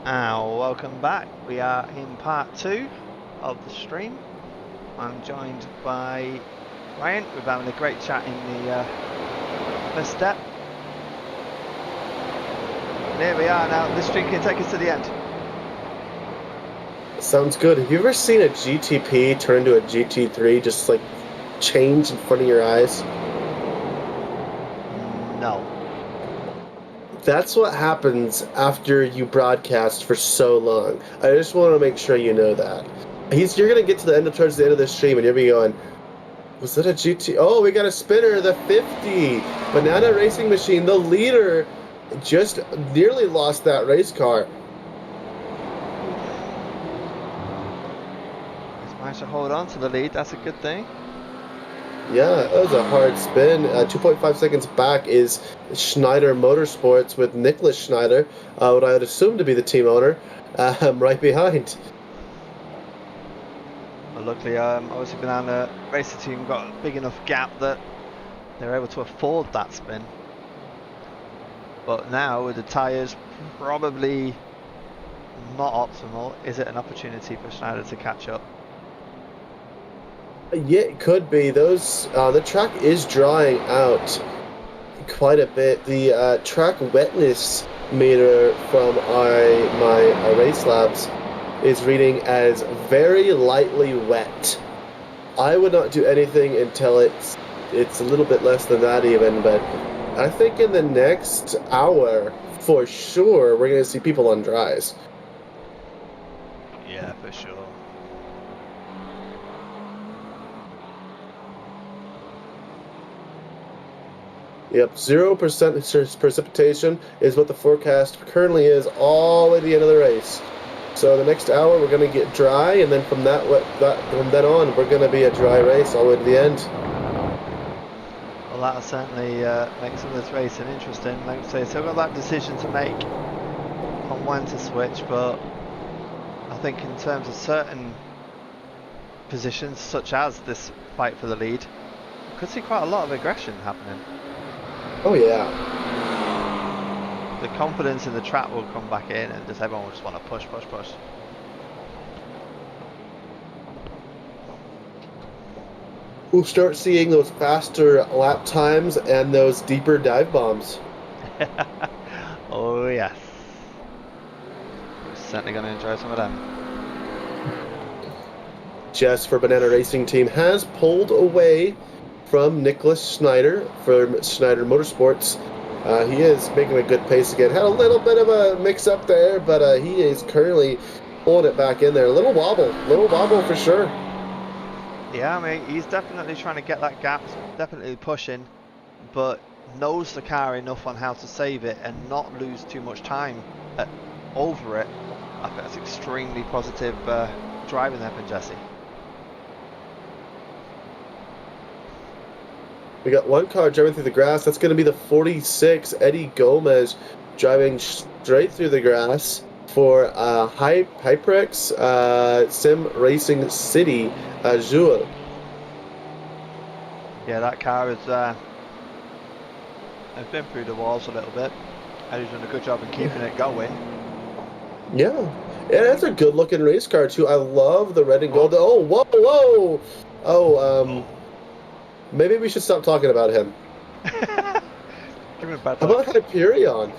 Welcome back. We are in part 2 of the stream. I'm joined by Ryan. We're having a great chat in the first step. There we are now. This stream can take us to the end. Sounds good. Have you ever seen a GTP turn into a GT3 just like change in front of your eyes? No. That's what happens after you broadcast for so long. I just want to make sure you know that. You're gonna get to the end towards the end of the stream and you'll be going, was that a GT? Oh, we got a spinner, the 50. Banana Racing Machine, the leader, just nearly lost that race car. He's managed to hold on to the lead. That's a good thing. Yeah, that was a hard spin. 2.5 seconds back is Schneider Motorsports with Nicholas Schneider, what I would assume to be the team owner, right behind. Well, luckily, obviously Banana Racing Team got a big enough gap that they're able to afford that spin. But now, with the tyres probably not optimal, is it an opportunity for Schneider to catch up? Yeah, it could be. The track is drying out quite a bit. The track wetness meter from my race labs is reading as very lightly wet. I would not do anything until it's a little bit less than that even, but I think in the next hour, for sure, we're going to see people on dries. Yeah, for sure. Yep, 0% precipitation is what the forecast currently is all the way to the end of the race. So the next hour we're going to get dry, and then from from then on we're going to be a dry race all the way to the end. Well, that'll certainly make some of this racing interesting. Like I say, still got that decision to make on when to switch, but I think in terms of certain positions, such as this fight for the lead, you could see quite a lot of aggression happening. Oh yeah. The confidence in the track will come back in, and just everyone will just want to push. We'll start seeing those faster lap times and those deeper dive bombs. Oh yes. We're certainly going to enjoy some of them. Jess for Banana Racing Team has pulled away from Nicholas Schneider from Schneider Motorsports. He is making a good pace again. Had a little bit of a mix-up there, but he is currently pulling it back in there. A little wobble for sure. Yeah, I mean, he's definitely trying to get that gap, definitely pushing, but knows the car enough on how to save it and not lose too much time over it. I think that's extremely positive driving there from Jesse. We got one car driving through the grass. That's going to be the 46, Eddie Gomez, driving straight through the grass for Hyprex Sim Racing City Azul. Yeah, that car has been through the walls a little bit. Eddie's done a good job in keeping it going. Yeah, that's a good looking race car too. I love the red and gold. Oh, whoa! Oh, maybe we should stop talking about him. Give him a bad How about Hyperion?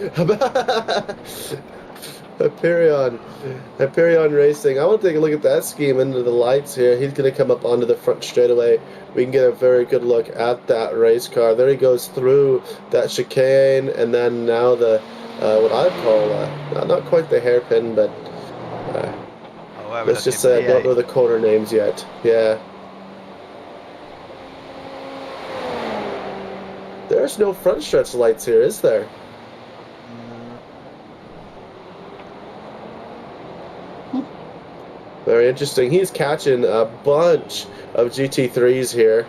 Hyperion Racing. I want to take a look at that scheme into the lights here. He's going to come up onto the front straightaway. We can get a very good look at that race car. There he goes through that chicane, and then now the what I call not quite the hairpin, but let's just say I don't know the corner names yet. Yeah. There's no front stretch lights here, is there? Very interesting. He's catching a bunch of GT3s here.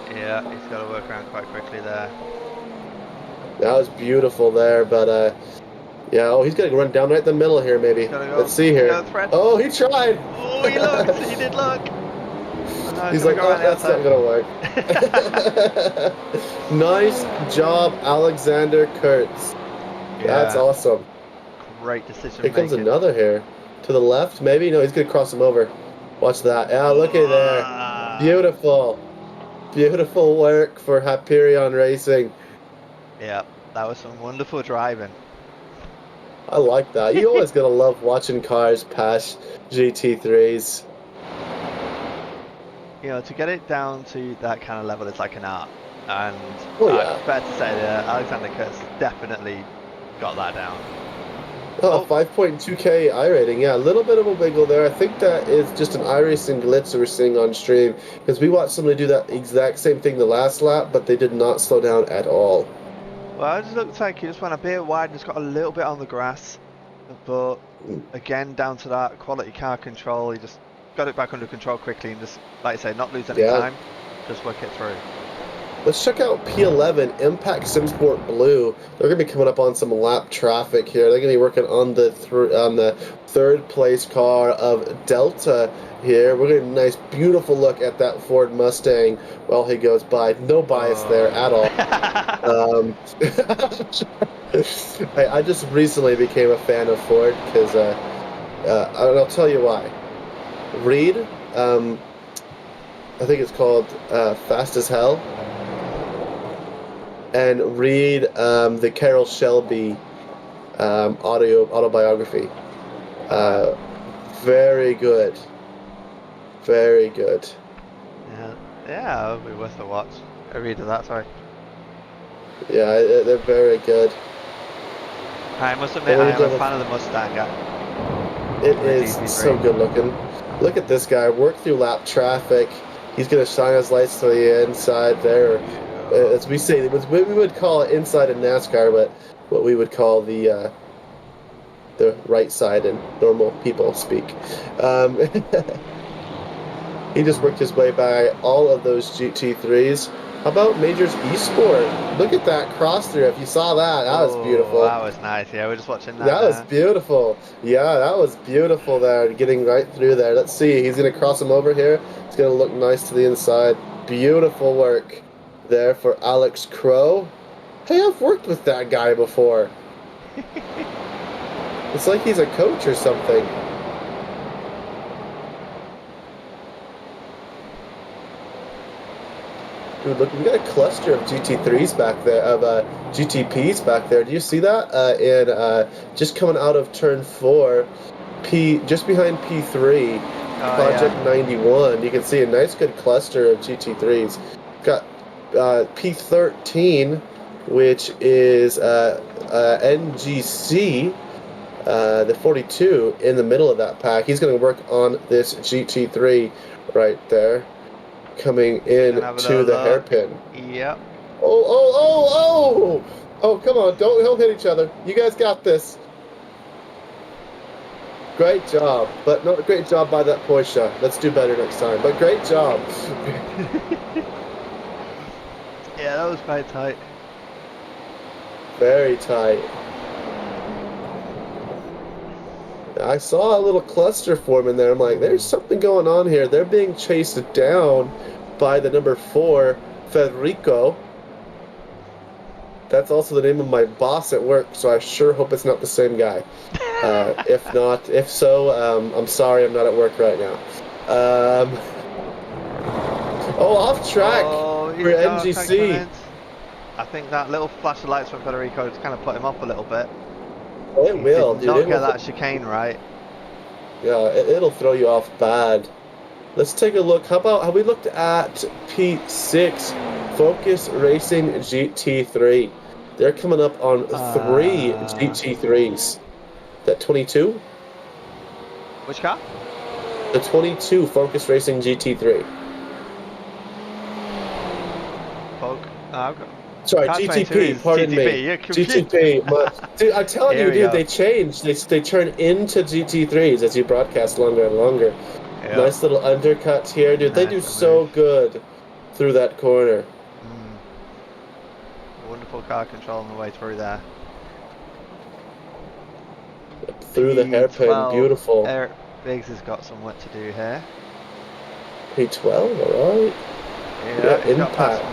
Yeah, he's got to work around quite quickly there. That was beautiful there, but yeah, oh, he's going to run down right the middle here, maybe. Let's see here. Oh, he tried. Oh, he looked. He did look. He's like, oh, that's not going to work. Nice job, Alexander Kurtz. Yeah. That's awesome. great decision Here comes making. another here. To the left, maybe? No, he's going to cross him over. Watch that. Yeah, look at there. Beautiful. Beautiful work for Hyperion Racing. Yeah, that was some wonderful driving. I like that. You always going to love watching cars pass GT3s. You know, to get it down to that kind of level is like an art. And Oh, yeah. fair to say that Alexander Kurtz definitely got that down. Oh, 5.2k iRating. Yeah, a little bit of a wiggle there. I think that is just an iRacing glitch that we're seeing on stream, because we watched somebody do that exact same thing the last lap, but they did not slow down at all. Well, it just looks like he just went a bit wide and just got a little bit on the grass. But again, down to that quality car control, he just got it back under control quickly and just, like I say, not lose any time, just work it through. Let's check out P11, Impact Simsport Blue. They're going to be coming up on some lap traffic here. They're going to be working on the third place car of Delta here. We're getting a nice, beautiful look at that Ford Mustang while he goes by. No bias there at all. I just recently became a fan of Ford because, I'll tell you why. Reed, I think it's called Fast as Hell. And read the Carroll Shelby autobiography. Very good. Very good. Yeah, it'll be worth a watch. A read of that, sorry. Yeah, they're very good. I must admit, I am a fan of the Mustang guy. It is so good looking. Look at this guy, work through lap traffic. He's going to shine his lights to the inside there. As we say, it was what we would call it inside in NASCAR, but what we would call the right side in normal people speak. He just worked his way by all of those GT3s. How about Majors Esport? Look at that cross through. If you saw that, that was beautiful. That was nice. Yeah, we're just watching that. That was beautiful. Yeah, that was beautiful there, getting right through there. Let's see. He's going to cross him over here. It's going to look nice to the inside. Beautiful work there for Alex Crow. Hey, I've worked with that guy before. It's like he's a coach or something. Dude, look, we got a cluster of GT3s back there, of GTPs back there. Do you see that? Just coming out of turn 4, just behind P3, Project 91. You can see a nice good cluster of GT3s. Got P13, which is NGC, the 42, in the middle of that pack. He's going to work on this GT3 right there, coming in to the hairpin. Yep. Oh, come on, don't hit each other. You guys got this. Great job, but not a great job by that Porsche. Let's do better next time, but great job. Yeah, that was quite tight. Very tight. I saw a little cluster form in there. I'm like, there's something going on here. They're being chased down by the number 4, Federico. That's also the name of my boss at work, so I sure hope it's not the same guy. If so, I'm sorry I'm not at work right now. Off track for NGC. I think that little flash of lights from Federico just kind of put him off a little bit. Oh, it will, dude. Not get that chicane right. Yeah, it'll throw you off bad. Let's take a look. Have we looked at P6 Focus Racing GT3? They're coming up on 3 GT3s. That 22? Which car? The 22 Focus Racing GT3. Sorry, GTP, pardon me. GTP. Dude, I'm telling you, dude, they change. They turn into GT3s as you broadcast longer and longer. Yep. Nice little undercut here, dude. They do so good through that corner. Wonderful car control on the way through there. Through the hairpin, beautiful. Eric Biggs has got some work to do here. P12, alright. Yeah, Impact.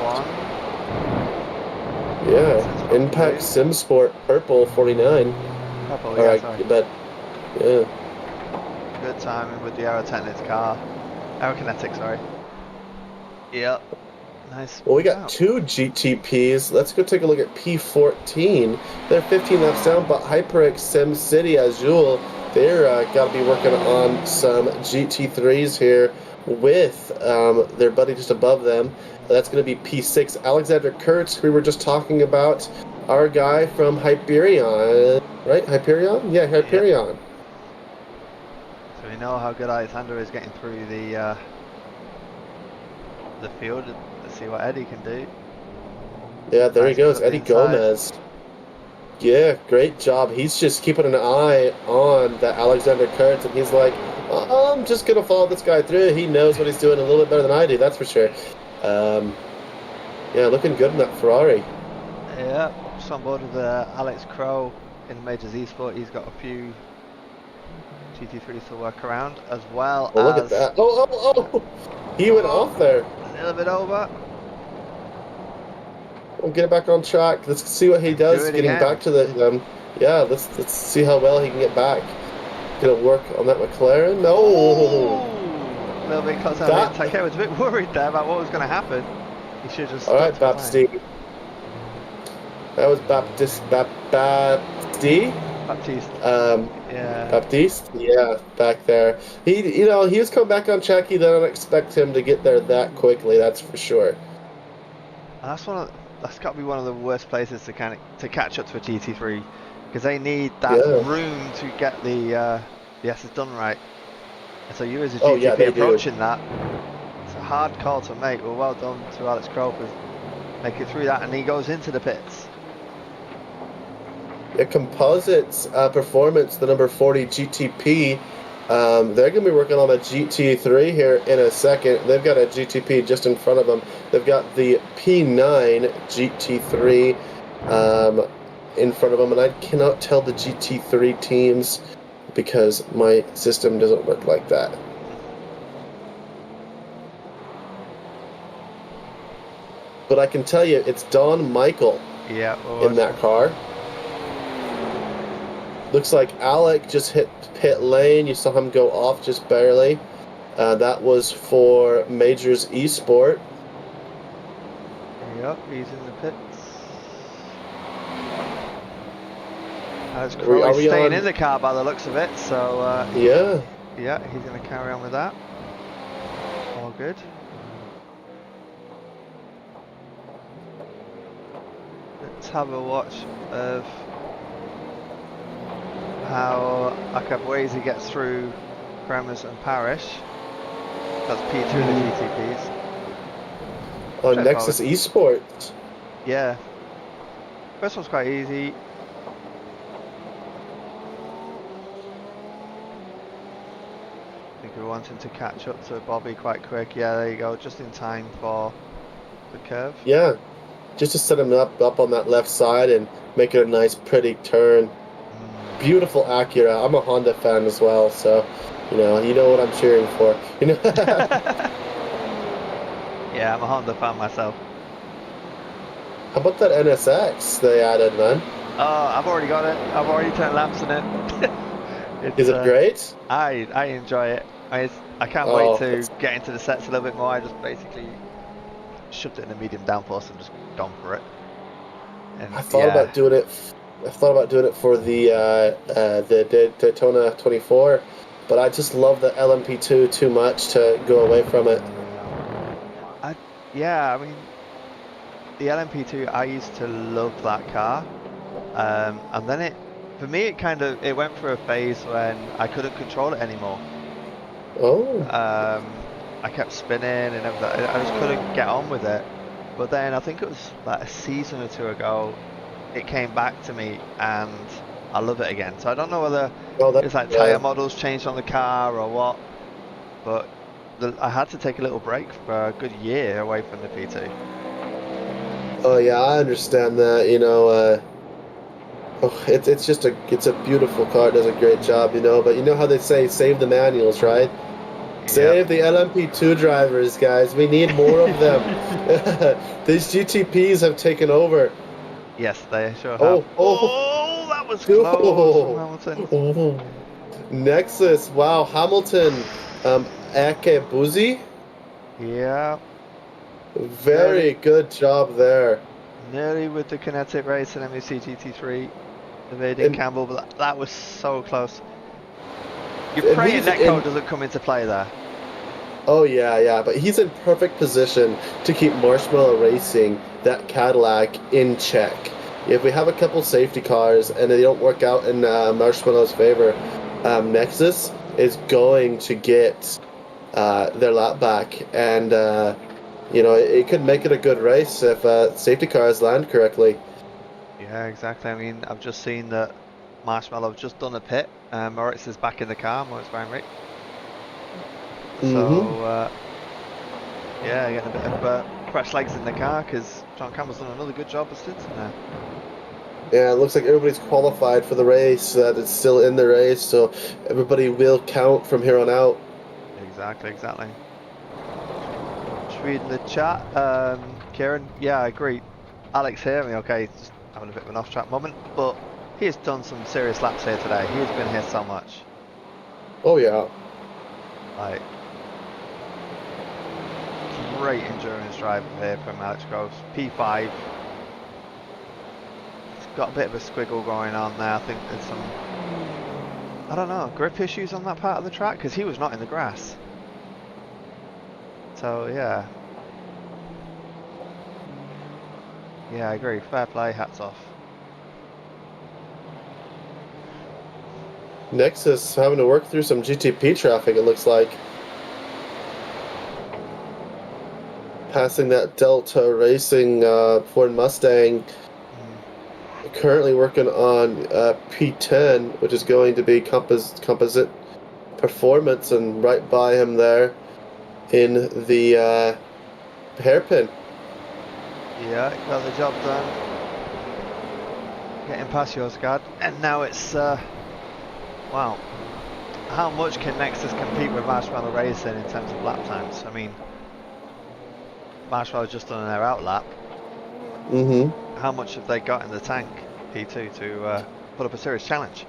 Yeah, Impact Simsport Purple 49. Purple, All yeah, right, sorry. but yeah. Good timing with the Aerokinetics car. Aerokinetic, sorry. Yep. Nice Well, we move got out. 2 GTPs. Let's go take a look at P14. They're 15 laps down, but HyperX SimCity Azul, they're got to be working on some GT3s here with their buddy just above them. That's going to be P6. Alexander Kurtz, who we were just talking about, our guy from Hyperion, right? Hyperion? Yeah, Yep. Hyperion. So we know how good Alexander is getting through the field. Let's see what Eddie can do. Yeah, there he Nice move goes, up the Eddie inside. Gomez. Yeah, great job. He's just keeping an eye on that Alexander Kurtz, and he's like, I'm just going to follow this guy through. He knows what he's doing a little bit better than I do, that's for sure. Yeah, looking good in that Ferrari. Yeah, just on board with Alex Crow in Majors Esport. He's got a few GT3s to work around, as well Well, look at as that. Oh! He went off there. a little bit over. We'll get it back on track. Let's see what he does Do it getting again. back to the... yeah, let's see how well he can get back. Gonna work on that McLaren. No! Ooh, a little bit close out That... of it. Takeo was a bit worried there about what was going to happen. He should have just All stuck right, to his lane. Baptiste. That was Baptiste. Baptiste. Yeah. Baptiste, yeah, back there. He was coming back on track. You don't expect him to get there that quickly. That's for sure. And that's got to be one of the worst places to catch up to a GT3, because they need that Yeah. room to get the S's done right. And so you as a Oh, GTP yeah, they approaching that, it's a hard call to make. Well done to Alex Crow for making it through that, and he goes into the pits. Yeah, Composites Performance, the number 40 GTP. They're going to be working on a GT3 here in a second. They've got a GTP just in front of them. They've got the P9 GT3 in front of them, and I cannot tell the GT3 teams because my system doesn't work like that. But I can tell you, it's Don Michael in that car. Looks like Alec just hit pit lane. You saw him go off just barely. That was for Majors Esport. Yep, he's in the pits. Alex Crow is staying in the car by the looks of it, so yeah, he's going to carry on with that. All good. Let's have a watch of how Akabwezi gets through Kremers and Parish. That's P2 of the GTPs. On Nexus Esports. Yeah. First one's quite easy. I think we're wanting to catch up to Bobby quite quick. Yeah, there you go, just in time for the curve. Yeah, just to set him up on that left side and make it a nice, pretty turn. Beautiful Acura. I'm a Honda fan as well, so you know what I'm cheering for. Yeah, I'm a Honda fan myself. How about that NSX they added, man? Oh, I've already got it. I've already turned lamps in it. Is it great? I enjoy it. I can't wait to get into the sets a little bit more. I just basically shoved it in a medium downforce and just gone for it. And I thought about doing it for the Daytona 24, but I just love the LMP2 too much to go away from it. Yeah, I mean, the LMP2, I used to love that car, and then for me it went through a phase when I couldn't control it anymore. Oh. I kept spinning and everything. I just couldn't get on with it. But then I think it was like a season or two ago, it came back to me and I love it again. So I don't know whether it's like tyre models changed on the car or what, but I had to take a little break for a good year away from the P2. Oh yeah, I understand that. It's a beautiful car. It does a great job, But you know how they say, save the manuals, right? Yep. Save the LMP2 drivers, guys. We need more of them. These GTPs have taken over. Yes, they sure have. Oh, that was close from Oh, Hamilton. oh. Nexus, wow, Hamilton, Akebuzi, Yeah, very nearly, good job there. nearly with the kinetic race and MEC GT3, evading And Campbell, but that was so close. You're and praying he's netcode in. doesn't come into play there. Oh yeah, but he's in perfect position to keep Marshmallow Racing, that Cadillac, in check. If we have a couple safety cars and they don't work out in Marshmallow's favor, Nexus is going to get their lap back, and it could make it a good race if safety cars land correctly. Yeah, exactly. I mean, I've just seen that Marshmallow have just done a pit. Moritz is back in the car, Moritz Weinrich. Mm-hmm. So, yeah, getting a bit of fresh legs in the car because John Campbell's done another good job of stinting there. Yeah, it looks like everybody's qualified for the race. That it's still in the race, so everybody will count from here on out. Exactly. Just reading the chat. Kieran, yeah, I agree. Alex here, okay, he's just having a bit of an off-track moment, but he has done some serious laps here today. He has been here so much. Oh yeah. Like, great endurance driver here from Alex Gross. P5. It's got a bit of a squiggle going on there. I think there's some, I don't know, grip issues on that part of the track because he was not in the grass. So yeah. Yeah, I agree. Fair play, hats off. Nexus having to work through some GTP traffic, it looks like. Passing that Delta Racing Ford Mustang. Currently working on P10, which is going to be composite performance, and right by him there in the hairpin. Yeah, got the job done. Getting past yours, Gad. And now it's, wow. How much can Nexus compete with Marshmallow Racing in terms of lap times? I mean, Marshmallow's just done their out lap. Mm-hmm. How much have they got in the tank, P2, to put up a serious challenge?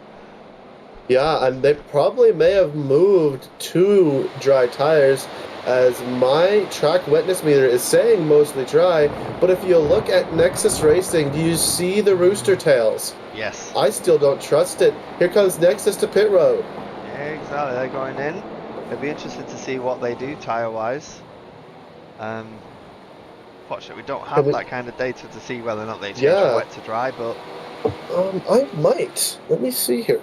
Yeah, and they probably may have moved to dry tires, as my track wetness meter is saying mostly dry, but if you look at Nexus Racing, do you see the rooster tails? Yes. I still don't trust it. Here comes Nexus to pit road. Yeah, exactly. They're going in. It'll be interesting to see what they do tyre-wise. Fortunately, we don't have that kind of data to see whether or not they change from wet to dry, but... I might. Let me see here.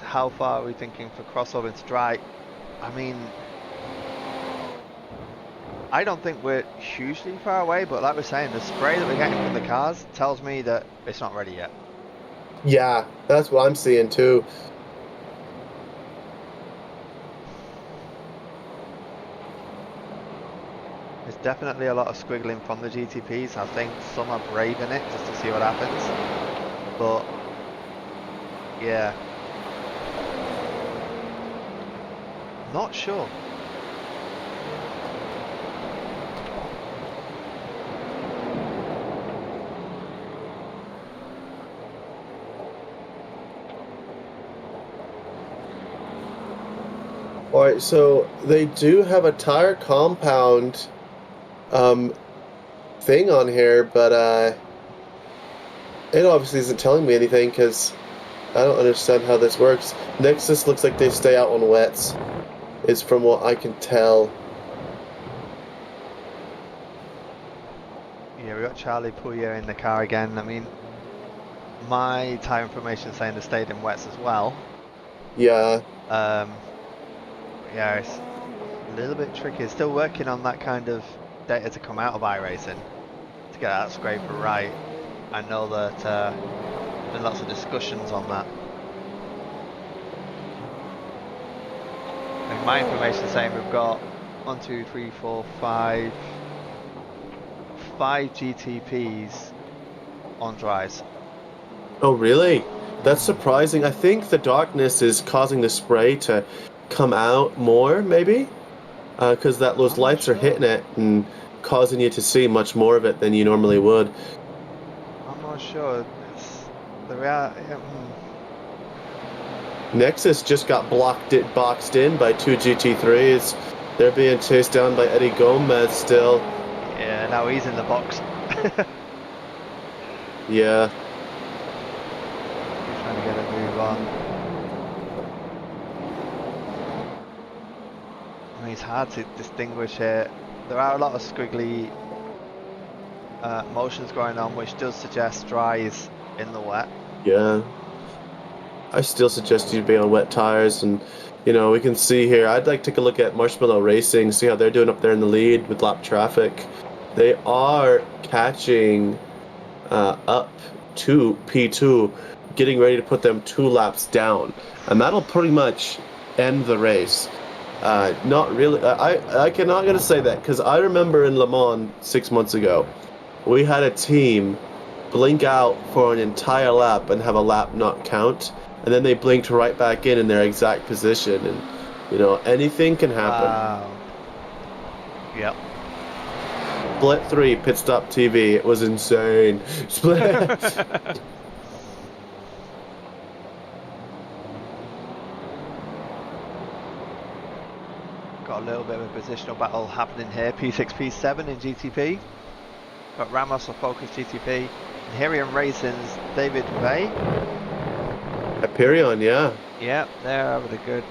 How far are we thinking for crossover into dry? I mean, I don't think we're hugely far away, but like we're saying, the spray that we're getting from the cars tells me that it's not ready yet. Yeah, that's what I'm seeing too. There's definitely a lot of squiggling from the GTPs. I think some are braving it just to see what happens. But, yeah. Not sure. Alright, so they do have a tire compound thing on here, but it obviously isn't telling me anything because I don't understand how this works. Nexus looks like they stay out on wets, is from what I can tell. Yeah, we got Charlie Pouillet in the car again. I mean, my tire information is saying they stayed in wets as well. Yeah. Yeah, it's a little bit tricky. Still working on that kind of data to come out of iRacing to get that scraper right. I know that there's been lots of discussions on that. And my information is saying we've got 1, 2, 3, 4, 5 GTPs on dries. Oh, really? That's surprising. I think the darkness is causing the spray to come out more, maybe? Because those lights are hitting it and causing you to see much more of it than you normally would. I'm not sure. The real, Nexus just got boxed in by two GT3s. They're being chased down by Eddie Gomez still. yeah, now he's in the box. Yeah. He's trying to get a move on. I mean, it's hard to distinguish here. There are a lot of squiggly motions going on, which does suggest dries in the wet. Yeah. I still suggest you be on wet tires, and we can see here. I'd like to take a look at Marshmallow Racing, see how they're doing up there in the lead with lap traffic. They are catching up to P2, getting ready to put them 2 laps down, and that'll pretty much end the race. Not really. I cannot gonna say that because I remember in Le Mans 6 months ago, we had a team blink out for an entire lap and have a lap not count, and then they blinked right back in their exact position, and anything can happen. Wow. Yep. Split 3 pit stop TV. It was insane. Split. Got a little bit of a positional battle happening here. P6, P7 in GTP. Got Ramos of Focus GTP. And Hyrian Racing's David Bay. Hyperion, yeah. Yep, they're having a good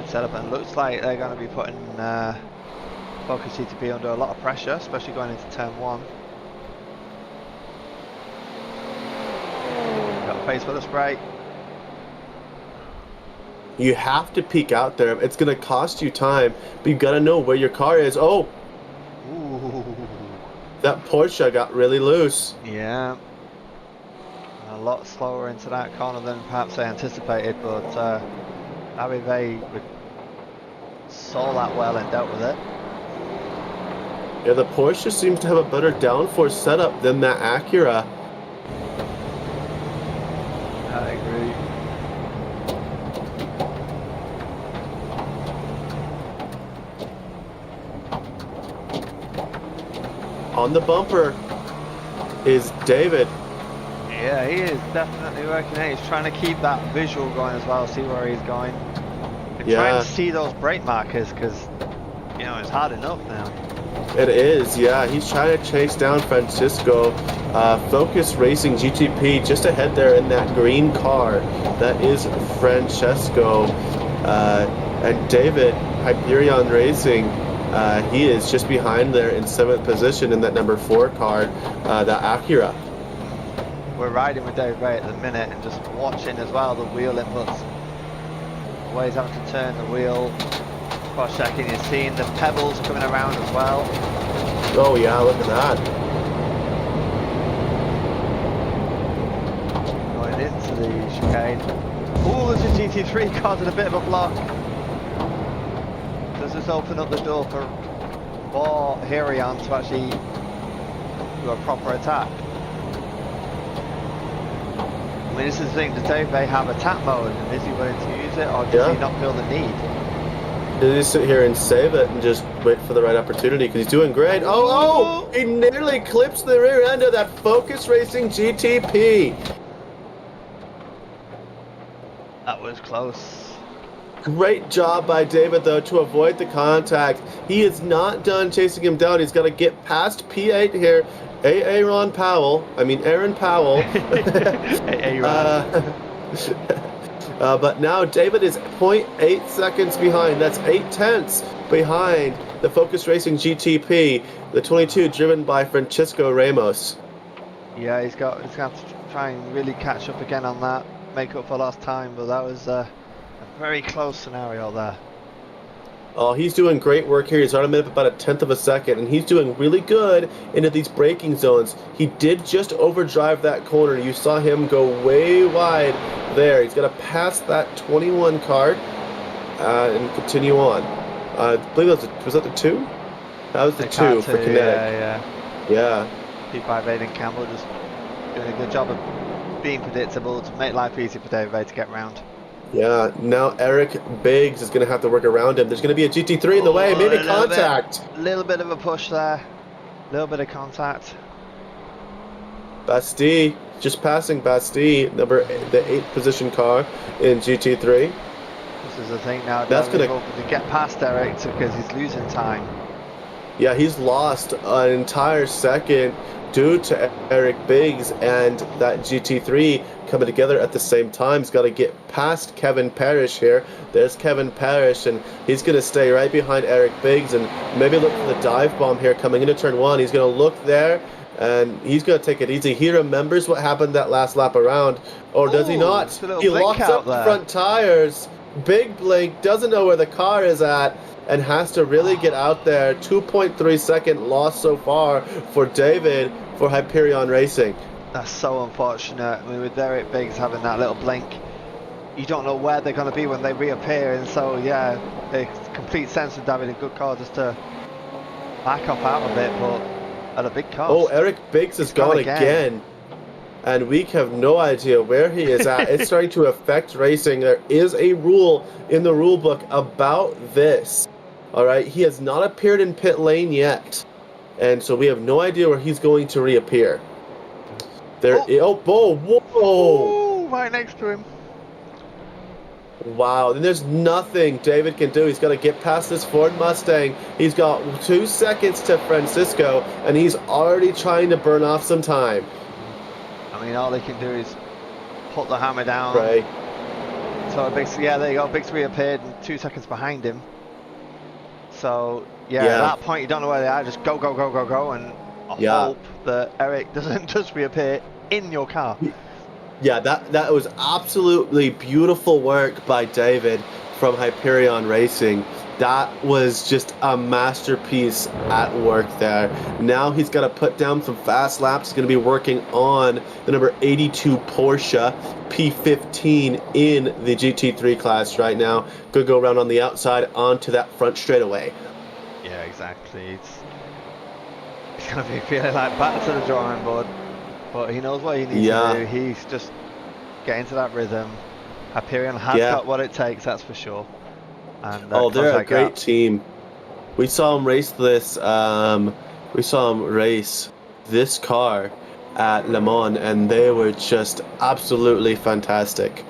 setup, and looks like they're going to be putting Focus GTP under a lot of pressure, especially going into turn 1. Got face for the spray. You have to peek out there. It's going to cost you time, but you got to know where your car is. Oh, Ooh. that Porsche got really loose. Yeah. A lot slower into that corner than perhaps I anticipated, but Avive saw that well and dealt with it. Yeah, the Porsche seems to have a better downforce setup than that Acura. I agree. On the bumper is David. Yeah, he is definitely working it. He's trying to keep that visual going as well, see where he's going. And trying to see those brake markers, because, it's hard enough now. It is, yeah. He's trying to chase down Francisco. Focus Racing GTP just ahead there in that green car. That is Francesco. And David, Hyperion Racing, he is just behind there in 7th position in that number 4 car, that Acura. We're riding with David Ray at the minute and just watching as well the wheel inputs. The way he's having to turn the wheel, cross-checking, you're seeing the pebbles coming around as well. Oh yeah, look at that. Going into the chicane. Oh, there's a GT3 causing a bit of a block. Does this open up the door for Hyrion to actually do a proper attack? I mean, this is the thing, does Dave Bay have attack mode, and is he willing to use it, or does he not feel the need? Does he sit here and save it and just wait for the right opportunity, because he's doing great. Oh, he nearly clips the rear end of that Focus Racing GTP. That was close. Great job by David, though, to avoid the contact. He is not done chasing him down. He's got to get past P8 here. Aaron Powell. But now David is 0.8 seconds behind. That's 0.8 behind the Focus Racing GTP, the 22 driven by Francisco Ramos. Yeah, he's got to try and really catch up again on that, make up for lost time, but that was a very close scenario there. Oh, he's doing great work here. He's on a minute about 1/10 of a second, and he's doing really good into these braking zones. He did just overdrive that corner. You saw him go way wide there. He's got to pass that 21 car and continue on. I believe was that the 2? That was the 2 for Kinetic. Yeah. P5 Aiden Campbell just doing a good job of being predictable to make life easy for David Bay to get round. Yeah, now Eric Biggs is going to have to work around him. There's going to be a GT3 in the way, maybe contact. A little bit of a push there, a little bit of contact. Bastille, just passing Bastille, the 8th position car in GT3. This is the thing now, That's David, gonna, hoping to get past Eric because he's losing time. yeah, he's lost an entire second due to Eric Biggs and that GT3 coming together at the same time. He's got to get past Kevin Parrish here. There's Kevin Parrish, and he's going to stay right behind Eric Biggs and maybe look for the dive bomb here coming into turn 1. He's going to look there, and he's going to take it easy. He remembers what happened that last lap around, or does he not? It's a little He blink locks out up the there. front tires. Big blink, doesn't know where the car is at, and has to really get out there. 2.3 second loss so far for David for Hyperion Racing. That's so unfortunate. I mean, with Eric Biggs having that little blink, you don't know where they're going to be when they reappear. And so, yeah, it makes complete sense with David. A good call just to back up out of it, but at a big cost. Oh, Eric Biggs is gone again. And we have no idea where he is at. It's starting to affect racing. There is a rule in the rule book about this. All right, he has not appeared in pit lane yet, and so we have no idea where he's going to reappear. Whoa! Ooh, right next to him. Wow, then there's nothing David can do. He's got to get past this Ford Mustang. He's got 2 seconds to Francisco, and he's already trying to burn off some time. I mean, all they can do is put the hammer down. Right. So Biggs, yeah, there you go. Biggs reappeared and 2 seconds behind him. So yeah, at that point you don't know where they are. Just go, and hope that Eric doesn't just reappear in your car. Yeah, that was absolutely beautiful work by David from Hyperion Racing. That was just a masterpiece at work there. Now he's got to put down some fast laps. He's going to be working on the number 82 Porsche P15 in the GT3 class right now. Could go around on the outside onto that front straightaway. Yeah, exactly. It's going to be feeling like back to the drawing board. But he knows what he needs to do. He's just getting to that rhythm. Hyperion has got what it takes, that's for sure. And they're a great team. We saw him race this. We saw him race this car at Le Mans, and they were just absolutely fantastic.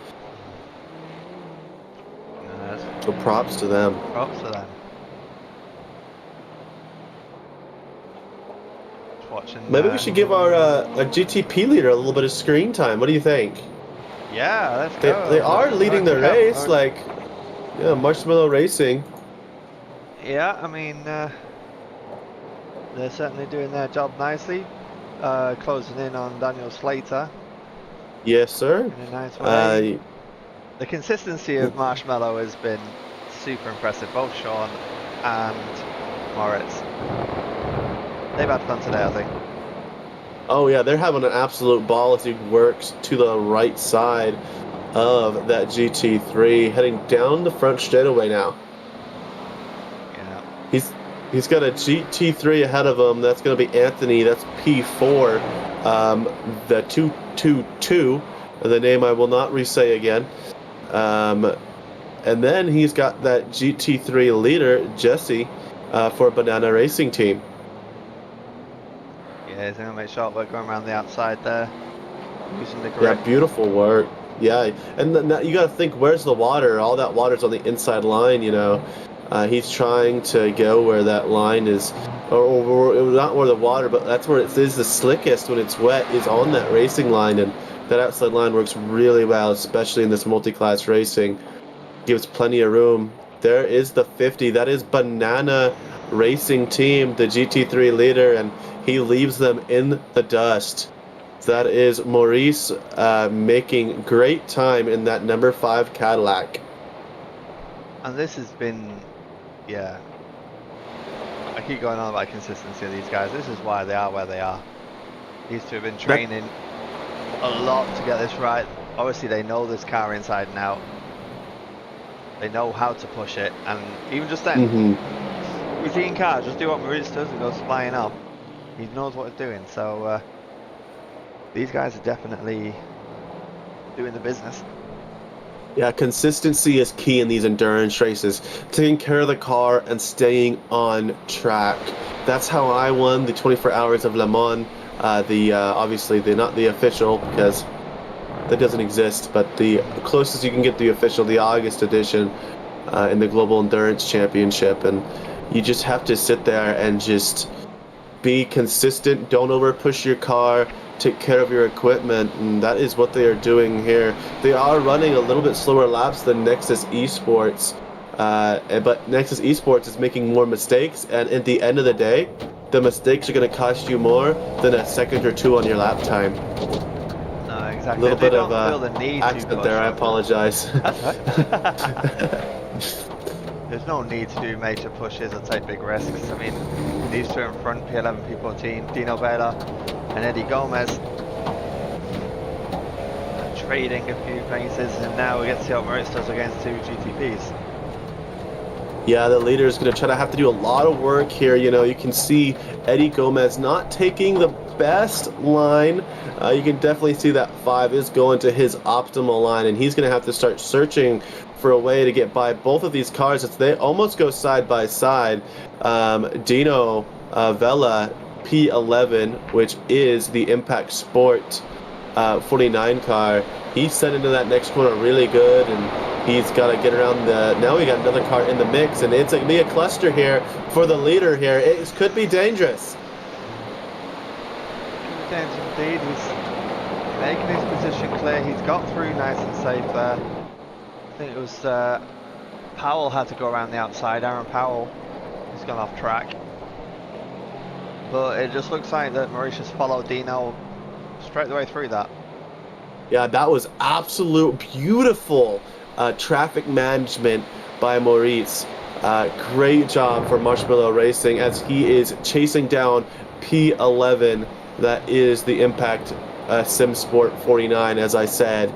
So props to them. Props to them. Watching, maybe we should give our GTP leader a little bit of screen time. What do you think? Yeah, let's go. They are leading the race, like, yeah, Marshmallow Racing. Yeah, I mean, they're certainly doing their job nicely. Closing in on Daniel Slater. Yes, sir. In a nice way. The consistency of Marshmallow has been super impressive, both Sean and Moritz. They've had fun today, I think. Oh yeah, they're having an absolute ball as he works to the right side of that GT3, heading down the front straightaway now. Yeah. He's got a GT3 ahead of him. That's going to be Anthony. That's P4. The 222, the name I will not re-say again. And then he's got that GT3 leader, Jesse, for Banana Racing Team. Yeah, he's going to make sure we're going around the outside there, using the grip. Yeah, beautiful work. Yeah, and then you got to think, where's the water? All that water's on the inside line, you know. He's trying to go where that line is, or not where the water, but that's where it is the slickest when it's wet, is on that racing line, and that outside line works really well, especially in this multi-class racing. Gives plenty of room. There is the 50. That is Banana Racing Team, the GT3 leader, and he leaves them in the dust. That is Maurice making great time in that number 5 Cadillac. And this has been, yeah, I keep going on about consistency of these guys. This is why they are where they are. These two have been training a lot to get this right. Obviously they know this car inside and out. They know how to push it, and even just then, routine car, just do what Maurice does and goes flying up. He knows what he's doing, so these guys are definitely doing the business. Yeah, consistency is key in these endurance races. Taking care of the car and staying on track. That's how I won the 24 Hours of Le Mans Obviously not the official, because that doesn't exist, but the closest you can get to the official, the August edition, in the Global Endurance Championship. And you just have to sit there and just be consistent, don't over push your car, take care of your equipment, and that is what they are doing here. They are running a little bit slower laps than Nexus Esports, but Nexus Esports is making more mistakes, and at the end of the day, the mistakes are going to cost you more than a second or two on your lap time. No, exactly. A little They bit don't of feel the need accent to there, I apologize. That's right. There's no need to do major pushes or take big risks. I mean, these two in front, P11, P14, Dino Vela and Eddie Gomez, trading a few places, and now we get to see what Moritz does against two GTPs. Yeah, the leader is going to try to have to do a lot of work here. You know, you can see Eddie Gomez not taking the best line. You can definitely see that 5 is going to his optimal line, and he's going to have to start searching for a way to get by both of these cars as they almost go side by side. Dino Vela P11, which is the Impact Sport 49 car, he's set into that next corner really good, and he's got to get around the... Now we got another car in the mix, and it's going to be a cluster here for the leader here. It could be dangerous. Indeed, he's making his position clear. He's got through nice and safe there. I think it was Powell had to go around the outside. Aaron Powell has gone off track, but it just looks like that Mauritius followed Dino straight the way through that. Yeah, that was absolute beautiful traffic management by Maurice. Great job for Marshmallow Racing as he is chasing down P11. That is the Impact Sim Sport 49, as I said.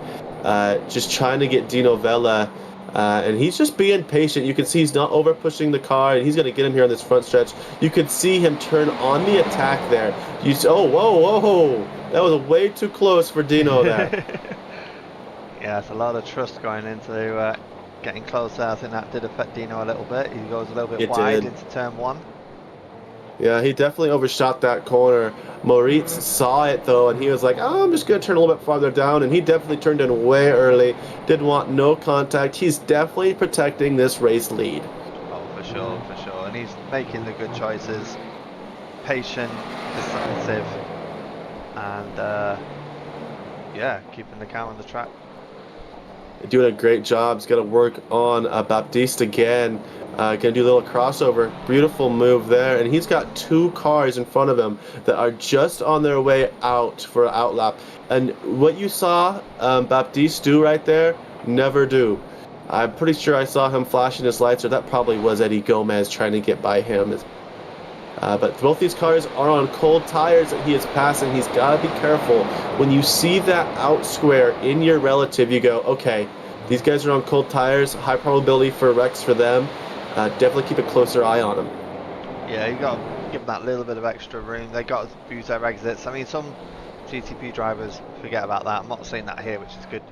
Just trying to get Dino Vela, and he's just being patient. You can see he's not over pushing the car, and he's going to get him here on this front stretch. You could see him turn on the attack there. Oh, whoa. That was way too close for Dino there. Yeah, it's a lot of trust going into getting closer. I think that did affect Dino a little bit. He goes a little bit wide into turn 1. Yeah, he definitely overshot that corner. Moritz saw it though, and he was like, oh, I'm just going to turn a little bit farther down, and he definitely turned in way early. Didn't want no contact. He's definitely protecting this race lead. Oh, for sure. And he's making the good choices. Patient, decisive, and yeah, keeping the count on the track. Doing a great job. He's got to work on Baptiste again. Gonna do a little crossover. Beautiful move there, and he's got 2 cars in front of him that are just on their way out for an outlap. And what you saw Baptiste do right there, never do. I'm pretty sure I saw him flashing his lights, or that probably was Eddie Gomez trying to get by him. But both these cars are on cold tires that he is passing. He's got to be careful. When you see that out square in your relative, you go, okay, these guys are on cold tires, high probability for wrecks for them. Definitely keep a closer eye on them. Yeah, you got to give them that little bit of extra room. They got to use their exits. I mean, some GTP drivers forget about that. I'm not saying that here, which is good,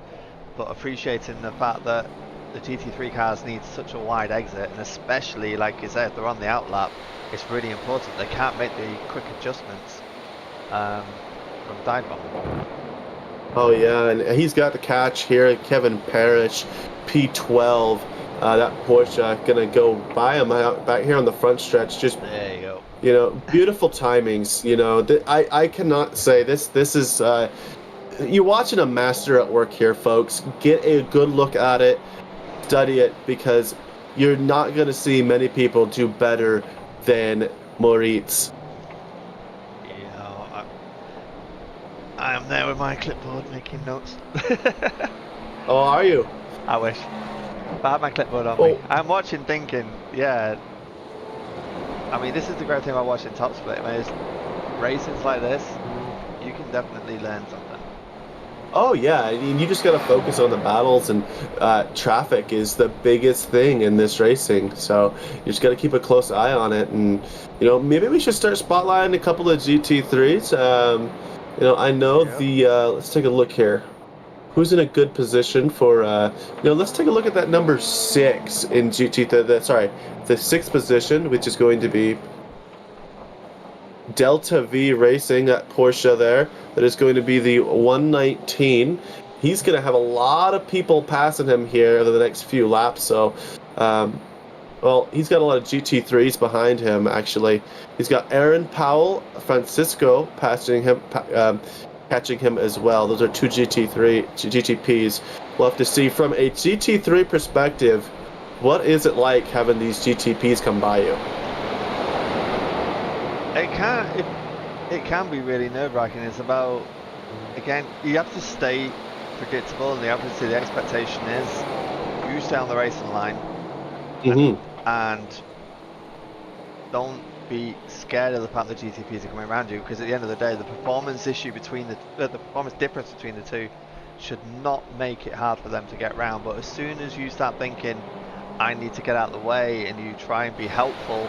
but appreciating the fact that the GT3 cars need such a wide exit, and especially, like you said, if they're on the outlap, it's really important. They can't make the quick adjustments from dive bomb. Oh yeah, and he's got the catch here. Kevin Parrish, P12. That Porsche gonna go by him out back here on the front stretch. Just there you go. You know, beautiful timings. You know, I cannot say this. This is you're watching a master at work here, folks. Get a good look at it, study it, because you're not gonna see many people do better than Moritz. Yeah, I am there with my clipboard making notes. Oh, are you? I wish. If I had my clipboard on me. I'm watching thinking, yeah. I mean, this is the great thing about watching Top Split. When it's races like this, you can definitely learn something. Oh yeah, I mean, you just gotta focus on the battles, and traffic is the biggest thing in this racing. So you just gotta keep a close eye on it, and you know, maybe we should start spotlighting a couple of GT3s. You know, I know the. Let's take a look here. Who's in a good position for? You know, let's take a look at that number 6 in GT. Sorry, the 6th position, which is going to be Delta V Racing at Porsche there. That is going to be the 119. He's going to have a lot of people passing him here over the next few laps. So, well, he's got a lot of GT3s behind him, actually. He's got Aaron Powell, Francisco passing him, catching him as well. Those are two GTPs. We'll have to see from a GT3 perspective, what is it like having these GTPs come by you? It can be really nerve-wracking. It's about, again, you have to stay predictable, and obviously the expectation is you stay on the racing line. And don't be scared of the fact that GTPs are coming around you, because at the end of the day, the performance issue between the performance difference between the two should not make it hard for them to get round. But as soon as you start thinking, I need to get out of the way, and you try and be helpful,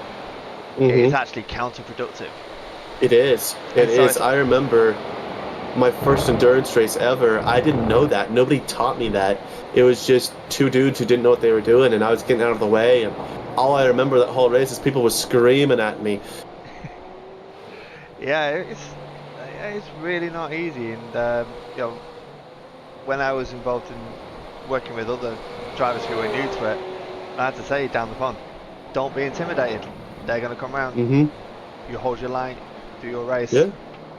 it is actually counterproductive. It is. It is. I remember my first endurance race ever. I didn't know that. Nobody taught me that. It was just two dudes who didn't know what they were doing, and I was getting out of the way, and all I remember that whole race is people were screaming at me. Yeah, it's really not easy, and you know, when I was involved in working with other drivers who were new to it, I had to say down the pond, don't be intimidated. They're going to come around. You hold your line, do your race. Yeah.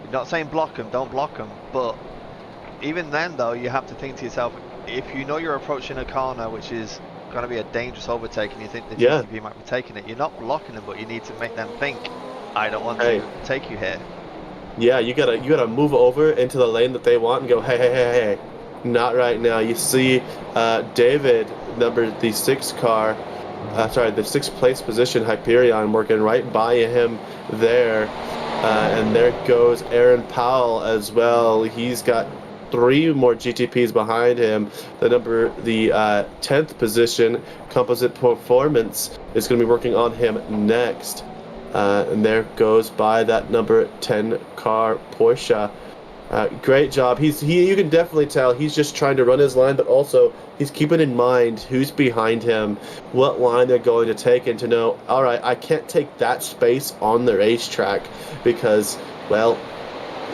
You're not saying block them, don't block them, but even then though, you have to think to yourself, if you know you're approaching a corner which is going to be a dangerous overtake and you think the GTP might be taking it, you're not blocking them, but you need to make them think, I don't want to take you here. Yeah, you gotta move over into the lane that they want and go, hey, not right now. You see David, the sixth place position, Hyperion, working right by him there. And there goes Aaron Powell as well. He's got 3 more GTPs behind him. The 10th position, Composite Performance, is going to be working on him next. And there goes by that number 10 car Porsche. Great job. You can definitely tell he's just trying to run his line, but also he's keeping in mind who's behind him, what line they're going to take, and to know, all right, I can't take that space on the racetrack because, well,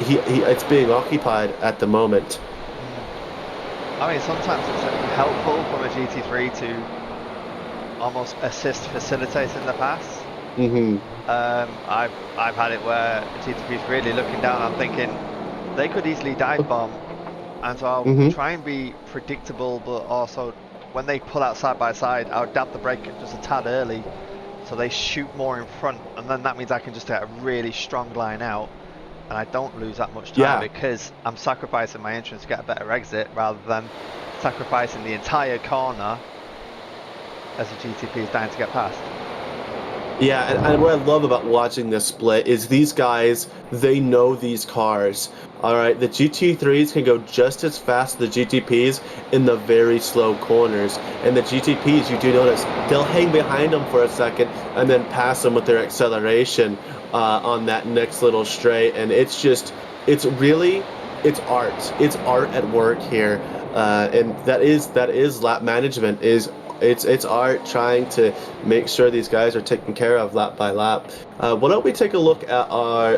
it's being occupied at the moment. I mean, sometimes it's helpful from a GT3 to almost assist facilitating the pass. I've had it where a GTP is really looking down. I'm thinking they could easily dive bomb, and so I'll try and be predictable, but also when they pull out side by side, I'll dab the brake just a tad early, so they shoot more in front, and then that means I can just get a really strong line out, and I don't lose that much time because I'm sacrificing my entrance to get a better exit rather than sacrificing the entire corner as a GTP is dying to get past. Yeah, and what I love about watching this split is these guys, they know these cars. All right, the GT3s can go just as fast as the GTPs in the very slow corners. And the GTPs, you do notice, they'll hang behind them for a second and then pass them with their acceleration on that next little straight. And it's art. It's art at work here. And that is lap management, it's art trying to make sure these guys are taken care of lap by lap. Why don't we take a look at our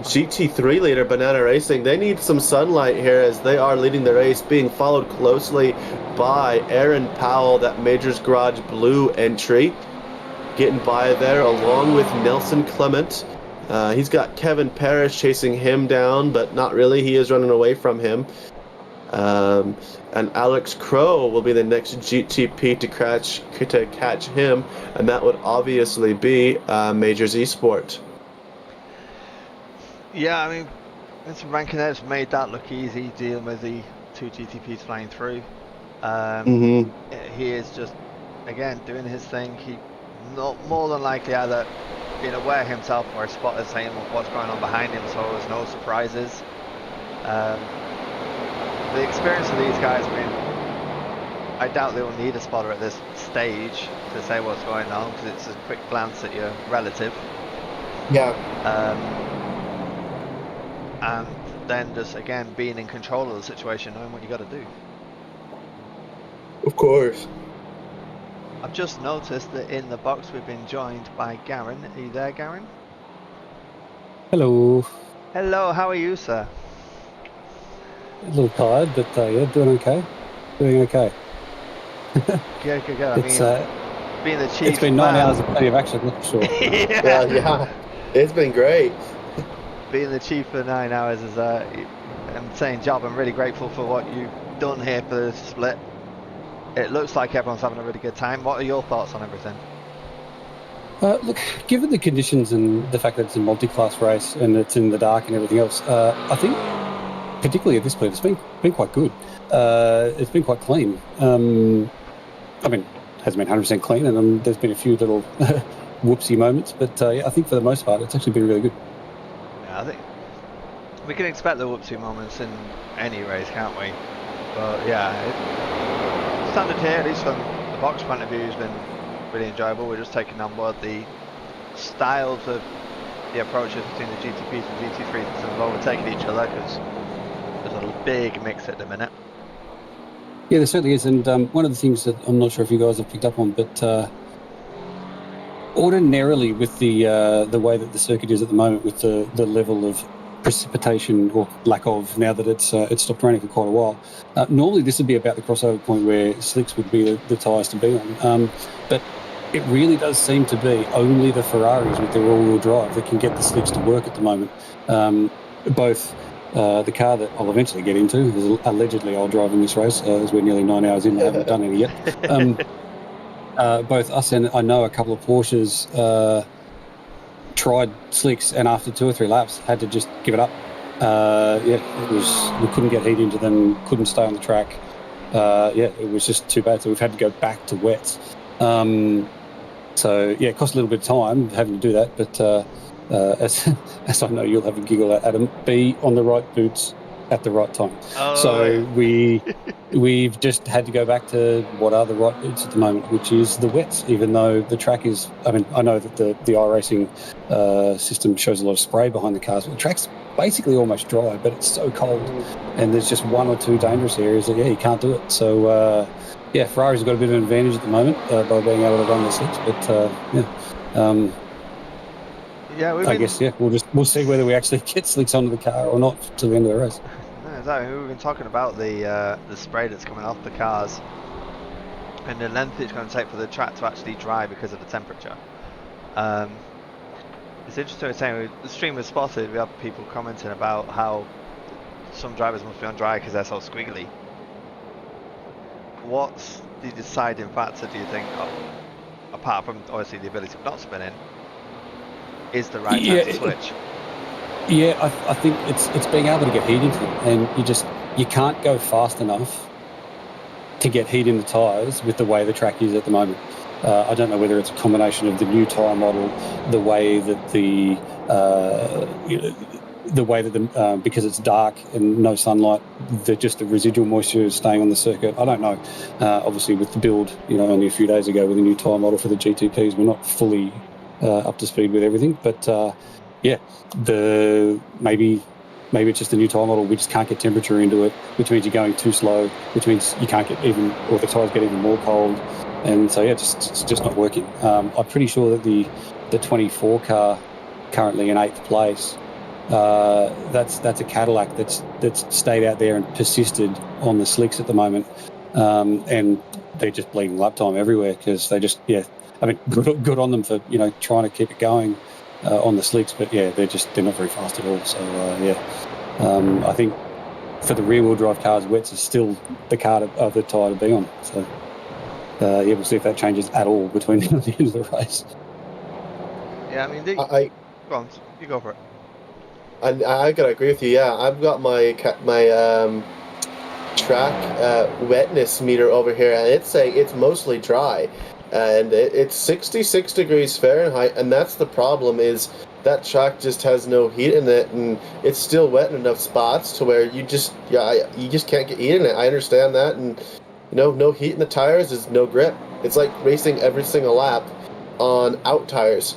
GT3 leader, Banana Racing? They need some sunlight here as they are leading the race, being followed closely by Aaron Powell, that Majors Garage Blue entry, getting by there along with Nelson Clement. He's got Kevin Parrish chasing him down, but not really. He is running away from him. And Alex Crow will be the next GTP to catch him, and that would obviously be Majors Esport. Yeah, I mean, Mr. Rankinet's made that look easy, dealing with the 2 GTPs flying through. He is just, again, doing his thing. He more than likely either being aware himself or a spotter saying what's going on behind him, so there's no surprises. The experience of these guys, I mean, I doubt they will need a spotter at this stage to say what's going on, because it's a quick glance at your relative. Yeah. And then just, again, being in control of the situation, knowing what you got to do. Of course. I've just noticed that in the box we've been joined by Garen. Are you there, Garen? Hello. Hello, how are you, sir? A little tired, but yeah, doing okay. Doing okay. Good, good, good. I It's mean, being the it's chief, been 9 hours of well, plenty of action, that's for sure. yeah, Yeah, it's been great. being the chief for 9 hours is an insane job. I'm really grateful for what you've done here for the split. It looks like everyone's having a really good time. What are your thoughts on everything? Look, given the conditions and the fact that it's a multi-class race and it's in the dark and everything else, I think particularly at this point, it's been quite good. It's been quite clean. I mean, it hasn't been 100% clean, and there's been a few little whoopsie moments, but yeah, I think for the most part, it's actually been really good. Yeah, I think we can expect the whoopsie moments in any race, can't we? But yeah, standard here, at least from the box point of view, has been really enjoyable. We're just taking on board the styles of the approaches between the GTPs and GT3s that have overtaken each other, because there's a big mix at the minute. Yeah, there certainly is, and one of the things that I'm not sure if you guys have picked up on, but ordinarily with the way that the circuit is at the moment, with the level of precipitation or lack of, now that it's stopped raining for quite a while, normally this would be about the crossover point where slicks would be the tyres to be on, but it really does seem to be only the Ferraris with their all-wheel drive that can get the slicks to work at the moment. Both the car that I'll eventually get into, is allegedly I'll drive in this race, as we're nearly 9 hours in, I haven't done any yet. Both us and I know a couple of Porsches tried slicks, and after 2 or 3 laps had to just give it up. We couldn't get heat into them, couldn't stay on the track. It was just too bad. So we've had to go back to wets. So yeah, it cost a little bit of time having to do that, but as I know you'll have a giggle at Adam, be on the right boots at the right time. Oh, So yeah. we've just had to go back to what are the right boots at the moment, which is the wets, even though the track is, I mean, I know that the iRacing system shows a lot of spray behind the cars, but the track's basically almost dry, but it's so cold, and there's just 1 or 2 dangerous areas that, yeah, you can't do it. So, yeah, Ferrari's got a bit of an advantage at the moment by being able to run the slicks, but I guess we'll see whether we actually get slicks onto the car or not till the end of the race. No, exactly. We've been talking about the spray that's coming off the cars and the length it's going to take for the track to actually dry because of the temperature. It's interesting saying the stream was spotted. We have people commenting about how some drivers must be on dry because they're so squiggly. What's the deciding factor, do you think, apart from obviously the ability of not spinning, is the right time to switch? Yeah, I think it's being able to get heat into them, and you can't go fast enough to get heat in the tyres with the way the track is at the moment. I don't know whether it's a combination of the new tyre model, the way that because it's dark and no sunlight, just the residual moisture is staying on the circuit. I don't know. Obviously, with the build, only a few days ago with the new tyre model for the GTPs, we're not fully up to speed with everything. But maybe it's just a new tyre model. We just can't get temperature into it, which means you're going too slow, which means you can't get or the tyres get even more cold. And so, yeah, it's just not working. I'm pretty sure that the 24 car currently in 8th place, that's a Cadillac that's stayed out there and persisted on the slicks at the moment. And they're just bleeding lap time everywhere because they just, I mean, good on them for, trying to keep it going on the slicks, but yeah, they're not very fast at all. So, I think for the rear wheel drive cars, wets is still the tyre to be on. So, we'll see if that changes at all between now and the end of the race. Yeah, I mean, go on, you go for it. I gotta agree with you. Yeah, I've got my track wetness meter over here, and it's saying it's mostly dry, and it's 66 degrees Fahrenheit, and that's the problem, is that track just has no heat in it, and it's still wet in enough spots to where you just can't get heat in it. I understand that, and no heat in the tires is no grip. It's like racing every single lap on out tires.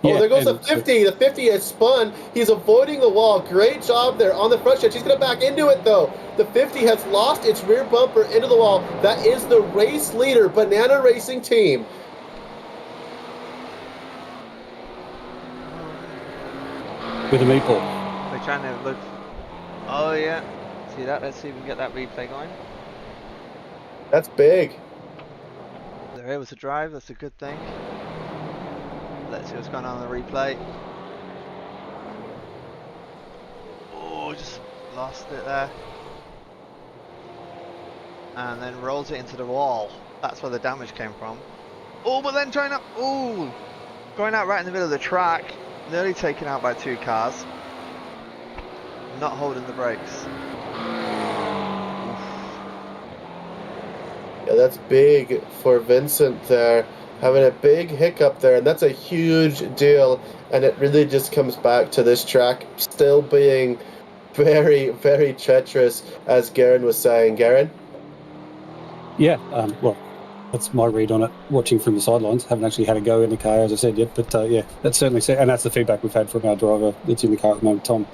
Oh, there goes the 50. The 50 has spun. He's avoiding the wall. Great job there on the front stretch. He's going to back into it, though. The 50 has lost its rear bumper into the wall. That is the race leader, Banana Racing Team. with a meatball. We're trying to look. Oh yeah, see that? Let's see if we can get that replay going. That's big. They're able to drive. That's a good thing. Let's see what's going on in the replay. Oh, just lost it there. And then rolls it into the wall. That's where the damage came from. Oh, but then going out right in the middle of the track. Nearly taken out by 2 cars. Not holding the brakes. Yeah, that's big for Vincent there. Having a big hiccup there, and that's a huge deal. And it really just comes back to this track still being very, very treacherous, as Garen was saying. Garen? Yeah, well, that's my read on it, watching from the sidelines. Haven't actually had a go in the car, as I said, yet, but yeah, that's certainly, and that's the feedback we've had from our driver that's in the car at the moment, Tom.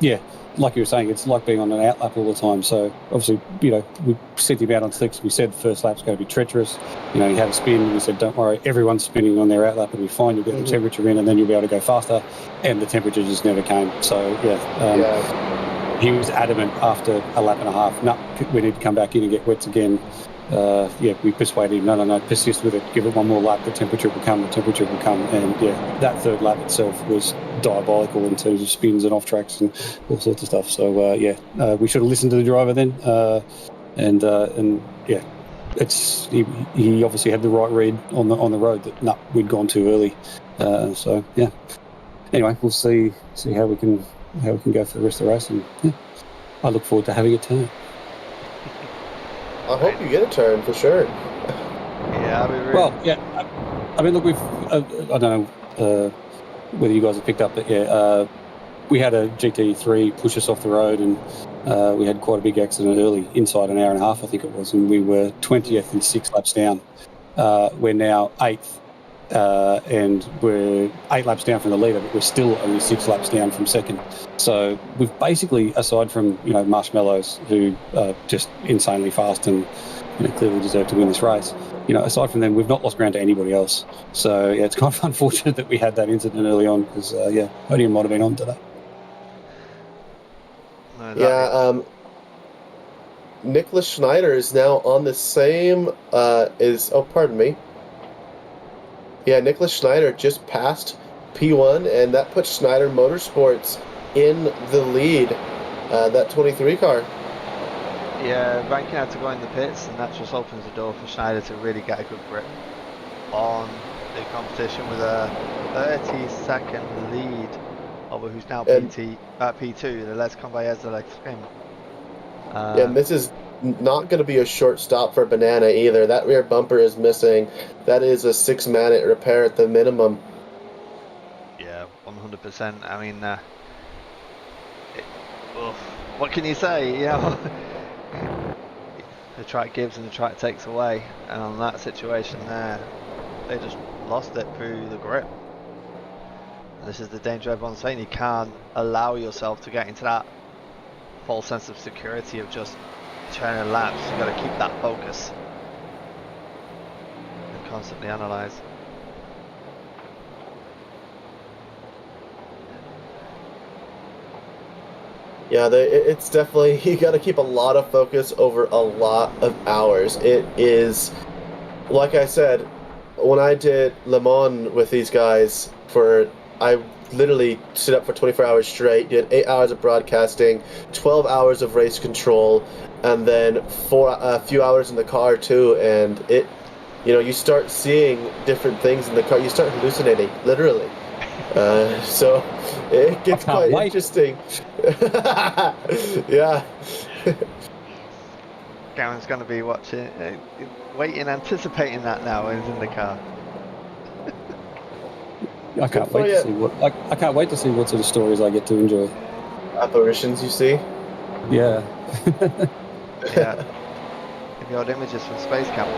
Yeah, like you were saying, it's like being on an outlap all the time. So obviously, we sent him out on slicks. We said the first lap's going to be treacherous. He had a spin, and we said, don't worry, everyone's spinning on their outlap, and we find you'll get the temperature in, and then you'll be able to go faster. And the temperature just never came. So yeah. He was adamant after a lap and a half, no, we need to come back in and get wets again. Yeah, we persuaded him, no, persist with it, give it one more lap, the temperature will come. And yeah, that third lap itself was diabolical in terms of spins and off tracks and all sorts of stuff. So yeah, we should have listened to the driver then. And yeah, he obviously had the right read on the road that we'd gone too early. So yeah, anyway, we'll see how we can go for the rest of the race, and yeah, I look forward to having a turn. I hope you get a turn for sure. Yeah, I'll be really... Well, yeah, I mean, look, we've I don't know whether you guys have picked up, but yeah, we had a GT3 push us off the road, and we had quite a big accident early, inside an hour and a half, I think it was, and we were 20th and 6 laps down. We're now 8th. And we're 8 laps down from the leader, but we're still only 6 laps down from second. So we've basically, aside from Marshmallows, who are just insanely fast and clearly deserve to win this race, aside from them, we've not lost ground to anybody else. So yeah, it's kind of unfortunate that we had that incident early on, because yeah, Podium might have been on today. Yeah, Nicholas Schneider is now on the same pardon me. Yeah, Nicholas Schneider just passed P1, and that puts Schneider Motorsports in the lead, that 23 car. Yeah, Rankin had to go in the pits, and that just opens the door for Schneider to really get a good grip on the competition with a 30-second lead over who's now P2, the Les Conveyors de l'Extreme. And this is not going to be a short stop for Banana either. That rear bumper is missing. That is a 6-minute repair at the minimum. Yeah, 100%. I mean, what can you say? The track gives and the track takes away, and on that situation there, they just lost it through the grip. And this is the danger everyone's saying. You can't allow yourself to get into that false sense of security of just turning laps. You've got to keep that focus and constantly analyze. Yeah, it's definitely, you got to keep a lot of focus over a lot of hours. It is, like I said, when I did Le Mans with these guys, I literally stood up for 24 hours straight, did 8 hours of broadcasting, 12 hours of race control, and then a few hours in the car too, and you start seeing different things in the car. You start hallucinating, literally. So it gets quite interesting. Yeah. Garen's going to be watching, waiting, anticipating that now when he's in the car. I can't wait to see I can't wait to see what sort of stories I get to enjoy. Apparitions, you see? Yeah. Yeah. Have you had images from Space Camp?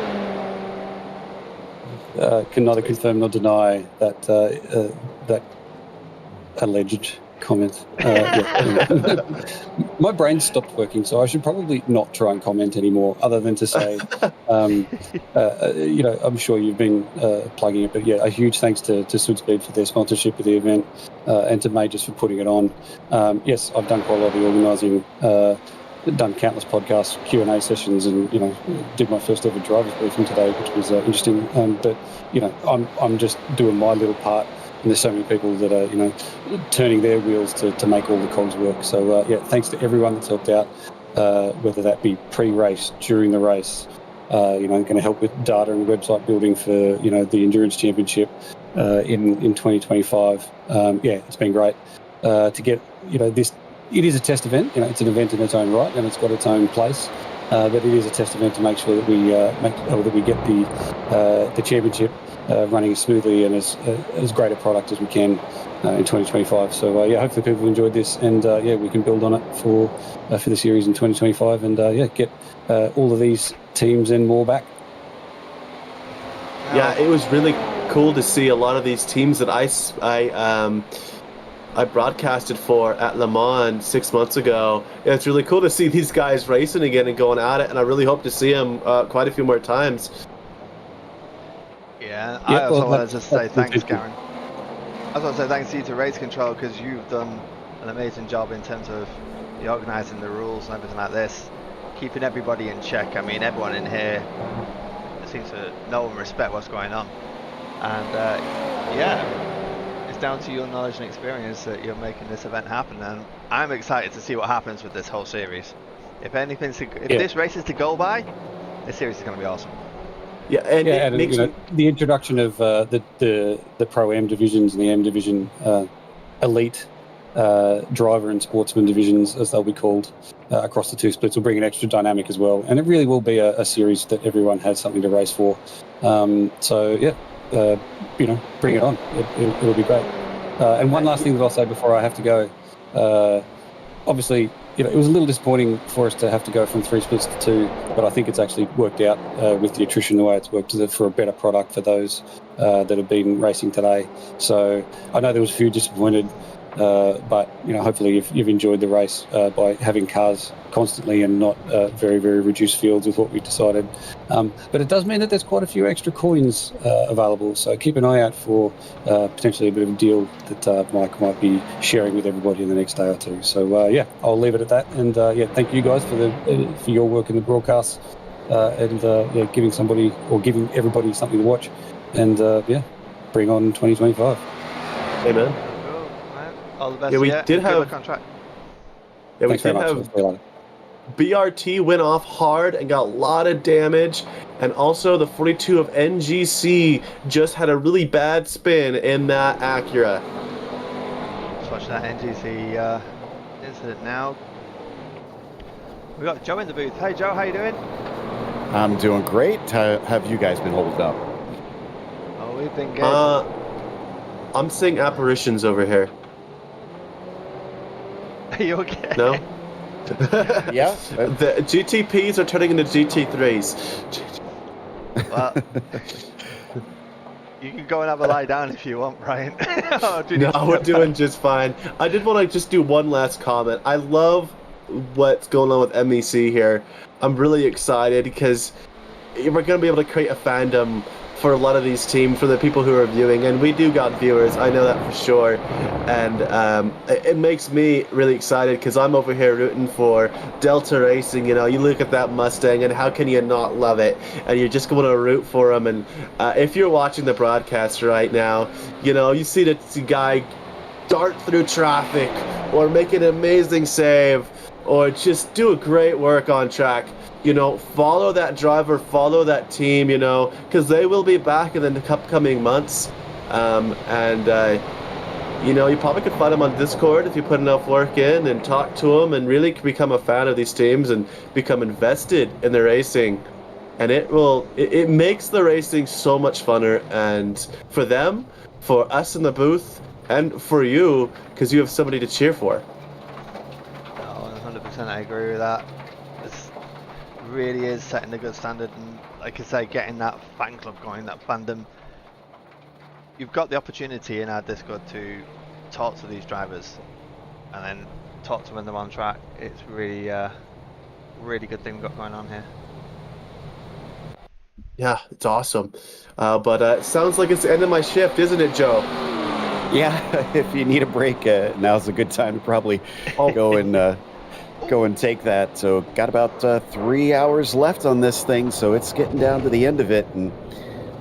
Can neither confirm nor deny that that alleged comment. Yeah. My brain stopped working, so I should probably not try and comment anymore, other than to say, I'm sure you've been plugging it, but yeah, a huge thanks to Sudspeed for their sponsorship of the event, and to Majors for putting it on. Yes, I've done quite a lot of the organising, done countless podcasts, Q&A sessions, and did my first ever driver's briefing today, which was interesting. But I'm just doing my little part. And there's so many people that are, turning their wheels to make all the cogs work. So, thanks to everyone that's helped out, whether that be pre-race, during the race, going to help with data and website building for, the Endurance Championship in 2025. It's been great to get, this. It is a test event. It's an event in its own right, and it's got its own place. But it is a test event to make sure that we get the championship running as smoothly and as great a product as we can in 2025. So hopefully people enjoyed this, and we can build on it for the series in 2025, and get all of these teams and more back. Yeah, it was really cool to see a lot of these teams that I broadcasted for at Le Mans 6 months ago. It's really cool to see these guys racing again and going at it, and I really hope to see them quite a few more times. Yeah, I also wanted to say thanks, Garen. I was going to say thanks to you to Race Control, because you've done an amazing job in terms of organising the rules and everything like this, keeping everybody in check. I mean, everyone in here seems to know and respect what's going on, and it's down to your knowledge and experience that you're making this event happen. And I'm excited to see what happens with this whole series. If this race is to go by, this series is going to be awesome. Yeah, and the introduction of the Pro-M divisions and the M division, elite driver and sportsman divisions, as they'll be called, across the two splits, will bring an extra dynamic as well. And it really will be a series that everyone has something to race for. Bring it on. It'll be great. And one last thing that I'll say before I have to go. Obviously, it was a little disappointing for us to have to go from 3 splits to 2, but I think it's actually worked out with the attrition the way it's worked for a better product for those that have been racing today. So I know there was a few disappointed, but hopefully you've enjoyed the race by having cars constantly and not very, very reduced fields with what we decided. But it does mean that there's quite a few extra coins available, so keep an eye out for potentially a bit of a deal that Mike might be sharing with everybody in the next day or two. So I'll leave it at that, and thank you guys for your work in the broadcast, and giving everybody something to watch, and bring on 2025. Amen. All the best. Yeah, we did have a contract. Yeah, we did have BRT went off hard and got a lot of damage, and also the 42 of NGC just had a really bad spin in that Acura. Just watching that NGC incident now. We got Joe in the booth. Hey Joe, how you doing? I'm doing great. How have you guys been holding up? Oh, we've been good. I'm seeing apparitions over here. Are you okay? No? Yeah. The GTPs are turning into GT3s. Well, you can go and have a lie down if you want, Brian. No, we're doing just fine. I did want to just do one last comment. I love what's going on with MEC here. I'm really excited because we're going to be able to create a fandom for a lot of these teams, for the people who are viewing, and we do got viewers, I know that for sure, and it makes me really excited because I'm over here rooting for Delta Racing. You look at that Mustang and how can you not love it, and you're just going to root for them. And if you're watching the broadcast right now, you see the guy dart through traffic or make an amazing save or just do a great work on track. Follow that driver, follow that team, because they will be back in the upcoming months. You probably could find them on Discord if you put enough work in and talk to them and really become a fan of these teams and become invested in the racing. And it makes the racing so much funner, and for them, for us in the booth, and for you, because you have somebody to cheer for. Oh, 100% I agree with that. Really is setting a good standard, and like I say, getting that fan club going, that fandom. You've got the opportunity in our Discord to talk to these drivers, and then talk to when they're on track. It's really, really good thing we've got going on here. Yeah, it's awesome. But it sounds like it's the end of my shift, isn't it, Joe? Yeah, if you need a break, now's a good time to probably go and take that. So got about 3 hours left on this thing, so it's getting down to the end of it. And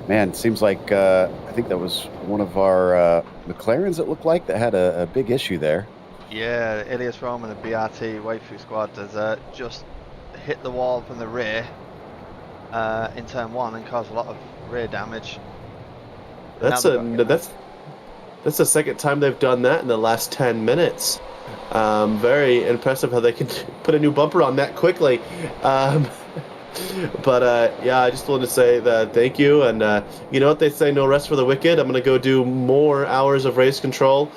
man, seems like I think that was one of our McLarens, it looked like, that had a big issue there. Yeah, Ilias Roman, the BRT Wayfoot squad, has just hit the wall from the rear in turn 1 and caused a lot of rear damage. That's the second time they've done that in the last 10 minutes. Very impressive how they can put a new bumper on that quickly. But yeah, I just wanted to say that thank you. And you know what they say, no rest for the wicked. I'm going to go do more hours of race control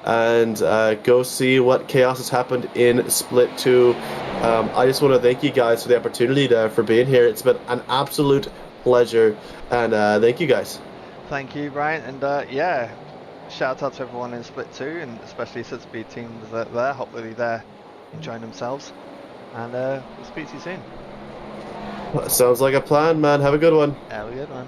and go see what chaos has happened in Split 2. I just want to thank you guys for the opportunity for being here. It's been an absolute pleasure. And thank you guys. Thank you, Brian. And yeah, shout out to everyone in Split 2, and especially Sud Speed teams there. Hopefully they're enjoying themselves. And we'll speak to you soon. Sounds like a plan, man. Have a good one. Have a good one.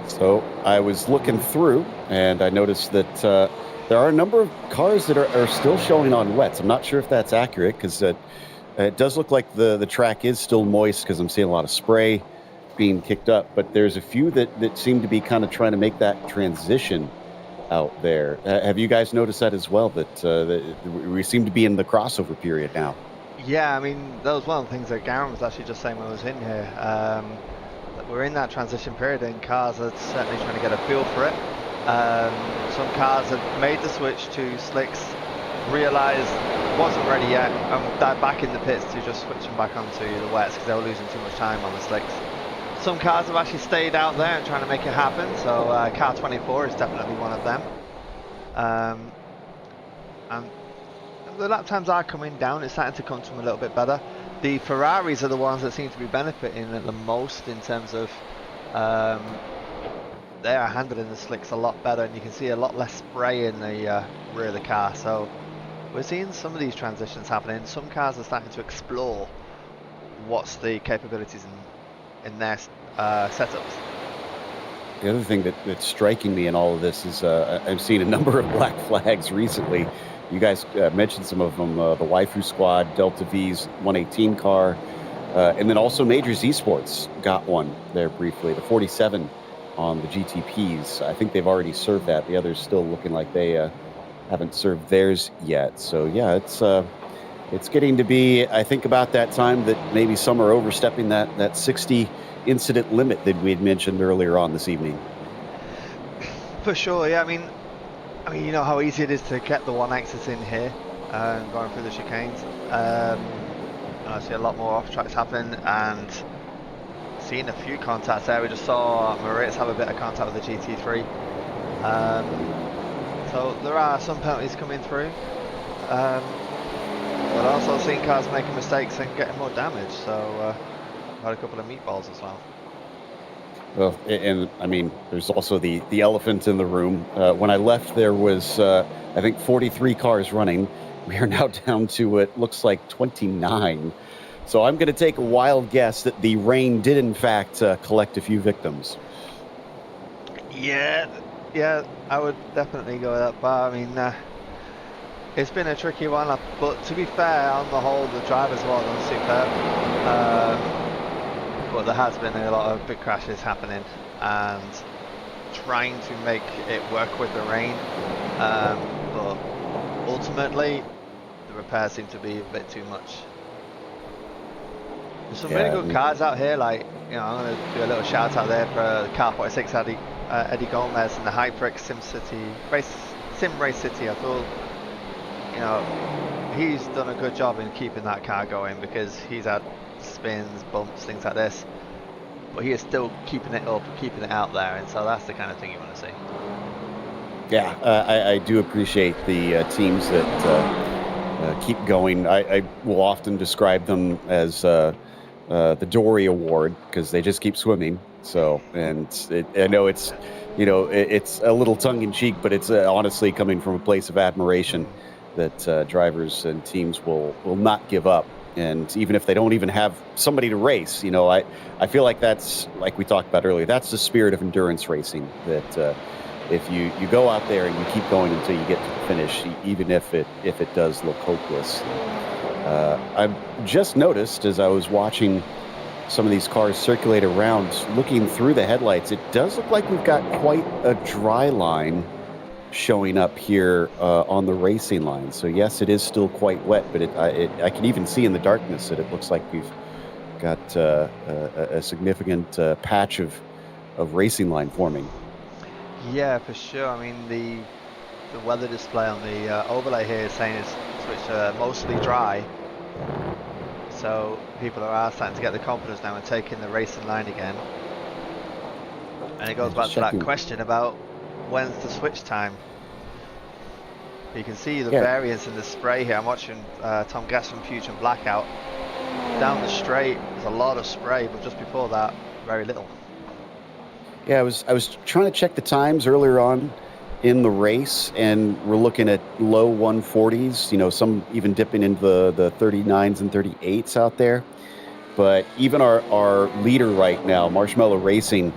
So I was looking through, and I noticed that there are a number of cars that are still showing on wets. I'm not sure if that's accurate, because it does look like the track is still moist, because I'm seeing a lot of spray being kicked up. But there's a few that seem to be kind of trying to make that transition out there. Have you guys noticed that as well, that we seem to be in the crossover period now? Yeah, I mean, that was one of the things that Garen was actually just saying when I was in here. That we're in that transition period, and cars are certainly trying to get a feel for it. Some cars have made the switch to slicks, realised wasn't ready yet, and dive back in the pits to just switch them back onto the wets because they were losing too much time on the slicks. Some cars have actually stayed out there and trying to make it happen, so car 24 is definitely one of them. And the lap times are coming down, it's starting to come to them a little bit better. The Ferraris are the ones that seem to be benefiting the most in terms of they are handling the slicks a lot better, and you can see a lot less spray in the rear of the car. So we're seeing some of these transitions happening. Some cars are starting to explore what's the capabilities in their setups. The other thing that's striking me in all of this is I've seen a number of black flags recently. You guys mentioned some of them, the Waifu Squad, Delta V's 118 car, and then also Majors Esports got one there briefly, the 47 on the GTPs. I think they've already served that. The others still looking like they haven't served theirs yet. So yeah, it's getting to be, I think, about that time that maybe some are overstepping that 60 incident limit that we had mentioned earlier on this evening. For sure, yeah. I mean, you know how easy it is to get the one exit in here, going through the chicanes. I see a lot more off tracks happening, and seeing a few contacts there. We just saw Moritz have a bit of contact with the GT3. So there are some penalties coming through, but also seeing cars making mistakes and getting more damage. So had a couple of meatballs as well. Well, and I mean, there's also the elephant in the room. When I left, there was, I think, 43 cars running. We are now down to, it looks like, 29. So I'm going to take a wild guess that the rain did, in fact, collect a few victims. Yeah, I would definitely go with that bar. I mean, it's been a tricky one, but to be fair, on the whole, the drivers were all done superb. But there has been a lot of big crashes happening, and trying to make it work with the rain. But ultimately, the repairs seem to be a bit too much. There's some really good cars out here. Like, you know, I'm going to do a little shout out there for Car 46 Eddie Gomez and the Hyperx Sim Race City. I thought, you know, he's done a good job in keeping that car going, because he's had spins, bumps, things like this, but he is still keeping it up, keeping it out there, and so that's the kind of thing you want to see. Yeah, I do appreciate the teams that keep going. I will often describe them as the Dory Award, because they just keep swimming. So, and I know it's you know, it's a little tongue-in-cheek, but it's honestly coming from a place of admiration that drivers and teams will not give up. And even if they don't even have somebody to race, you know, I feel like that's, like we talked about earlier, that's the spirit of endurance racing, that if you go out there and you keep going until you get to the finish, even if it does look hopeless. I've just noticed as I was watching some of these cars circulate around, looking through the headlights, it does look like we've got quite a dry line showing up here on the racing line. So yes, it is still quite wet, but I can even see in the darkness that it looks like we've got a significant patch of racing line forming. Yeah, for sure. I mean, the weather display on the overlay here is saying it's switched mostly dry. So people are starting to get the confidence now and taking the racing line again. And it goes back to that question about when's the switch time. You can see the variance in the spray here. I'm watching Tom Gass from Future and Blackout. Down the straight, there's a lot of spray, but just before that, very little. Yeah, I was trying to check the times earlier on in the race, and we're looking at low 140s, you know, some even dipping into the 39s and 38s out there. But even our leader right now, Marshmallow Racing,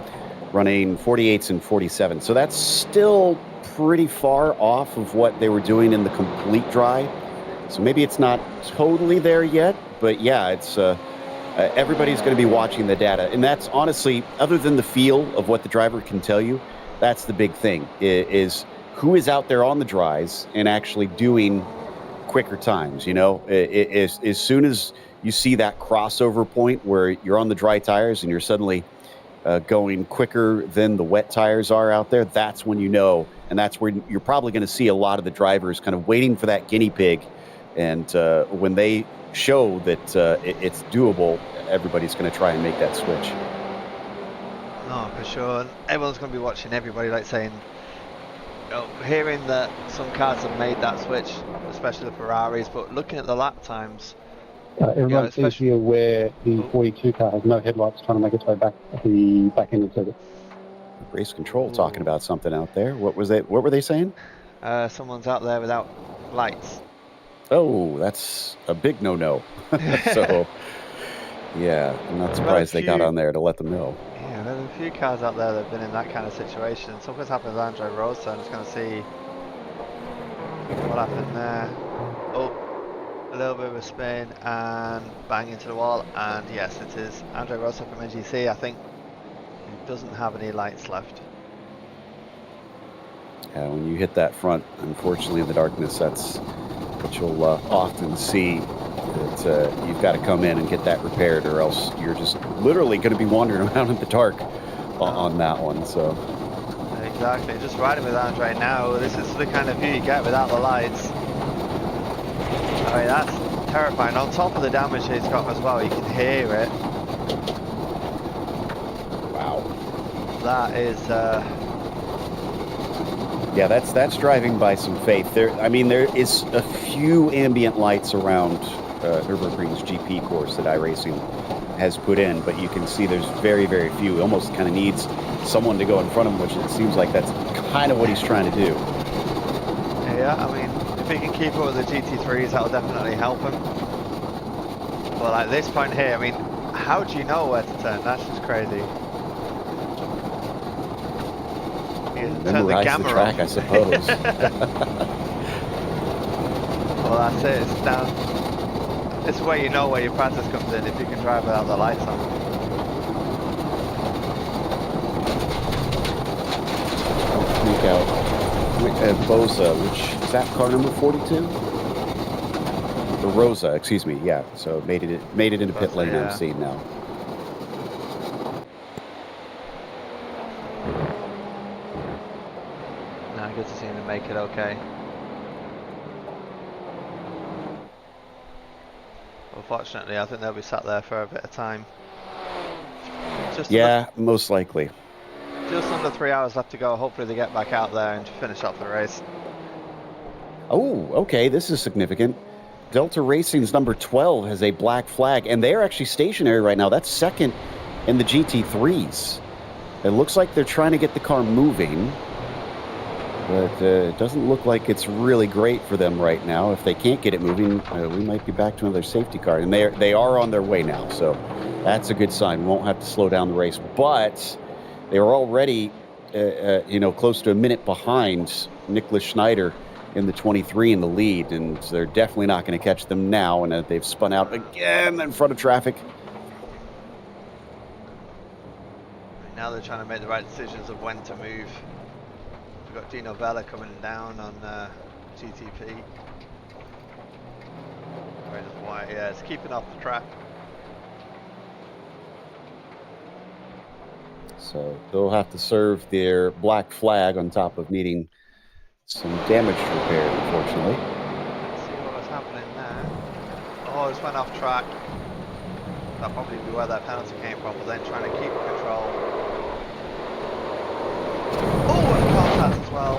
running 48s and 47. So that's still pretty far off of what they were doing in the complete dry. So maybe it's not totally there yet, but yeah, it's everybody's going to be watching the data. And that's honestly, other than the feel of what the driver can tell you, that's the big thing, is who is out there on the dries and actually doing quicker times. You know, as soon as you see that crossover point where you're on the dry tires and you're suddenly going quicker than the wet tires are out there, that's when you know, and that's where you're probably going to see a lot of the drivers kind of waiting for that guinea pig. And when they show that it's doable, everybody's going to try and make that switch. Oh, for sure. And everyone's going to be watching everybody, like saying, hearing that some cars have made that switch, especially the Ferraris, but looking at the lap times. Everyone seems to be aware the 42 car has no headlights trying to make its way back at the back end of the circuit. Race control talking about something out there. What were they saying? Someone's out there without lights. Oh, that's a big no-no. So, yeah, I'm not surprised they got on there to let them know. Yeah, there's a few cars out there that have been in that kind of situation. Something's happened with Andre Rosa. I'm just going to see what happened there. Oh, a little bit of a spin and bang into the wall. And yes, it is Andre Rosa from NGC. I think he doesn't have any lights left. Yeah, when you hit that front, unfortunately in the darkness, that's what you'll often see, that you've got to come in and get that repaired, or else you're just literally going to be wandering around in the dark on that one. So exactly, just riding with Andre now, this is the kind of view you get without the lights. I mean, that's terrifying. On top of the damage he's got as well, you can hear it. Wow. That is yeah, that's driving by some faith. There is a few ambient lights around Nürburgring's GP course that iRacing has put in, but you can see there's very, very few. He almost kind of needs someone to go in front of him, which it seems like that's kind of what he's trying to do. Yeah, I mean, if he can keep up with the GT3s, that'll definitely help him. But at this point here, I mean, how do you know where to turn? That's just crazy. Memorize the track, I suppose. Well, that's it. It's down. This is where you know where your practice comes in, if you can drive without the lights on. Sneak out. Boza, which is that car number 42? The Rosa, excuse me. Yeah, so made it into pit lane. Yeah. I'm seeing now. Good to see him make it okay. Unfortunately, I think they'll be sat there for a bit of time. Most likely. Just under 3 hours left to go. Hopefully they get back out there and finish off the race. Oh, okay, this is significant. Delta Racing's number 12 has a black flag, and they're actually stationary right now. That's second in the GT3s. It looks like they're trying to get the car moving, but it doesn't look like it's really great for them right now. If they can't get it moving, we might be back to another safety car. And they are on their way now, so that's a good sign. We won't have to slow down the race. But they were already, close to a minute behind Nicholas Schneider in the 23 in the lead, and they're definitely not going to catch them now. And they've spun out again in front of traffic. Now they're trying to make the right decisions of when to move. We've got Dino Vella coming down on GTP. White, yeah, it's keeping off the track. So they'll have to serve their black flag on top of needing some damage repaired, unfortunately. Let's see what was happening there. Oh, just went off track. That'll probably be where that penalty came from, but then trying to keep control. Oh, and contact as well.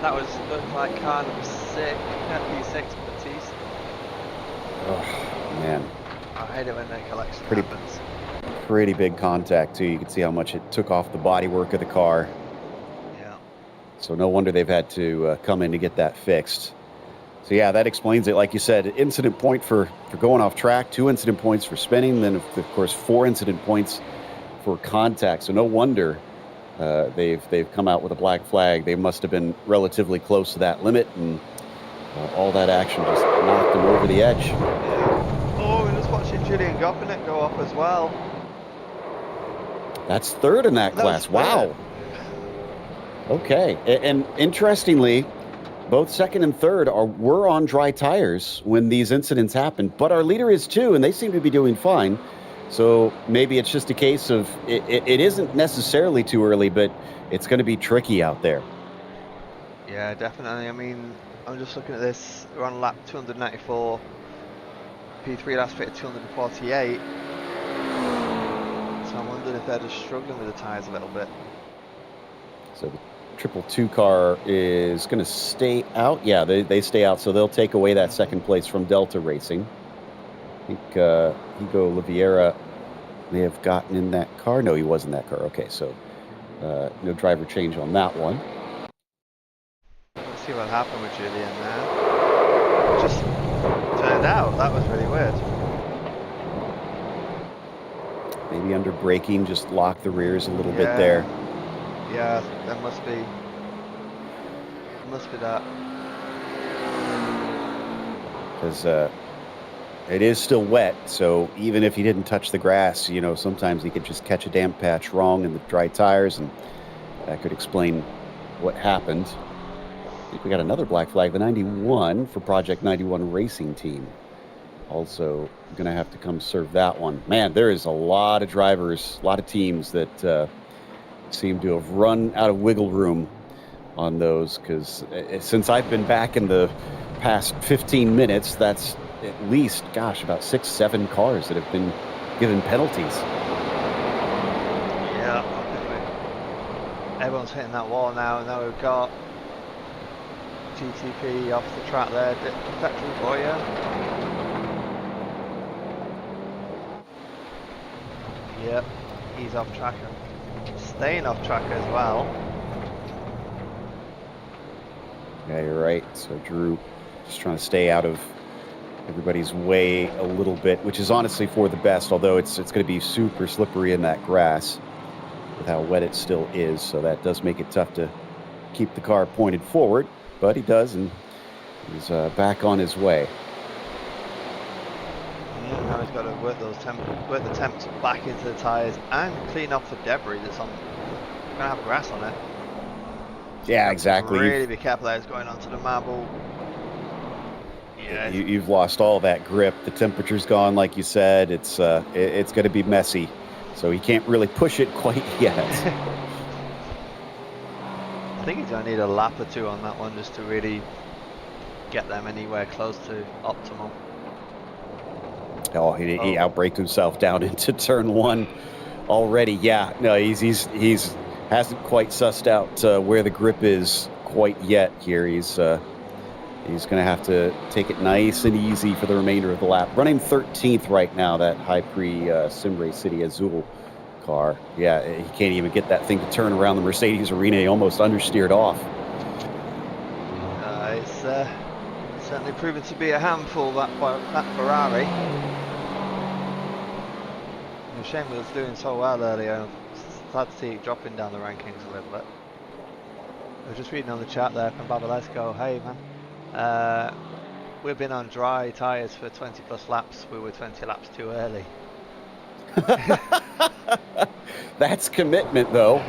That looked like car number 6, FP6 Batiste. Oh, man. I hate it when that collection Pretty happens. Pretty big contact, too. You can see how much it took off the bodywork of the car. Yeah. So no wonder they've had to come in to get that fixed. So, yeah, that explains it. Like you said, incident point for going off track, 2 incident points for spinning, then, of course, 4 incident points for contact. So no wonder they've come out with a black flag. They must have been relatively close to that limit, and all that action just knocked them over the edge. Yeah. Oh, we're just watching Julian Gopinit go off as well. That's 3rd in that class. Wow. Okay. And interestingly, both 2nd and 3rd were on dry tires when these incidents happened, but our leader is too, and they seem to be doing fine. So maybe it's just a case of it isn't necessarily too early, but it's going to be tricky out there. Yeah, definitely. I mean, I'm just looking at this. We're on lap 294. P3 last fit at 248. So I'm wondering if they're just struggling with the tyres a little bit. So the 222 car is going to stay out. Yeah, they stay out, so they'll take away that 2nd place from Delta Racing. I think Hugo Oliveira may have gotten in that car. No, he was in that car. Okay, so no driver change on that one. Let's see what happened with Julian there. Just turned out. That was really weird. Maybe under braking, just lock the rears a little bit there. Yeah, that must be that. Because it is still wet, so even if he didn't touch the grass, sometimes he could just catch a damp patch wrong in the dry tires, and that could explain what happened. I think we got another black flag, the 91 for Project 91 Racing Team. Also going to have to come serve that one. Man, there is a lot of drivers, a lot of teams that seem to have run out of wiggle room on those, because since I've been back in the past 15 minutes, that's at least, about 6-7 cars that have been given penalties. Yeah, everyone's hitting that wall now. Now we've got GTP off the track there. Factory Boyer. Yep, he's off track and staying off track as well. Yeah, you're right. So Drew just trying to stay out of everybody's way a little bit, which is honestly for the best, although it's going to be super slippery in that grass with how wet it still is. So that does make it tough to keep the car pointed forward, but he does, and he's back on his way. Yeah, now he's got to work the temps back into the tyres and clean off the debris that's on. It's going to have grass on it. Yeah, exactly. Really be careful that it's going onto the marble. Yeah, you've lost all that grip. The temperature's gone, like you said. It's going to be messy, so he can't really push it quite yet. I think he's going to need a lap or 2 on that one just to really get them anywhere close to optimal. Oh, he outbraked himself down into turn 1 already. Yeah, no, he's hasn't quite sussed out where the grip is quite yet here. He's going to have to take it nice and easy for the remainder of the lap. Running 13th right now, that High Prix Simray City Azul car. Yeah, he can't even get that thing to turn around the Mercedes arena. He almost understeered off. It's certainly proven to be a handful, that Ferrari. A shame it was doing so well earlier. Sad to see it dropping down the rankings a little bit. I was just reading on the chat there from Babalesco. Hey man, we've been on dry tyres for 20 plus laps. We were 20 laps too early. That's commitment, though.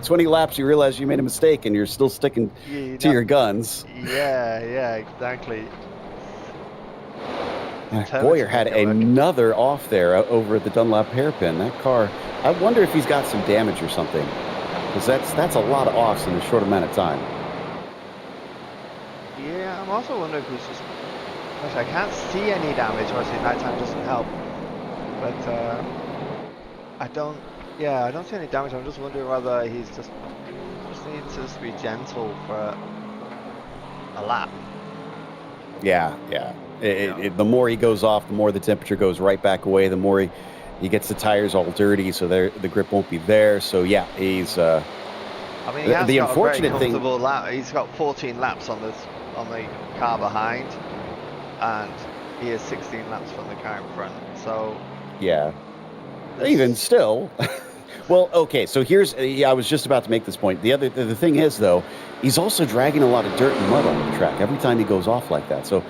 20 laps, you realize you made a mistake, and you're still sticking to your guns. Yeah, exactly. Boyer had another off there over at the Dunlop hairpin. That car, I wonder if he's got some damage or something, because that's a lot of offs in a short amount of time. Yeah, I'm also wondering if he's just... Actually, I can't see any damage. Obviously, nighttime doesn't help. But I don't see any damage. I'm just wondering whether he's just needs to just be gentle for a lap. Yeah. The more he goes off, the more the temperature goes right back away. The more he gets the tires all dirty, so the grip won't be there. So yeah, he's. I mean, he has the got unfortunate a very comfortable lap. He's got 14 laps on the car behind, and he is 16 laps from the car in front. So. Yeah. Even still. Well, okay, so I was just about to make this point. The thing is, though, he's also dragging a lot of dirt and mud on the track every time he goes off like that. So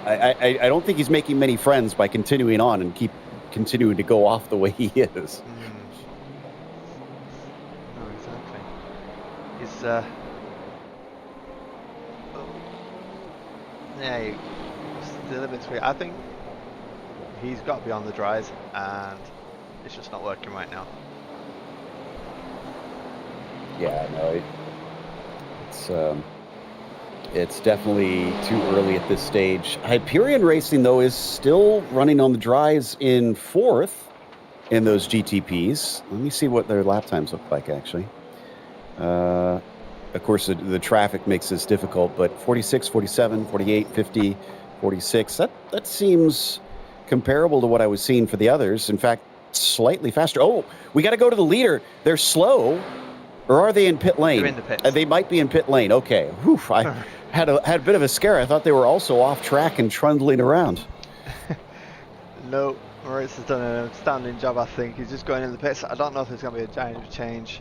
I don't think he's making many friends by continuing on and continuing to go off the way he is. No, exactly. He's still a bit sweet. I think he's got to be on the dries, and it's just not working right now. Yeah, no, it's definitely too early at this stage. Hyperion Racing, though, is still running on the dries in 4th in those GTPs. Let me see what their lap times look like, actually. Of course, the traffic makes this difficult, but 46, 47, 48, 50, 46, that seems comparable to what I was seeing for the others. In fact, slightly faster. Oh, we got to go to the leader. They're slow. Or are they in pit lane? They're in the pits. They might be in pit lane. Okay. Whew, I had a bit of a scare. I thought they were also off track and trundling around. No, Moritz has done an outstanding job, I think. He's just going in the pits. I don't know if there's going to be a giant change.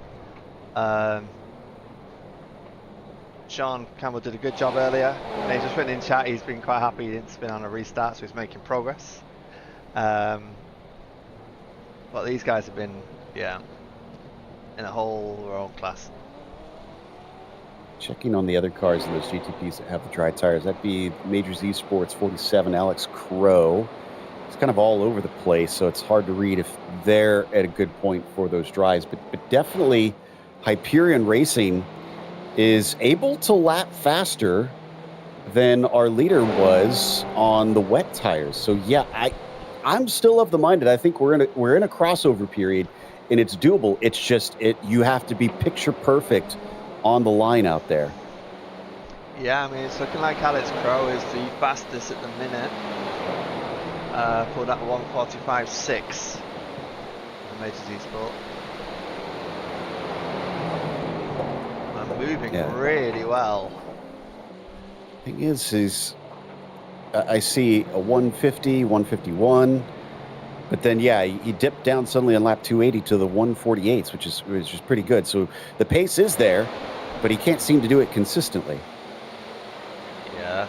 Sean Campbell did a good job earlier. And he's just written in chat, he's been quite happy he didn't spin on a restart, so he's making progress. But these guys have been, in a whole world class. Checking on the other cars in those GTPs that have the dry tires, that'd be Major Z Sports 47, Alex Crow. It's kind of all over the place, so it's hard to read if they're at a good point for those dries. But definitely, Hyperion Racing is able to lap faster than our leader was on the wet tires. So yeah, I'm still of the mind that I think we're in a crossover period. And it's doable. It's just you have to be picture perfect on the line out there. Yeah, I mean, it's looking like Alex Crow is the fastest at the minute. Pulled out 1:45.6 in Major Z Sport. And moving really well. Thing is I see a 150, 151. But then, he dipped down suddenly on lap 280 to the 148s, which is pretty good. So the pace is there, but he can't seem to do it consistently. Yeah,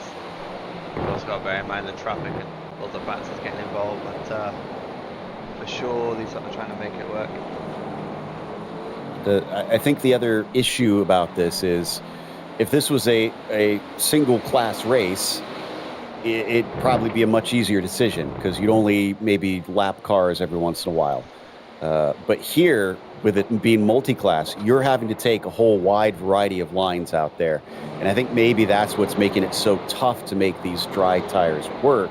you've also got to bear in mind the traffic and other factors getting involved. But for sure, these are trying to make it work. I think the other issue about this is, if this was a single class race, it'd probably be a much easier decision because you'd only maybe lap cars every once in a while. But here, with it being multi-class, you're having to take a whole wide variety of lines out there. And I think maybe that's what's making it so tough to make these dry tires work,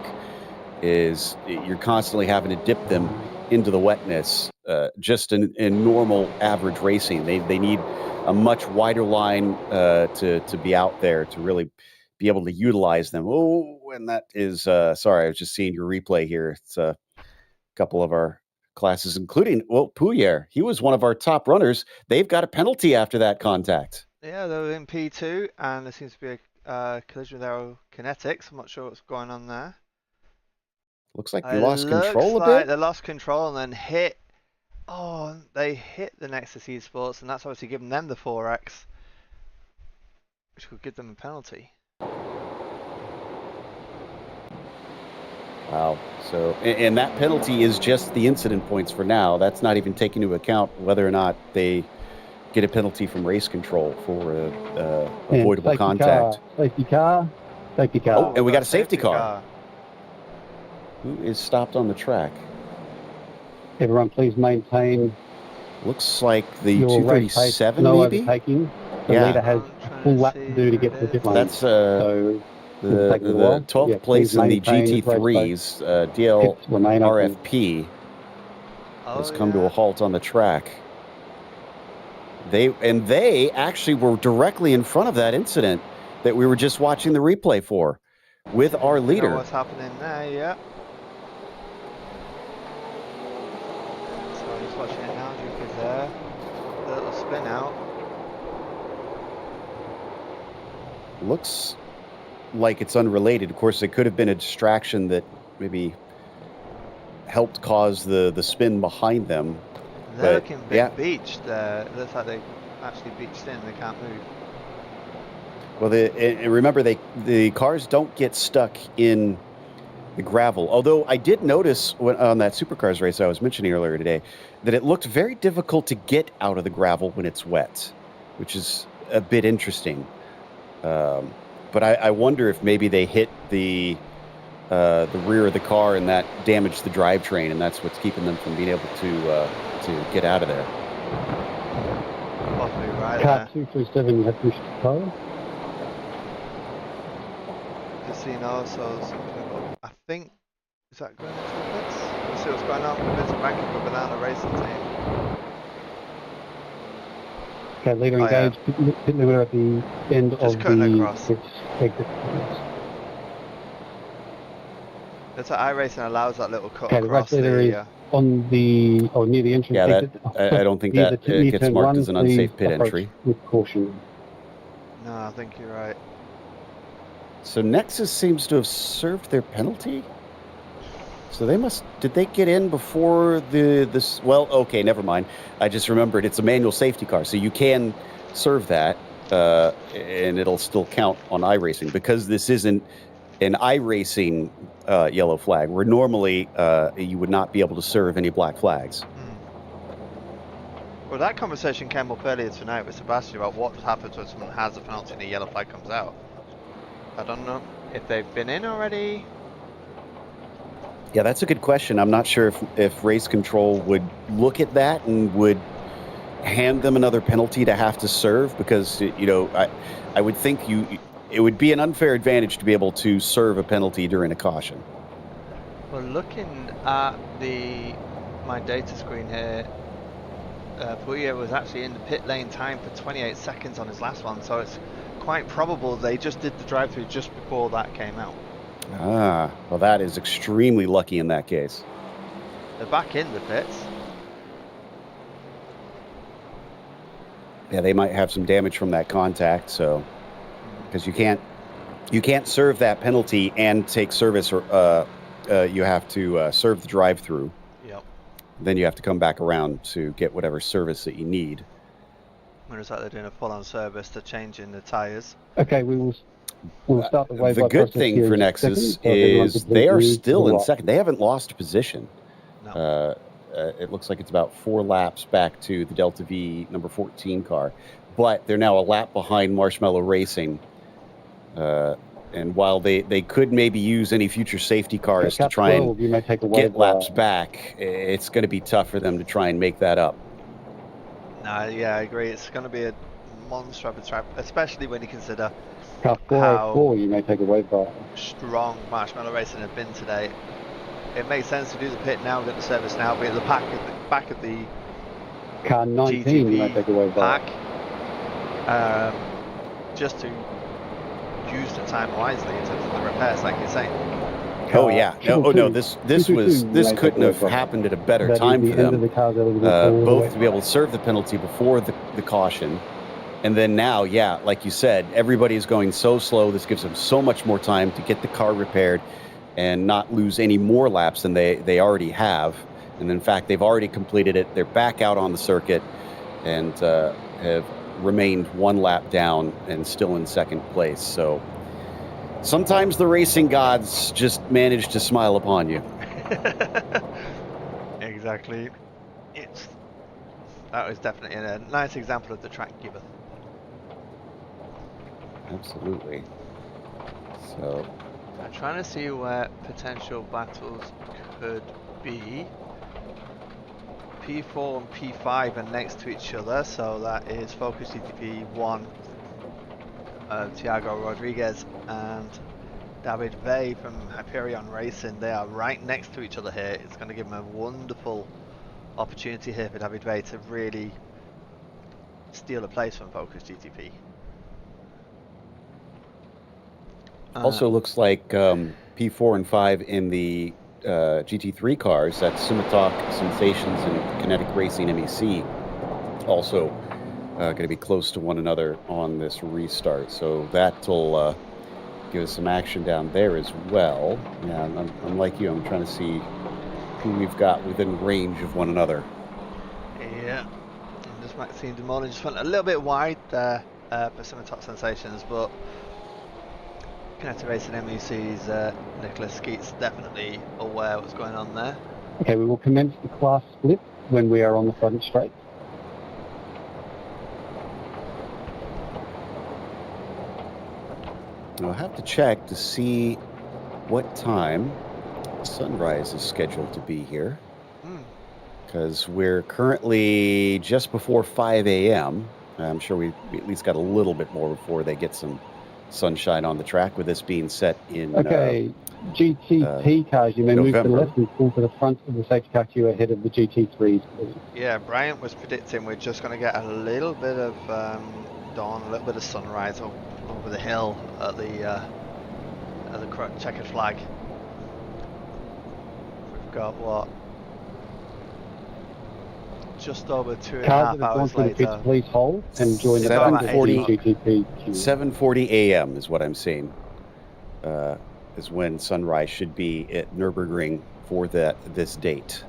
is you're constantly having to dip them into the wetness. Just in normal average racing, they need a much wider line to be out there to really be able to utilize them. Oh, and that is, sorry, I was just seeing your replay here. It's a couple of our classes, including, well, Pouyer. He was one of our top runners. They've got a penalty after that contact. Yeah, they were in P2, and there seems to be a collision with aerokinetics. I'm not sure what's going on there. Looks like they lost control a Looks like bit. they lost control and then hit. Oh, they hit the Nexus Esports, and that's obviously giving them the 4x, which could give them a penalty. Wow. So, and that penalty is just the incident points for now. That's not even taking into account whether or not they get a penalty from race control for avoidable contact. Safety car. Oh, and we got a safety car. Who is stopped on the track? Everyone, please maintain. Looks like the your 237, no maybe? overtaking. The Yeah. leader has a full lap to do to get to the pit lane. That's so the 12th place in the GT3's DL RFP has come to a halt on the track. They actually were directly in front of that incident that we were just watching the replay for with our leader. You know what's happening there, yeah. So I'm just watching it now. Duke is there. A little spin out. Looks like it's unrelated. Of course, it could have been a distraction that maybe helped cause the spin behind them. They're looking a bit beached there. It looks like they actually beached in. They can't move. Well, remember, the cars don't get stuck in the gravel. Although I did notice on that supercars race I was mentioning earlier today that it looked very difficult to get out of the gravel when it's wet, which is a bit interesting. But I wonder if maybe they hit the rear of the car and that damaged the drivetrain, and that's what's keeping them from being able to get out of there. Possibly right Car there. 237, you have pushed the pole. Casino, so I think, is that going into the pits? Let's see what's going on with Vincent Banking with Banana Racing Team. Okay, leader engaged. Pit limiter at the end Just of cutting the across. exit. That's what iRacing allows, that little cut Okay, the race across leader is on the near the entrance exit. I don't think that gets marked as an unsafe pit entry. With caution. No, I think you're right. So Nexus seems to have served their penalty. So did they get in before this? Well, okay, never mind. I just remembered it's a manual safety car, so you can serve that, and it'll still count on iRacing because this isn't an iRacing yellow flag, where normally you would not be able to serve any black flags. Well, that conversation came up earlier tonight with Sebastian about what happens when someone has a penalty and a yellow flag comes out. I don't know if they've been in already. Yeah, that's a good question. I'm not sure if race control would look at that and would hand them another penalty to have to serve, because I would think it would be an unfair advantage to be able to serve a penalty during a caution. Well, looking at my data screen here, Pouyer was actually in the pit lane time for 28 seconds on his last one, so it's quite probable they just did the drive-through just before that came out. Ah, well, that is extremely lucky in that case. They're back in the pits. Yeah, they might have some damage from that contact, so because you can't serve that penalty and take service, or you have to serve the drive-through. Yep. Then you have to come back around to get whatever service that you need. Looks like they're doing a full-on service to changing the tyres. Okay, we'll start the wave. The good thing for Nexus is they are still in second. They haven't lost a position. No. It looks like it's about 4 laps back to the Delta V number 14 car, but they're now a lap behind Marshmallow Racing. And while they could maybe use any future safety cars to try and get laps back, it's going to be tough for them to try and make that up. No, yeah, I agree. It's going to be a monster of a trap, especially when you consider how you may take a wave bar. Strong Marshmallow Racing have been today. It makes sense to do the pit now, get the service now, be at the back of the car 19 GTP you may take a wave bar. Pack, just to use the time wisely in terms of the repairs, like you're saying. car. Oh yeah. No, oh no. This couldn't have happened at a better time for them. Both to be able to serve the penalty before the caution, and then now, yeah, like you said, everybody is going so slow. This gives them so much more time to get the car repaired and not lose any more laps than they already have. And in fact, they've already completed it. They're back out on the circuit and have remained one lap down and still in second place. So sometimes the racing gods just manage to smile upon you. Exactly. That was definitely a nice example of the track giver. Absolutely. So I'm trying to see where potential battles could be. P4 and P5 are next to each other, so that is Focus GTP 1, Thiago Rodriguez and David Vey from Hyperion Racing. They are right next to each other here. It's going to give them a wonderful opportunity here for David Vey to really steal a place from Focus GTP. Also looks like P4 and 5 in the GT3 cars, that's Sumatalk, Sensations, and Kinetic Racing MEC, also going to be close to one another on this restart. So that'll give us some action down there as well. Yeah, I'm like you, I'm trying to see who we've got within range of one another. Yeah, and this Maxime Demolin just went a little bit wide there for Sumatalk Sensations, but Kinetic Racing MEC's Nicholas Skeet's definitely aware of what's going on there. Okay, we will commence the class split when we are on the front straight. I'll have to check to see what time sunrise is scheduled to be here, because we're currently just before 5 a.m. I'm sure we at least got a little bit more before they get some sunshine on the track, with this being set in GTP cars, you may move to the left and pull to the front of the safety car queue ahead of the GT3s. Yeah, Bryant was predicting we're just going to get a little bit of dawn, a little bit of sunrise over the hill at the checkered flag. We've got what? Just over 2.5 hours later. Please hold and join the 7:40 a.m. is what I'm seeing. Is when sunrise should be at Nürburgring for this date.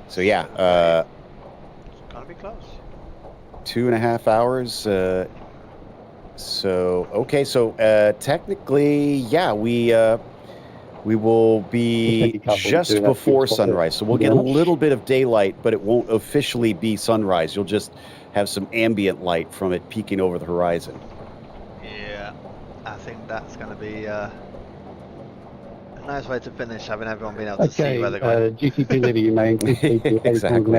So yeah, it's gonna be close. 2.5 hours. So okay, so technically, yeah, we will be just before sunrise, so we'll get a little bit of daylight, but it won't officially be sunrise. You'll just have some ambient light from it peeking over the horizon. Yeah, I think that's going to be a nice way to finish, having everyone being able to see where they're going. GTP leader, you may exactly.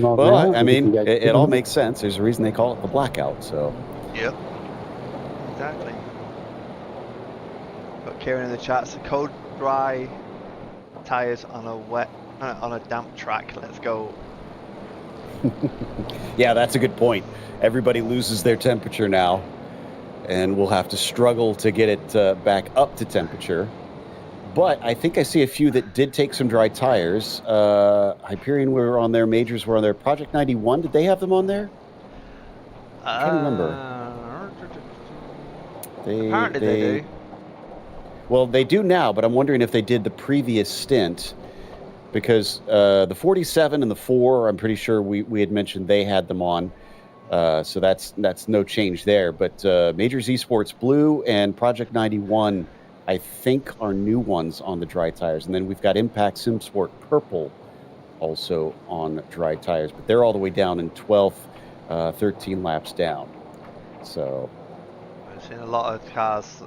Well, I mean, it all makes sense. There's a reason they call it the Blackout, so. Yep, exactly. But Kieran in the chat, so cold dry tires on a damp track. Let's go. Yeah, that's a good point. Everybody loses their temperature now, and we'll have to struggle to get it back up to temperature. But I think I see a few that did take some dry tires. Hyperion were on there, Majors were on there. Project 91, did they have them on there? I'm trying to remember. Apparently they do. Well, they do now, but I'm wondering if they did the previous stint, because the 47 and the 4, I'm pretty sure we had mentioned they had them on. So that's no change there. But Majors Esports Blue and Project 91, I think, are new ones on the dry tires. And then we've got Impact SimSport Purple also on dry tires. But they're all the way down in 12th, 13 laps down. So I've seen a lot of cars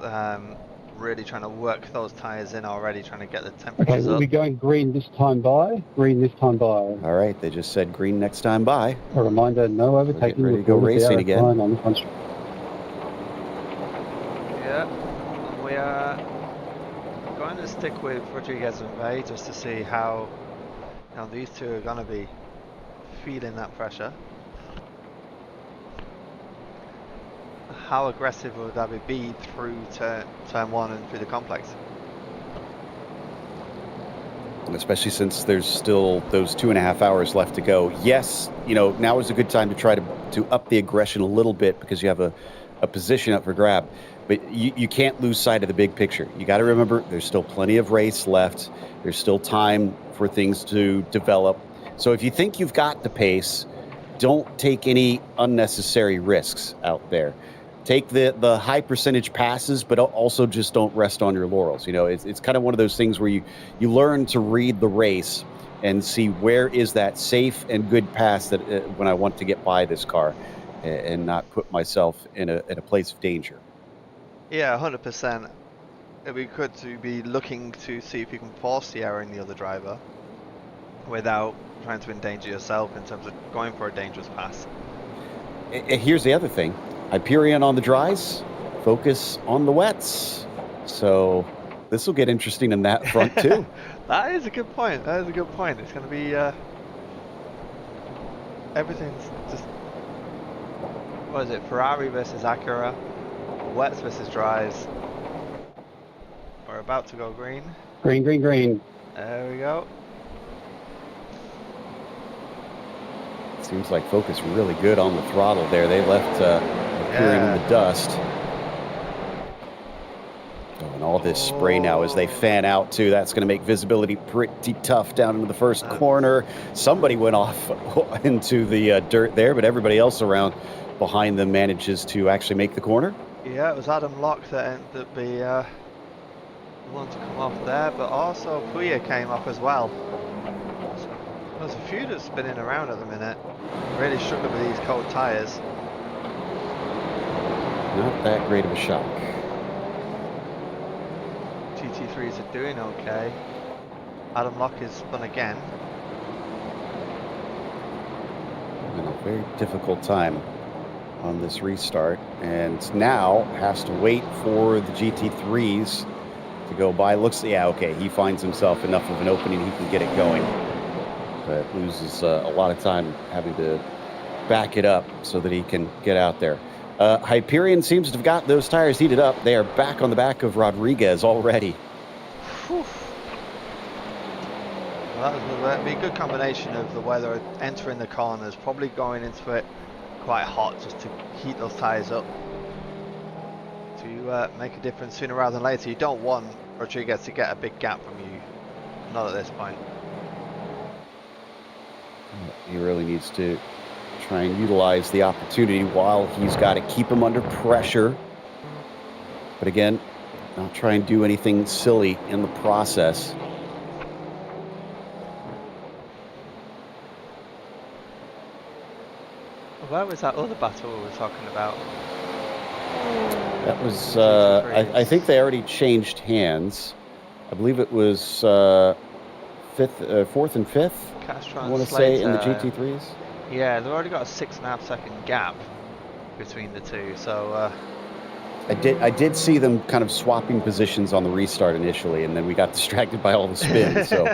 really trying to work those tires in already, trying to get the temperatures we'll up. be going green this time by. Green this time by. All right, they just said green next time by. A reminder, no overtaking. Ready to go racing again. On the front straight. Yeah, and we are going to stick with Rodriguez and Vey just to see how these two are going to be feeling that pressure. How aggressive would that be through turn 1 and through the complex? especially since there's still those 2.5 hours left to go. Yes, now is a good time to try to up the aggression a little bit because you have a position up for grab. But you can't lose sight of the big picture. You got to remember there's still plenty of race left. There's still time for things to develop. So if you think you've got the pace, don't take any unnecessary risks out there. Take the high percentage passes, but also just don't rest on your laurels. It's kind of one of those things where you learn to read the race and see where is that safe and good pass that when I want to get by this car and not put myself in a place of danger. Yeah, 100%. It'd be good to be looking to see if you can force the error in the other driver without trying to endanger yourself in terms of going for a dangerous pass. Here's the other thing. Hyperion on the dries, focus on the wets. So this will get interesting in that front too. That is a good point. That is a good point. It's going to be everything's just, what is it, Ferrari versus Acura, wets versus dries. We're about to go green. Green, green, green. There we go. Seems like Focus really good on the throttle there. They left Hyperion in the dust. Oh, and all this spray now as they fan out too. That's going to make visibility pretty tough down into the first corner. Somebody went off into the dirt there, but everybody else around behind them manages to actually make the corner. Yeah, it was Adam Locke that ended up being the one to come off there, but also Puya came up as well. So there's a few that's spinning around at the minute. Really struggling with these cold tyres. Not that great of a shock. GT3s are doing okay. Adam Locke is spun again. Having a very difficult time on this restart, and now has to wait for the GT3s to go by. He finds himself enough of an opening, he can get it going, but loses a lot of time having to back it up so that he can get out there. Hyperion seems to have got those tires heated up. They are back on the back of Rodriguez already. Whew. Well, that would be a good combination of the weather entering the corners, probably going into it quite hot just to heat those tyres up to make a difference sooner rather than later. You don't want Rodriguez to get a big gap from you, not at this point. He really needs to try and utilize the opportunity while he's got to keep him under pressure. But again, not try and do anything silly in the process. Where was that other battle we were talking about? That was, I think they already changed hands. I believe it was fourth and fifth, Castro I and want to say, in the Slater. GT3s. Yeah, they've already got a 6.5 second gap between the two, so I did see them kind of swapping positions on the restart initially, and then we got distracted by all the spin. So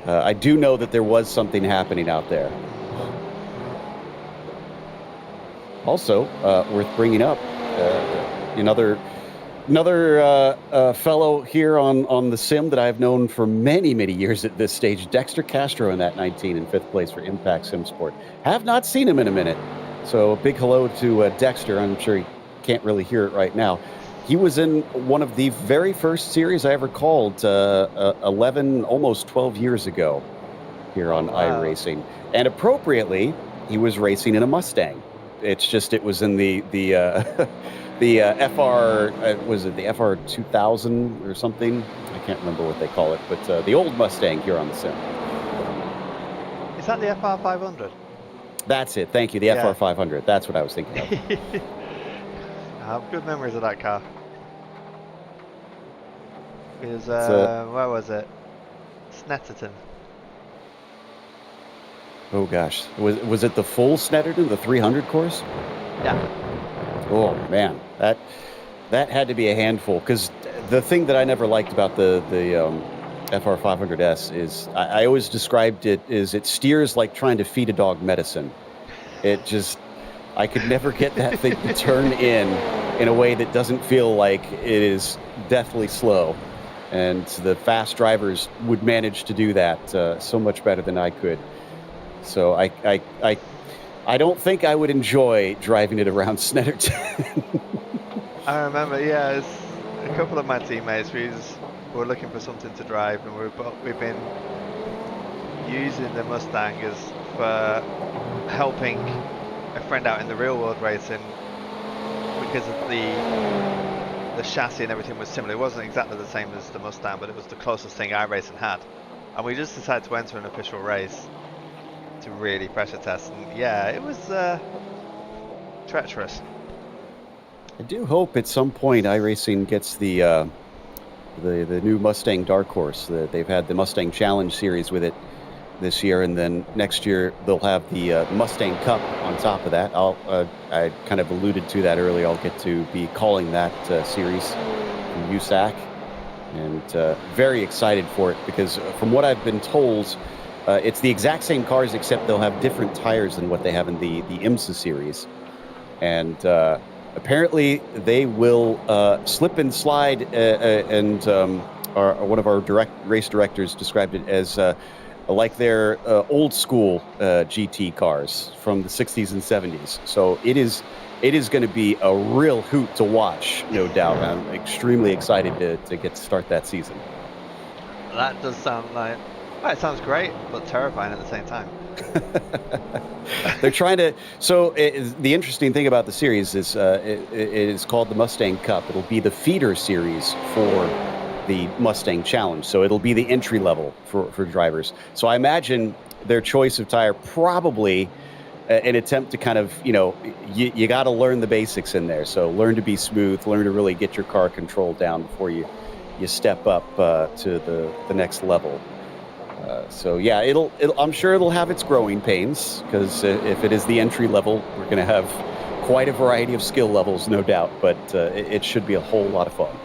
I do know that there was something happening out there. Also, worth bringing up, another fellow here on the sim that I've known for many, many years at this stage, Dexter Castro in that 19 in fifth place for Impact Sim Sport. Have not seen him in a minute. So a big hello to Dexter. I'm sure he can't really hear it right now. He was in one of the very first series I ever called 11, almost 12 years ago here on iRacing. And appropriately, he was racing in a Mustang. It's just, it was in the FR, was it the FR 2000 or something? I can't remember what they call it, but the old Mustang here on the sim. is that the FR 500? That's it. Thank you. The FR 500. That's what I was thinking of. I have good memories of that car. Because, where was it? Snetterton. Oh gosh, was it the full Snetterton, the 300 course? Yeah. Oh man, that had to be a handful. Because the thing that I never liked about the FR 500S is I always described it as it steers like trying to feed a dog medicine. It just, I could never get that thing to turn in a way that doesn't feel like it is deathly slow. and the fast drivers would manage to do that so much better than I could. So I don't think I would enjoy driving it around Snetterton. I remember, yeah, a couple of my teammates, we were looking for something to drive, and we've been using the Mustang for helping a friend out in the real world racing, because of the chassis and everything was similar. It wasn't exactly the same as the Mustang, but it was the closest thing iRacing had. And we just decided to enter an official race to really pressure test, and yeah, it was treacherous. I do hope at some point iRacing gets the new Mustang Dark Horse. They've had the Mustang Challenge series with it this year, and then next year they'll have the Mustang Cup on top of that. I kind of alluded to that earlier. I'll get to be calling that series from USAC, and very excited for it, because from what I've been told, it's the exact same cars except they'll have different tires than what they have in the IMSA series, and apparently they will slip and slide, and one of our race directors described it as like their old school GT cars from the 60s and 70s. So it is going to be a real hoot to watch, no doubt. I'm extremely excited to get to start that season. That does sound like, well, it sounds great, but terrifying at the same time. They're trying to. So the interesting thing about the series is it is called the Mustang Cup. It'll be the feeder series for the Mustang Challenge. So it'll be the entry level for drivers. So I imagine their choice of tire probably an attempt to kind of, you got to learn the basics in there. So learn to be smooth, learn to really get your car control down before you step up to the next level. So yeah, I'm sure it'll have its growing pains, because if it is the entry level, we're going to have quite a variety of skill levels, no doubt, but it should be a whole lot of fun.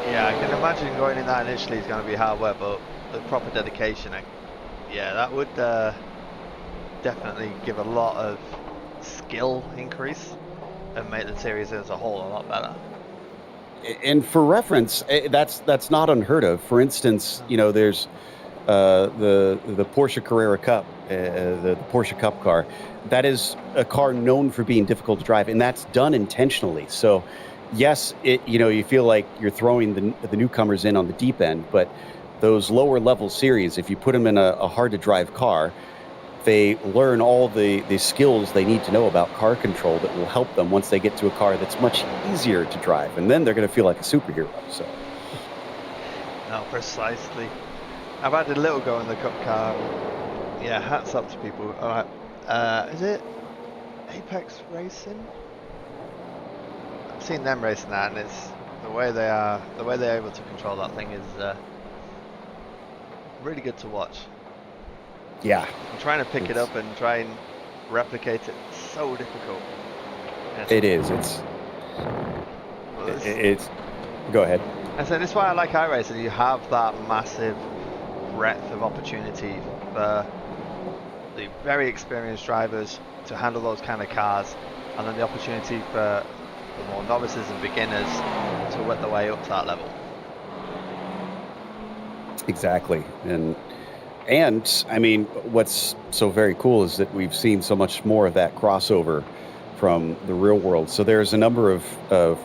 Yeah, I can imagine going in that initially is going to be hard work, but the proper dedication, that would definitely give a lot of skill increase and make the series as a whole a lot better. And for reference, that's not unheard of. For instance, there's the Porsche Carrera Cup, the Porsche Cup car. That is a car known for being difficult to drive, and that's done intentionally. So yes, you feel like you're throwing the newcomers in on the deep end, but those lower level series, if you put them in a hard to drive car, they learn all the skills they need to know about car control that will help them once they get to a car that's much easier to drive, and then they're going to feel like a superhero. So, no, precisely. I've had a little go in the Cup car. Yeah, hats up to people. All right, is it Apex Racing? I've seen them racing that, and it's the way they're able to control that thing is really good to watch. Yeah, I'm trying to pick it up and try and replicate it. It's so difficult. It is. It's. Go ahead. I said this is why I like iRacing. You have that massive breadth of opportunity for the very experienced drivers to handle those kind of cars, and then the opportunity for the more novices and beginners to work their way up to that level. Exactly, and I mean, what's so very cool is that we've seen so much more of that crossover from the real world. So there's a number of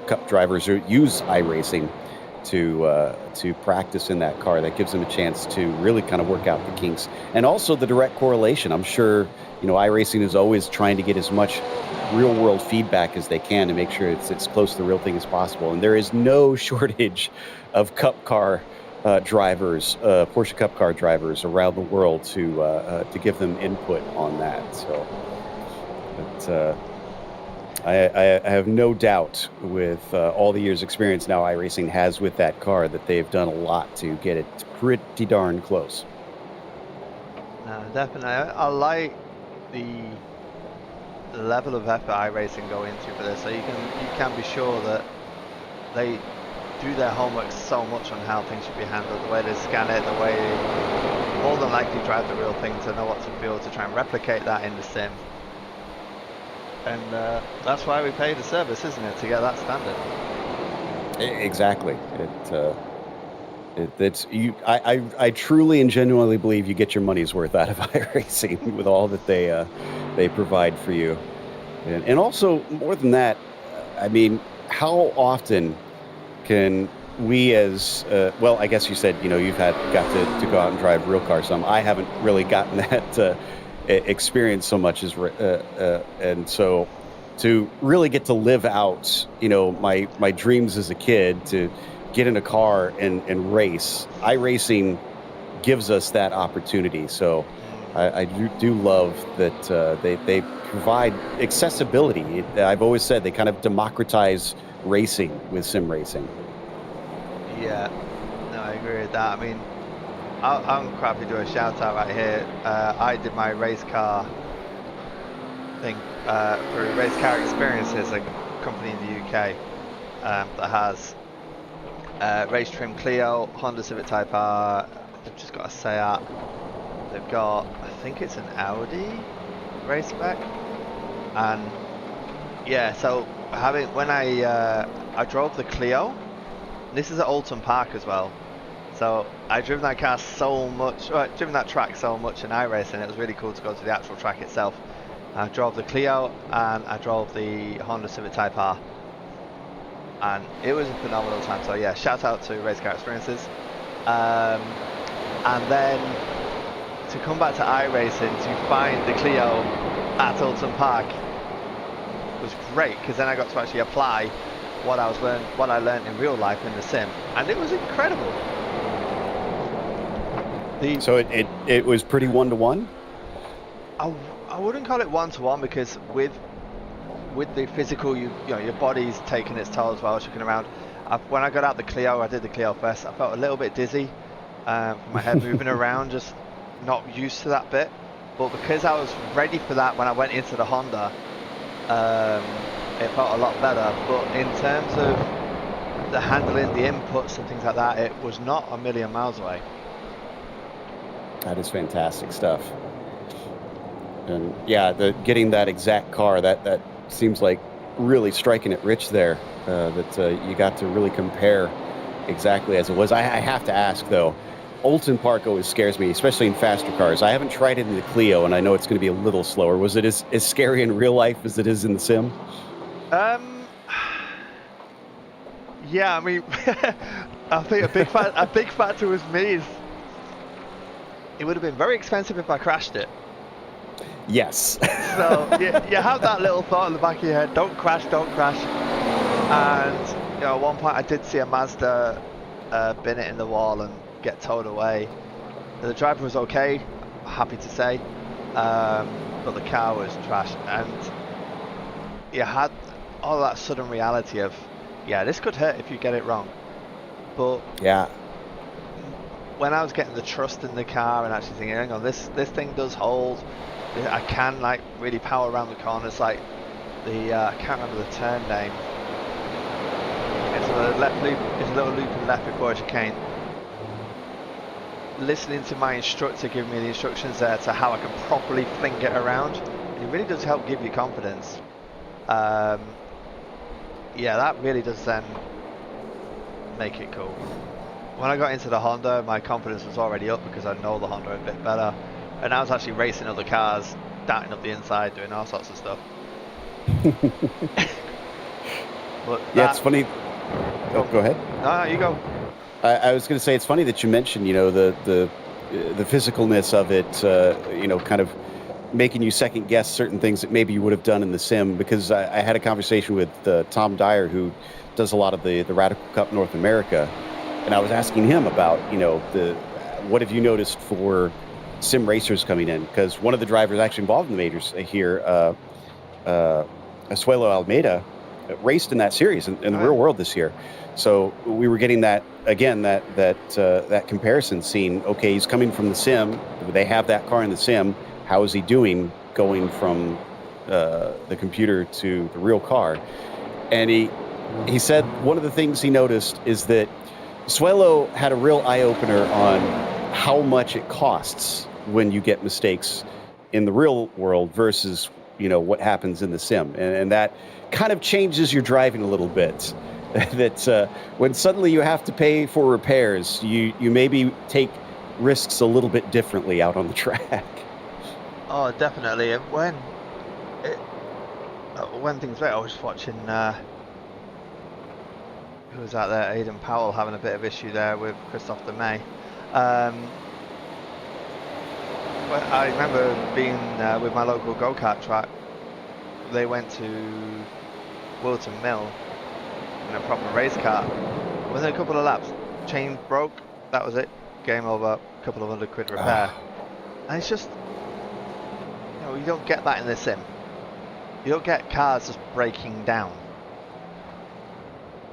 Cup drivers who use iRacing to practice in that car. That gives them a chance to really kind of work out the kinks, and also the direct correlation. I'm sure iRacing is always trying to get as much real world feedback as they can to make sure it's close to the real thing as possible. And there is no shortage of Cup car drivers, Porsche Cup car drivers around the world to give them input on that. So, but I have no doubt with all the years experience now iRacing has with that car that they've done a lot to get it pretty darn close. No, definitely. I like the level of effort iRacing go into for this, so you can be sure that they do their homework so much on how things should be handled, the way they scan it, the way they more than likely drive the real thing to know what to feel, to try and replicate that in the sim. And that's why we pay the service, isn't it, to get that standard? Exactly. It's you. I truly and genuinely believe you get your money's worth out of iRacing with all that they provide for you, and also more than that, I mean, how often can we as well? I guess you said you've got to go out and drive real cars. Some I haven't really gotten that experience so much as and so to really get to live out my dreams as a kid to get in a car and race. iRacing gives us that opportunity. So I do love that they provide accessibility. I've always said they kind of democratize racing with sim racing. Yeah, no, I agree with that. I mean, I'm happy to do a shout out right here. I did my race car thing through Race Car Experiences, a company in the UK that has race trim Clio, Honda Civic Type R. They've just got a Seat. They've got, I think it's an Audi race spec, and yeah. So when I drove the Clio. This is at Alton Park as well. So I driven that car so much, driven that track so much in iRacing. It was really cool to go to the actual track itself. I drove the Clio and I drove the Honda Civic Type R, and it was a phenomenal time. So yeah, shout out to Race Car Experiences. And then to come back to iRacing, to find the Clio at Alton Park was great, because then I got to actually apply what I learned in real life in the sim, and it was incredible. So it was pretty 1-to-1. I wouldn't call it 1-to-1, because with the physical, your body's taking its toll as well, shaking around. When I got out the Clio, I did the Clio first. I felt a little bit dizzy from my head moving around, just not used to that bit. But because I was ready for that when I went into the Honda, it felt a lot better. But in terms of the handling, the inputs and things like that, it was not a million miles away. That is fantastic stuff. And yeah, getting that exact car, that seems like really striking it rich there, that you got to really compare exactly as it was. I have to ask though, Alton Park always scares me, especially in faster cars. I haven't tried it in the Clio, and I know it's going to be a little slower. Was it as scary in real life as it is in the sim? Yeah, I mean, I think a big factor with me is it would have been very expensive if I crashed it. Yes. So you have that little thought in the back of your head: don't crash, don't crash. And at one point I did see a Mazda bin it in the wall and get towed away. The driver was okay, happy to say, but the car was trashed, and you had all that sudden reality of, yeah, this could hurt if you get it wrong. But yeah, when I was getting the trust in the car and actually thinking, hang on, this thing does hold, I can like really power around the corners, like the I can't remember the turn name. It's a left loop, it's a little loop in the left before a chicane. Listening to my instructor giving me the instructions there to how I can properly fling it around, it really does help give you confidence. Yeah, that really does then make it cool. When I got into the Honda, my confidence was already up because I know the Honda a bit better, and I was actually racing other cars, darting up the inside, doing all sorts of stuff. But yeah, it's funny. Oh, go ahead. No, you go. I was going to say, it's funny that you mentioned, the physicalness of it, kind of making you second guess certain things that maybe you would have done in the sim, because I had a conversation with Tom Dyer, who does a lot of the Radical Cup North America, and I was asking him about, what have you noticed for sim racers coming in? Because one of the drivers actually involved in the majors here, Asuelo Almeida, raced in that series in the real world this year. So we were getting that again, that comparison, seeing, okay, he's coming from the sim, they have that car in the sim, how is he doing going from the computer to the real car? And he said one of the things he noticed is that Suelo had a real eye-opener on how much it costs when you get mistakes in the real world versus what happens in the sim, and that kind of changes your driving a little bit. that when suddenly you have to pay for repairs, you maybe take risks a little bit differently out on the track. Oh, definitely. And when things were, I was watching. Who was out there? Aidan Powell having a bit of issue there with Christophe de May. Well, I remember being with my local go-kart track. They went to Wilton Mill in a proper race car. Within a couple of laps, chain broke. That was it. Game over. A couple of £100 repair. And it's just, you don't get that in the sim. You don't get cars just breaking down.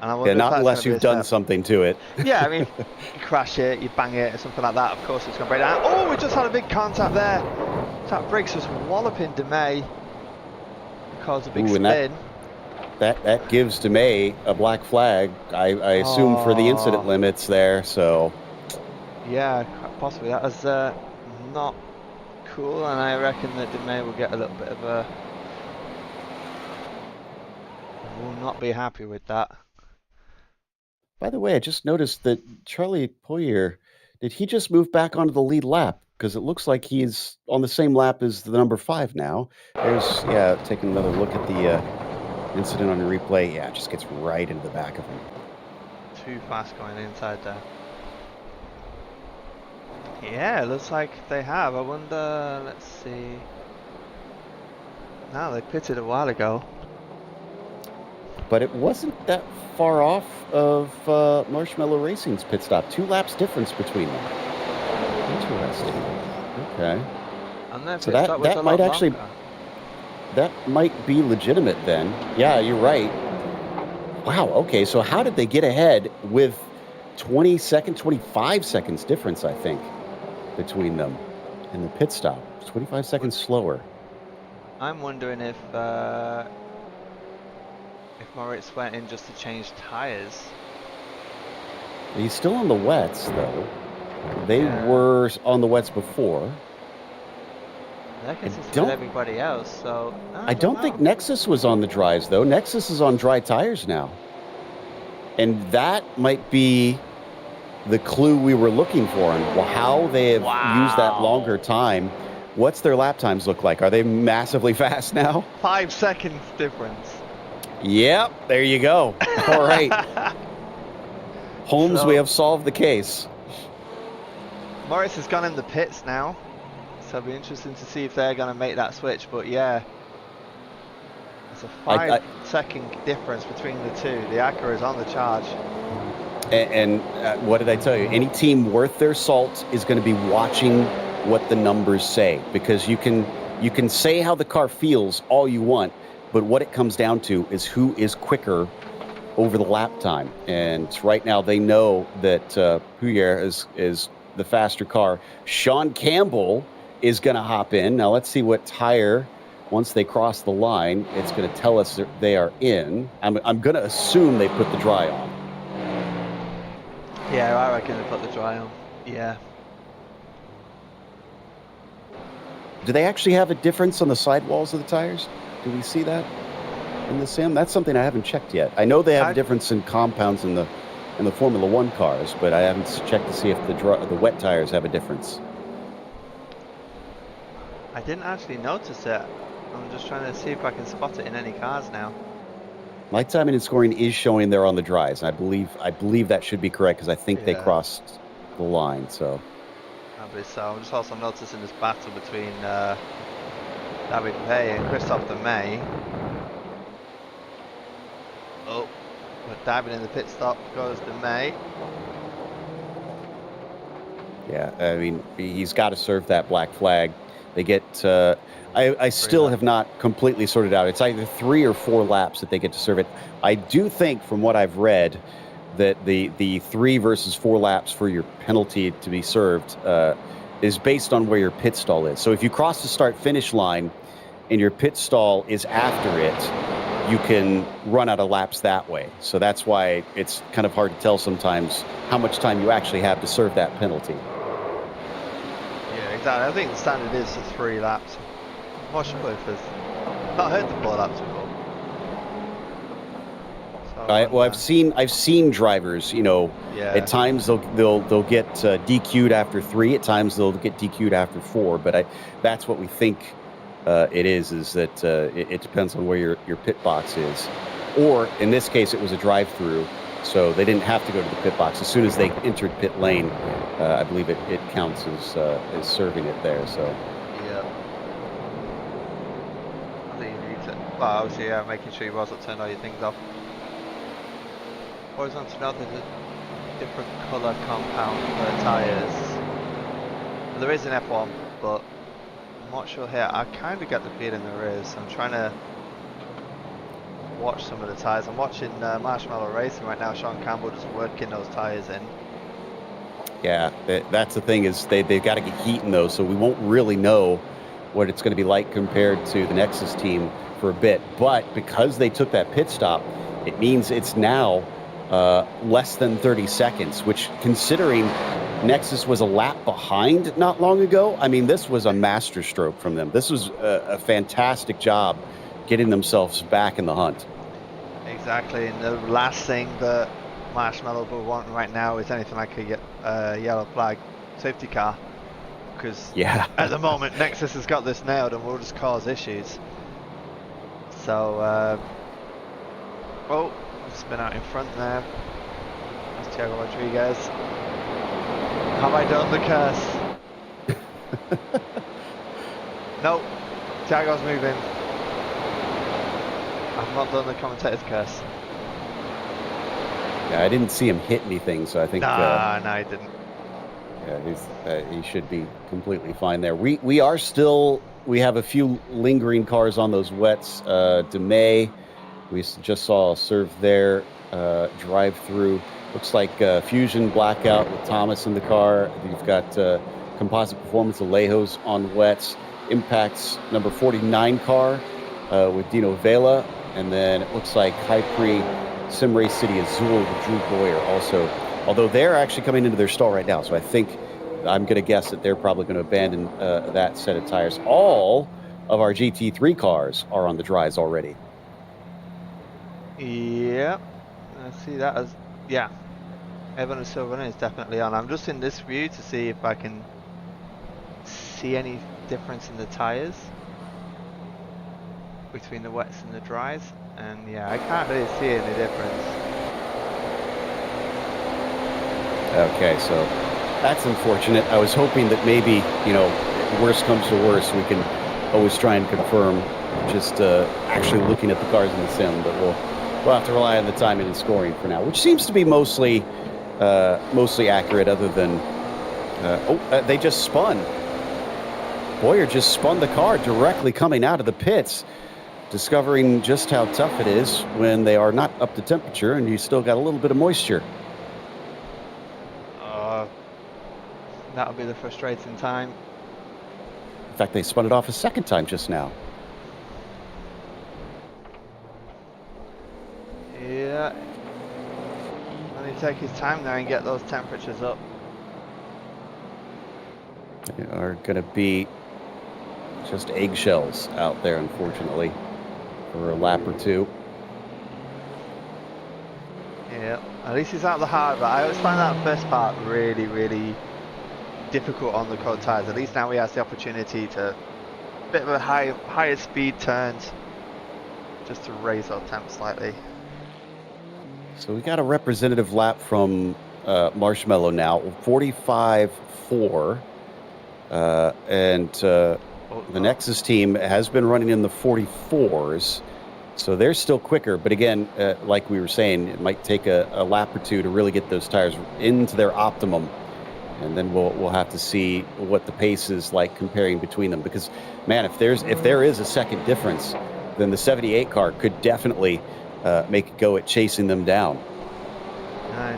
And I wonder Yeah, if not that's unless gonna you've be a done step. something to it. Yeah, I mean, you crash it, you bang it, or something like that. Of course, it's going to break down. Oh, we just had a big contact there. That brakes was walloping DeMay. Caused a big Ooh, and spin. That gives DeMay a black flag, I assume, for the incident limits there. So Yeah, quite possibly. That was not cool, and I reckon that DeMay will get a little bit of a... will not be happy with that. by the way, I just noticed that Charlie Poyer, did he just move back onto the lead lap? Because it looks like he's on the same lap as the number 5 now. There's, yeah, taking another look at the incident on the replay. Yeah, it just gets right into the back of him. Too fast going inside there. Yeah, looks like they have. I wonder, let's see. No, they pitted a while ago. But it wasn't that far off of Marshmallow Racing's pit stop. 2 laps difference between them. Interesting. Okay. And their So pit stop was that a might lot actually, longer. that might be legitimate then. Yeah, you're right. Wow, okay, so how did they get ahead with 20 seconds, 25 seconds difference, I think, between them and the pit stop? 25 seconds slower. I'm wondering if Moritz went in just to change tyres. He's still on the wets, though. They Yeah. were on the wets before. That I gets us with don't- everybody else, so... I don't think Nexus was on the dries, though. Nexus is on dry tires now. And that might be the clue we were looking for on how they have used that longer time. What's their lap times look like? Are they massively fast now? 5 seconds difference. Yep, there you go. All right. Holmes, So- we have solved the case. Morris has gone in the pits now, so it'll be interesting to see if they're going to make that switch. But yeah, it's a 5-second difference between the two. The Acura is on the charge. And what did I tell you? Any team worth their salt is going to be watching what the numbers say, because you can say how the car feels all you want, but what it comes down to is who is quicker over the lap time. And right now they know that Puyer is the faster car. Sean Campbell is going to hop in. Now let's see what tire, once they cross the line, it's going to tell us that they are in. I'm going to assume they put the dry on. Yeah, I reckon they put the dry on. Yeah. Do they actually have a difference on the sidewalls of the tires? Do we see that in the sim? That's something I haven't checked yet. I know they have a difference in compounds in the Formula One cars, but I haven't checked to see if the wet tires have a difference. I didn't actually notice it. I'm just trying to see if I can spot it in any cars now. My timing and scoring is showing they're on the dries, and I believe that should be correct, because I think they crossed the line. So. So I'm just also noticing this battle between David Pay and Christophe de May. Oh, but David in the pit stop goes de May. Yeah, I mean, he's got to serve that black flag. They get, I still have not completely sorted out. It's either 3 or 4 laps that they get to serve it. I do think, from what I've read, that the 3 versus 4 laps for your penalty to be served is based on where your pit stall is. So if you cross the start-finish line and your pit stall is after it, you can run out of laps that way. So that's why it's kind of hard to tell sometimes how much time you actually have to serve that penalty. Yeah, exactly. I think the standard is 3 laps. Marshmallow has not heard the 4 laps before. So I've seen drivers, you know, Yeah. at times they'll get DQ'd after 3, at times they'll get DQ'd after 4, but that's what we think it is that it depends on where your pit box is, or in this case it was a drive-through, so they didn't have to go to the pit box. As soon as they entered pit lane, I believe it counts as serving it there. So Yeah. I think you need to, well, obviously, yeah, making sure you've also turned all your things off. Always want to know there's a different colour compound for the tyres. There is an F1, but I'm not sure here. I kind of get the feeling there is. I'm trying to watch some of the tyres. I'm watching Marshmallow Racing right now. Sean Campbell just working those tyres in. yeah, that's the thing, is they've got to get heat in those, so we won't really know what it's going to be like compared to the Nexus team for a bit. But because they took that pit stop, it means it's now less than 30 seconds, which, considering Nexus was a lap behind not long ago, I mean, this was a masterstroke from them. This was a fantastic job getting themselves back in the hunt. Exactly, and the last thing that Marshmallow will want right now is anything like a yellow flag safety car, because Yeah. at the moment Nexus has got this nailed and will just cause issues. So, oh, spin out in front there. That's Thiago Rodriguez. Have I done the curse? No, Thiago's moving. I've not done the commentator's curse. Yeah, I didn't see him hit anything, so I think No, he didn't. yeah, he should be completely fine there. We have a few lingering cars on those wets. DeMay, we just saw a serve there, drive through. Looks like Fusion Blackout with Thomas in the car. You've got Composite Performance Alejos on wets. Impact's number 49 car with Dino Vela. And then it looks like Hypre Sim Race City Azul with Drew Boyer also. Although they're actually coming into their stall right now. So I'm going to guess that they're probably going to abandon that set of tires. All of our GT3 cars are on the dries already. Yeah, I see that as, yeah. Evan and Silverman is definitely on. I'm just in this view to see if I can see any difference in the tyres between the wets and the dries, and yeah, I can't really see any difference. Okay, so that's unfortunate. I was hoping that maybe, you know, worst comes to worst, we can always try and confirm just actually looking at the cars in the sim, but we'll have to rely on the timing and scoring for now, which seems to be mostly accurate, other than they just spun. Boyer just spun the car directly coming out of the pits, discovering just how tough it is when they are not up to temperature and you still got a little bit of moisture. That'll be the frustrating time. In fact, they spun it off a second time just now. Yeah. Let me take his time there and get those temperatures up. They are going to be just eggshells out there, unfortunately, for a lap or two. Yeah, at least he's out of the hard, but I always find that first part really, really difficult on the cold tyres. At least now he has the opportunity to a bit of a higher speed turns, just to raise our temp slightly. So we got a representative lap from Marshmallow now, 45.4, and the Nexus team has been running in the 44s, so they're still quicker. But again, like we were saying, it might take a lap or two to really get those tires into their optimum, and then we'll have to see what the pace is like comparing between them. Because, man, if there is a second difference, then the 78 car could definitely make a go at chasing them down.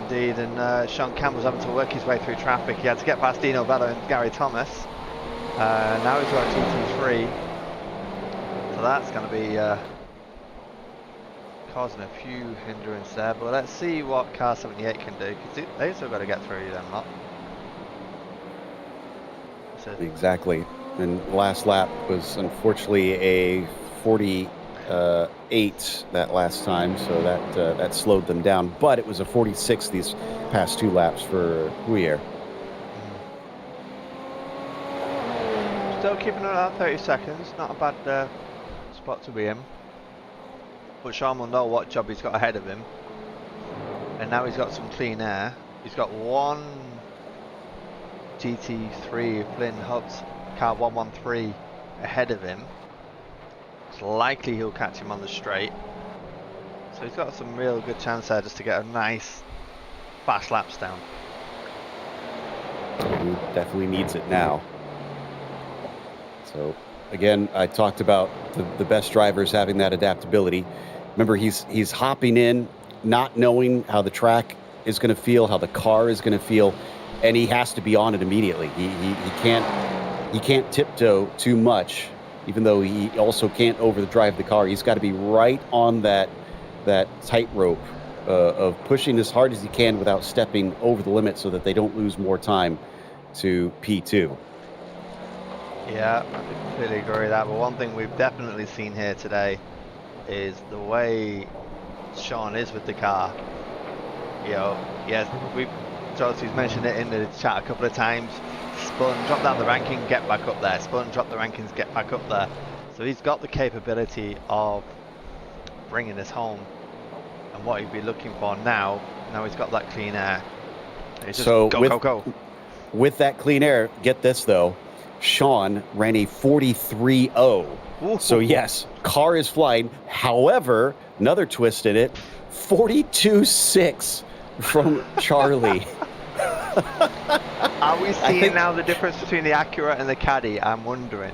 Indeed, and Sean Campbell's having to work his way through traffic. He had to get past Dino Vella and Gary Thomas. Now he's got GT3, so that's going to be causing a few hindrance there. But let's see what car 78 can do, because they've still got to get through them lot. So Exactly. And last lap was unfortunately a 40 8 that last time, so that slowed them down. But it was a 46 these past 2 laps for Huyer. Still keeping it at 30 seconds. Not a bad spot to be in. But Sean will know what job he's got ahead of him. And now he's got some clean air. He's got one GT3 Flynn Hubs car 113 ahead of him. It's likely he'll catch him on the straight. So he's got some real good chance there just to get a nice fast laps down. He definitely needs it now. So again, I talked about the best drivers having that adaptability. Remember, he's hopping in, not knowing how the track is going to feel, how the car is going to feel, and he has to be on it immediately. He can't tiptoe too much, even though he also can't overdrive the car. He's got to be right on that tightrope of pushing as hard as he can without stepping over the limit, so that they don't lose more time to P2. Yeah, I completely agree with that. But one thing we've definitely seen here today is the way Sean is with the car. You know, yes, Josie's mentioned it in the chat a couple of times. Spun, drop down the ranking, get back up there. Spun, drop the rankings, get back up there. So he's got the capability of bringing us home. And what he'd be looking for now he's got that clean air. It's just so go. With that clean air, get this though, Sean ran a 43.0. So yes, car is flying. However, another twist in it, 42.6 from Charlie. Are we seeing now the difference between the Acura and the Caddy? I'm wondering.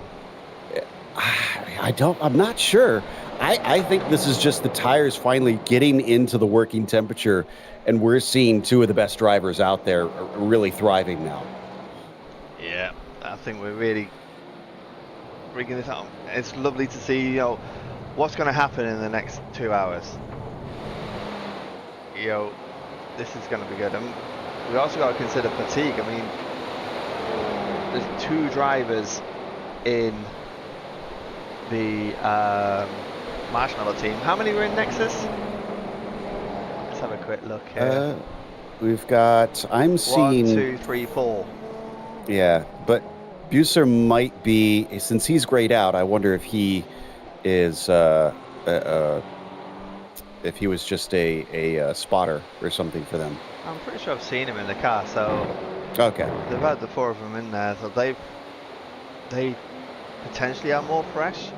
I'm not sure. I think this is just the tires finally getting into the working temperature, and we're seeing 2 of the best drivers out there really thriving now. Yeah, I think we're really bringing this on. It's lovely to see, you know, what's going to happen in the next 2 hours. You know, this is going to be good. And we also got to consider fatigue. I mean, there's 2 drivers in the Marshmallow team. How many were in Nexus? Let's have a quick look here. We've got, I'm seeing 1, 2, 3, 4. Yeah, but Buser might be, since he's grayed out, I wonder if he is, if he was just a spotter or something for them. I'm pretty sure I've seen him in the car, so okay. They've had the 4 of them in there, so they potentially are more fresh.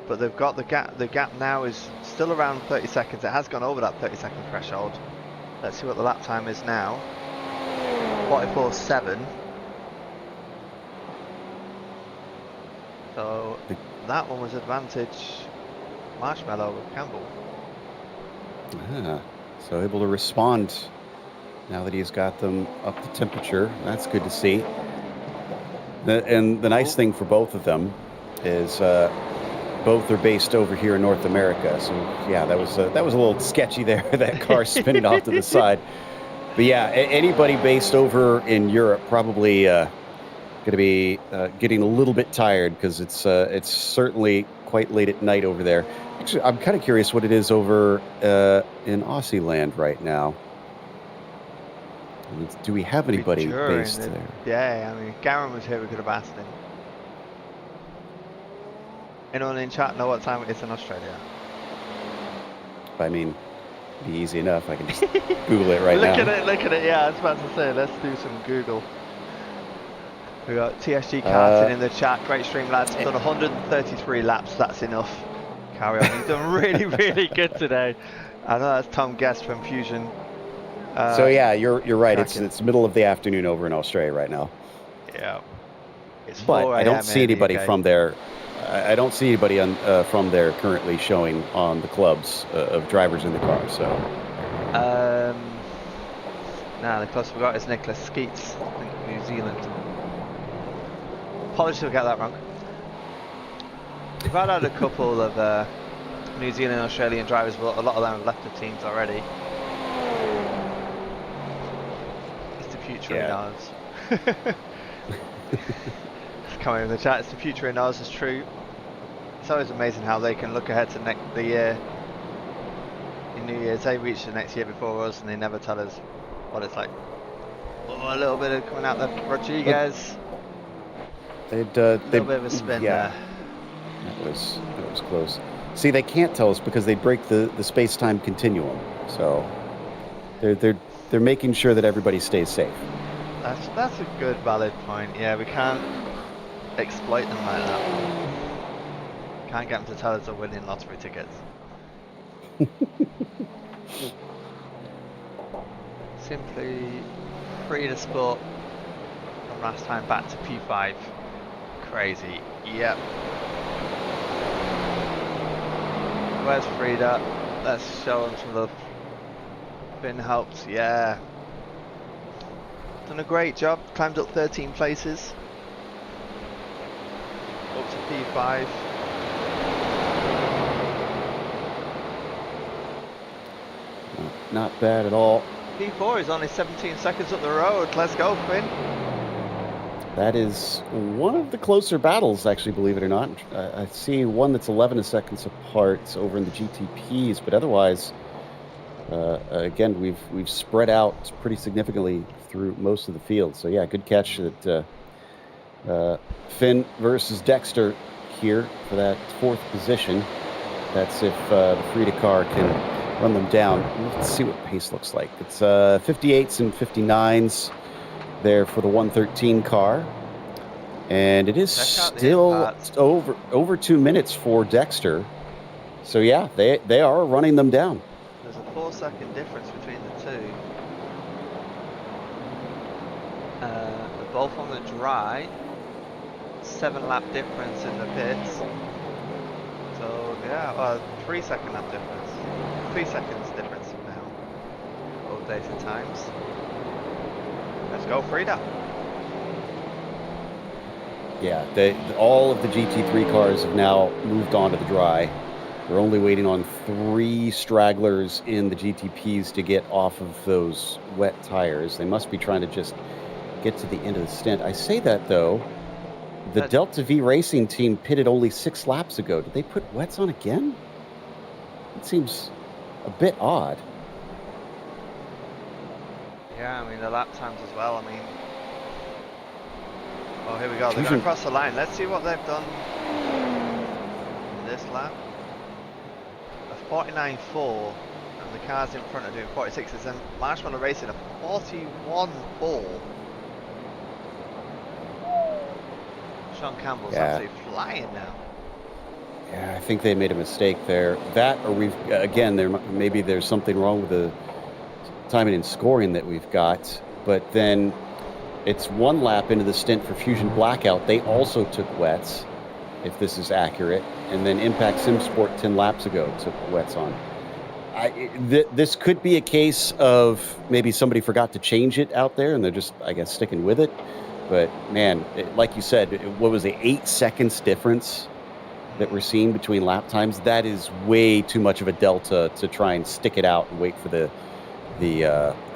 But they've got the gap. The gap now is still around 30 seconds. It has gone over that 30-second threshold. Let's see what the lap time is now. 44.7. So that one was advantage Marshmallow with Campbell. So able to respond now that he's got them up to temperature. That's good to see. And the nice thing for both of them is both are based over here in North America. So yeah, that was a little sketchy there. That car spinning off to the side. But yeah, anybody based over in Europe probably going to be getting a little bit tired, because it's certainly quite late at night over there. Actually, I'm kind of curious what it is over in Aussie land right now. Do we have anybody based there? Yeah, I mean, if Garen was here, we could have asked him. Anyone in chat know what time it is in Australia? I mean, it'd be easy enough. I can just Google it right now. Look at it. Yeah, I was about to say, let's do some Google. We got TSG Carton in the chat. Great stream, lads. Done 133 laps. That's enough. Carry on. You've done really, really good today. I know that's Tom Guest from Fusion. So yeah, you're right. It's middle of the afternoon over in Australia right now. Yeah. It's but I don't see anybody from there. I don't see anybody from there currently showing on the clubs of drivers in the car. So. The closest we got is Nicholas Skeets, I think, New Zealand. Apologies if I get that wrong. We've had a couple of New Zealand and Australian drivers, but a lot of them have left the teams already. It's the future in ours. It's coming in the chat. It's the future in ours is true. It's always amazing how they can look ahead to the year. In New Year's, they reach the next year before us, and they never tell us what it's like. Oh, a little bit of coming out there, Rodriguez. A little bit of a spin there. That was close. See, they can't tell us because they break the space-time continuum. So they're making sure that everybody stays safe. That's a good, valid point. Yeah, we can't exploit them like that. Can't get them to tell us they're winning lottery tickets. Simply free to sport from last time back to P5. Crazy. Yep. Where's Frida? Let's show him some love. Finn helped, yeah. Done a great job. Climbed up 13 places. Up to P5. Not bad at all. P4 is only 17 seconds up the road. Let's go, Finn. That is one of the closer battles, actually, believe it or not. I see one that's 11 seconds apart over in the GTPs, but otherwise, again, we've spread out pretty significantly through most of the field. So yeah, good catch that Finn versus Dexter here for that 4th position. That's if the Frida car can run them down. Let's see what pace looks like. It's 58s and 59s there for the 113 car, and it is still over 2 minutes for Dexter. So yeah, they are running them down. There's a 4-second difference between the two. They're both on the dry. 7-lap difference in the pits. So yeah, 3-second lap difference. 3 seconds difference now. Both days and times. Let's go, Frida. Yeah, all of the GT3 cars have now moved on to the dry. We're only waiting on 3 stragglers in the GTPs to get off of those wet tires. They must be trying to just get to the end of the stint. I say that, though. The Delta V Racing team pitted only 6 laps ago. Did they put wets on again? It seems a bit odd. Yeah, I mean, the lap times as well. I mean, oh, here we go. They're going to cross the line. Let's see what they've done in this lap. A 49.4, and the cars in front are doing 46s, and Marshmallow Racing a 41.4. Sean Campbell's absolutely flying now. Yeah, I think they made a mistake there. That, or maybe there's something wrong with the timing and scoring that we've got. But then it's 1 lap into the stint for Fusion Blackout. They also took wets, if this is accurate. And then Impact Sim Sport 10 laps ago took wets on. This could be a case of maybe somebody forgot to change it out there, and they're just, I guess, sticking with it. But man, like you said, what was the 8 seconds difference that we're seeing between lap times? That is way too much of a delta to try and stick it out and wait for the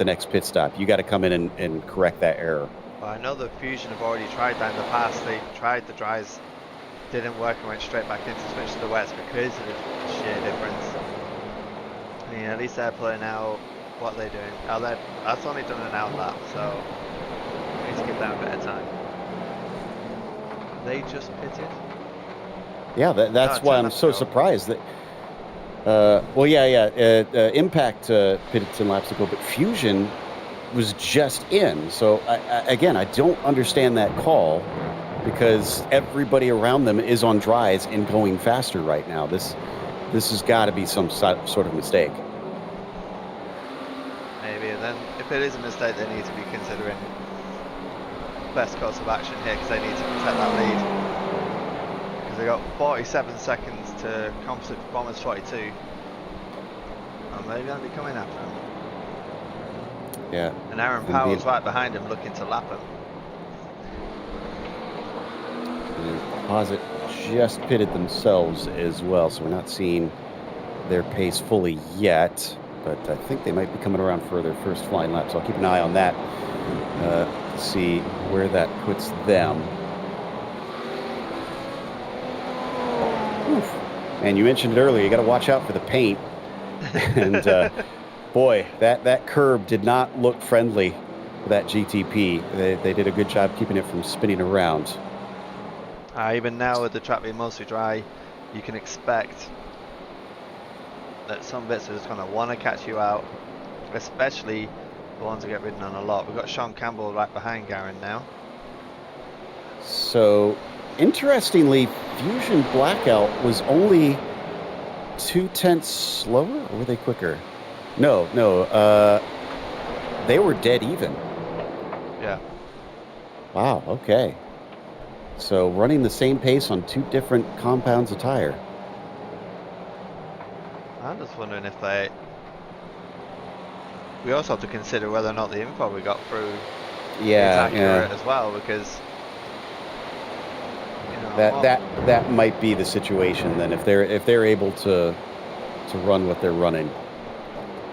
next pit stop. You got to come in and correct that error. Well, I know the Fusion have already tried that in the past. They tried the dries, didn't work, and went straight back in to switch to the wets because of the sheer difference. I mean, at least they're pulling out what they're doing. That's only done an out lap, so we need to give them a better time. They just pitted. Yeah, that's why I'm so surprised that. Impact pitted 10 laps ago, but Fusion was just in. So I don't understand that call, because everybody around them is on dries and going faster right now. This has got to be some sort of mistake. Maybe, and then if it is a mistake, they need to be considering best course of action here, because they need to protect that lead. They got 47 seconds to composite performance 42, and they're going to be coming after him. Yeah. And Aaron Powell's right behind him, looking to lap him. And Composite just pitted themselves as well, so we're not seeing their pace fully yet. But I think they might be coming around for their first flying lap, so I'll keep an eye on that to see where that puts them. Oof. And you mentioned it earlier, you got to watch out for the paint. And boy, that curb did not look friendly for that GTP. They did a good job keeping it from spinning around. Even now with the track being mostly dry, you can expect that some bits are just going to want to catch you out, especially the ones that get ridden on a lot. We've got Sean Campbell right behind Garen now. So, interestingly, Fusion Blackout was only 0.2 slower, or were they quicker? No, they were dead even. Yeah. Wow, okay. So running the same pace on 2 different compounds of tire. I'm just wondering if we also have to consider whether or not the info we got through is accurate as well, because that might be the situation then, if they're able to run what they're running.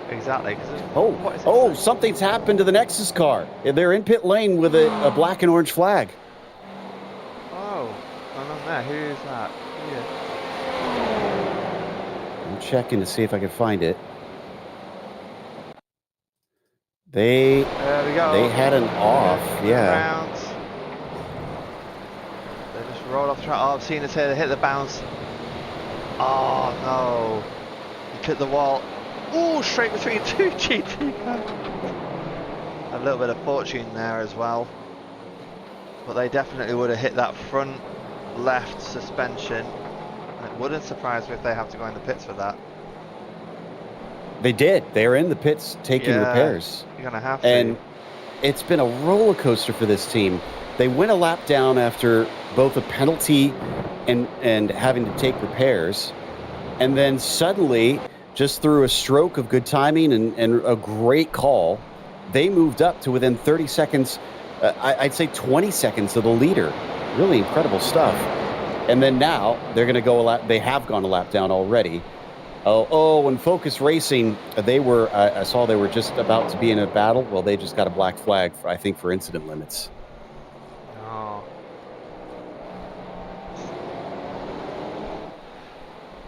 Exactly. Something's happened to the Nexus car. They're in pit lane with a black and orange flag. Oh, going on there. Who is that? I'm checking to see if I can find it. There we go. They had an off, yeah. Rounds. They just rolled off the track. Oh, I've seen it here. They hit the bounce. Oh no! He clipped the wall. Oh, straight between 2 GT cars. A little bit of fortune there as well. But they definitely would have hit that front left suspension. And it wouldn't surprise me if they have to go in the pits for that. They did. They were in the pits taking repairs. You're going to have to. And it's been a roller coaster for this team. They went a lap down after both a penalty and having to take repairs. And then suddenly, just through a stroke of good timing and a great call, they moved up to within 30 seconds, I'd say 20 seconds of the leader. Really incredible stuff. And then now they're going to go a lap. They have gone a lap down already. And Focus Racing, I saw they were just about to be in a battle. Well, they just got a black flag, for incident limits. Oh.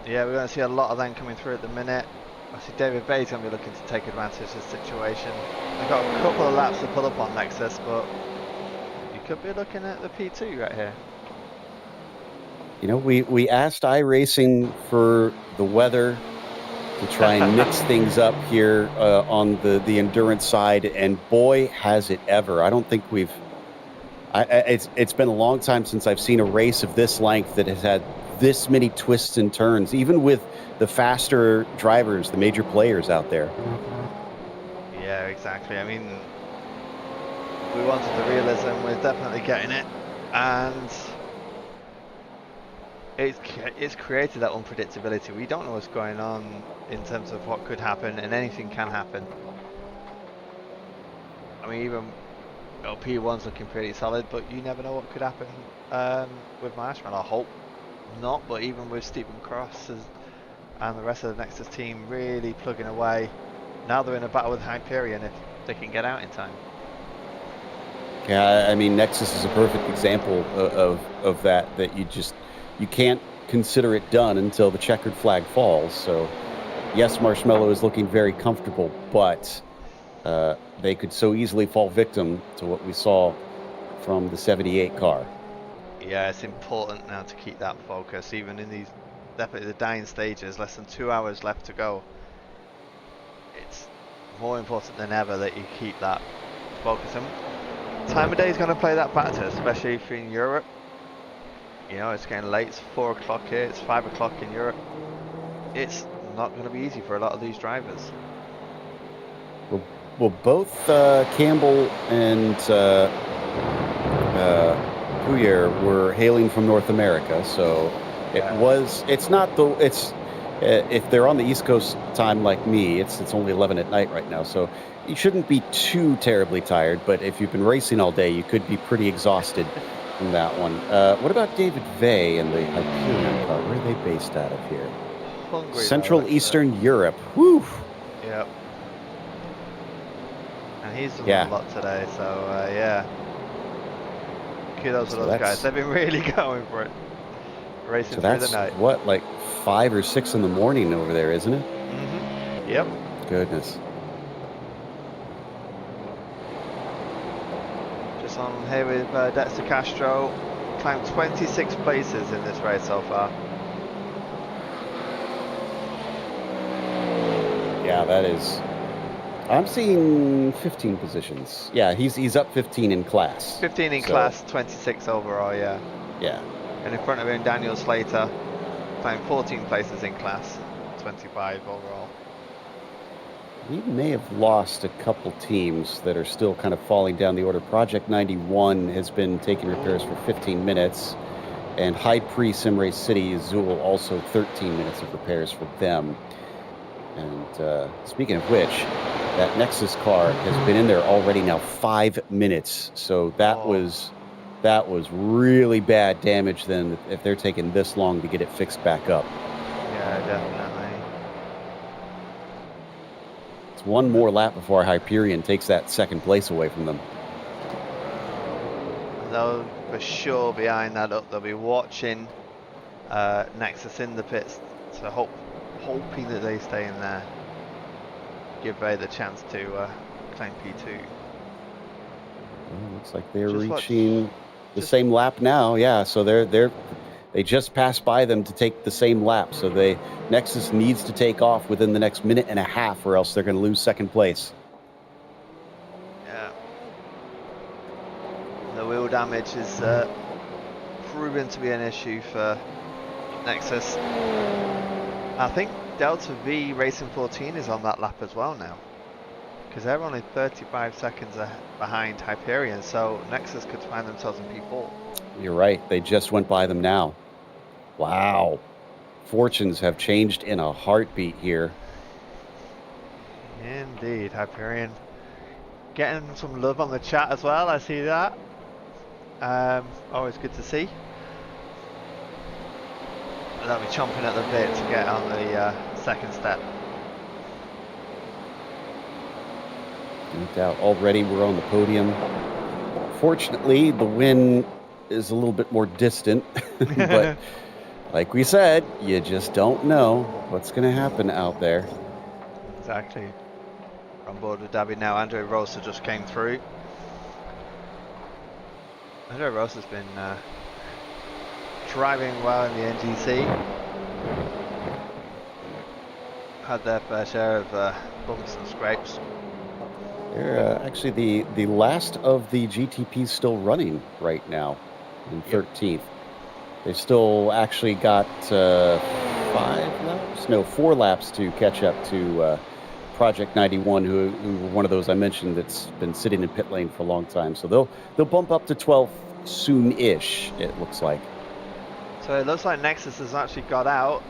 Yeah, we're going to see a lot of them coming through at the minute. I see David Bay's going to be looking to take advantage of the situation. They've got a couple of laps to pull up on Nexus, but you could be looking at the P2 right here. You know, we asked iRacing for the weather to try and mix things up here on the endurance side, and boy, has it ever. I don't think it's been a long time since I've seen a race of this length that has had this many twists and turns, even with the faster drivers, the major players out there. Yeah, exactly. I mean, we wanted the realism, we're definitely getting it, and it's created that unpredictability. We don't know what's going on in terms of what could happen, and anything can happen. I mean, even P1's looking pretty solid, but you never know what could happen with Marshmallow. I hope not, but even with Stephen Cross and the rest of the Nexus team really plugging away, now they're in a battle with Hyperion if they can get out in time. Yeah, I mean, Nexus is a perfect example of that you can't consider it done until the checkered flag falls. So yes, Marshmallow is looking very comfortable, but they could so easily fall victim to what we saw from the 78 car. Yeah, it's important now to keep that focus, even in these, definitely the dying stages, less than 2 hours left to go. It's more important than ever that you keep that focus. And time of day is going to play that factor, especially if you're in Europe. You know, it's getting late, it's 4 o'clock here, it's 5 o'clock in Europe. It's not going to be easy for a lot of these drivers. Well, both Campbell and Pouyer were hailing from North America, so if they're on the East Coast time like me, it's only 11 at night right now, so you shouldn't be too terribly tired, but if you've been racing all day, you could be pretty exhausted from that one. What about David Vey and the Hyperion car? Where are they based out of here? Hungary, Central Eastern Europe. Whew. Yep. And he's done a lot today, so yeah. Kudos to those guys. They've been really going for it. racing So through that's the night. what, like 5 or 6 in the morning over there, isn't it? Mm-hmm. Yep. Goodness. Just on here with Dexter Castro. Climbed 26 places in this race so far. Yeah, that is. I'm seeing 15 positions. Yeah, he's up 15 in class. 15 in So, class, 26 overall, yeah. Yeah. And in front of him, Daniel Slater, climbed 14 places in class, 25 overall. We may have lost a couple teams that are still kind of falling down the order. Project 91 has been taking repairs for 15 minutes. And High Pre Sim Race City, Zool, also 13 minutes of repairs for them. And speaking of which, that Nexus car has been in there already now 5 minutes. So that was really bad damage then if they're taking this long to get it fixed back up. Yeah, definitely. It's one more lap before Hyperion takes that second place away from them. They'll for sure behind that up. They'll be watching Nexus in the pits, so hoping that they stay in there. Give Ray the chance to claim P2. Well, looks like they're Just reaching the same lap now. Yeah, so they just passed by them to take the same lap. So Nexus needs to take off within the next minute and a half, or else they're going to lose second place. Yeah. The wheel damage is proven to be an issue for Nexus. I think Delta V Racing 14 is on that lap as well now, because they're only 35 seconds behind Hyperion, so Nexus could find themselves in P4. You're right. They just went by them now. Wow. Fortunes have changed in a heartbeat here. Indeed, Hyperion getting some love on the chat as well. I see that. Always good to see. They'll be chomping at the bit to get on the second step. No doubt. Already we're on the podium. Fortunately, the win is a little bit more distant, but like we said, you just don't know what's going to happen out there. Exactly. We're on board with Dabby now. Andre Rosa just came through. Andre Rosa's been driving well in the NGC. Had their fair share of bumps and scrapes. They're actually the last of the GTPs still running right now in 13th. They've still actually got 4 laps to catch up to Project 91, who were one of those I mentioned that's been sitting in pit lane for a long time. So they'll bump up to 12th soon-ish, it looks like. So it looks like Nexus has actually got out,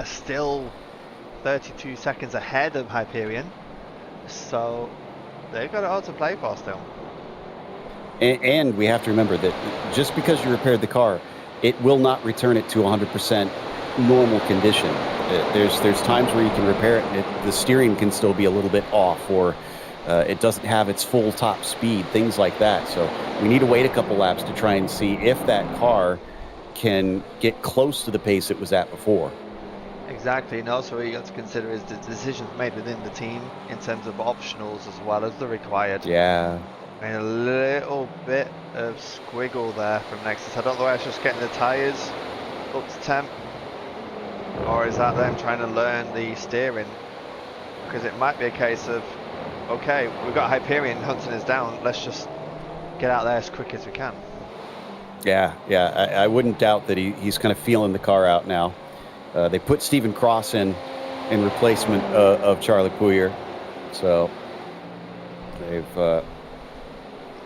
still 32 seconds ahead of Hyperion. So they've got it all to play for still. And we have to remember that just because you repaired the car, it will not return it to 100% normal condition. There's times where you can repair it and the steering can still be a little bit off, or it doesn't have its full top speed, things like that. So we need to wait a couple laps to try and see if that car can get close to the pace it was at before. Exactly, and also what you got to consider is the decisions made within the team in terms of optionals as well as the required. Yeah. And a little bit of squiggle there from Nexus. I don't know whether it's just getting the tyres up to temp, or is that them trying to learn the steering? Because it might be a case of, okay, we've got Hyperion hunting us down, let's just get out there as quick as we can. Yeah, I wouldn't doubt that he's kind of feeling the car out now. They put Stephen Cross in replacement of Charlie Pouyer, so they've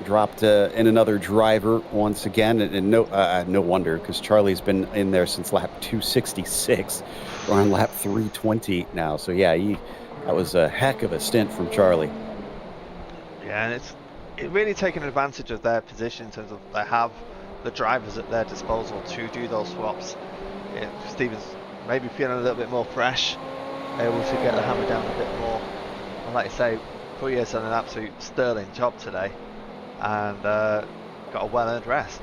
dropped in another driver once again, and no wonder, because Charlie's been in there since lap 266. We're on lap 320 now, so yeah, that was a heck of a stint from Charlie. Yeah, and it's really taken advantage of their position in terms of they have the drivers at their disposal to do those swaps. Stephen's maybe feeling a little bit more fresh, able to get the hammer down a bit more. And like you say, Pouyer's done an absolute sterling job today, and got a well-earned rest.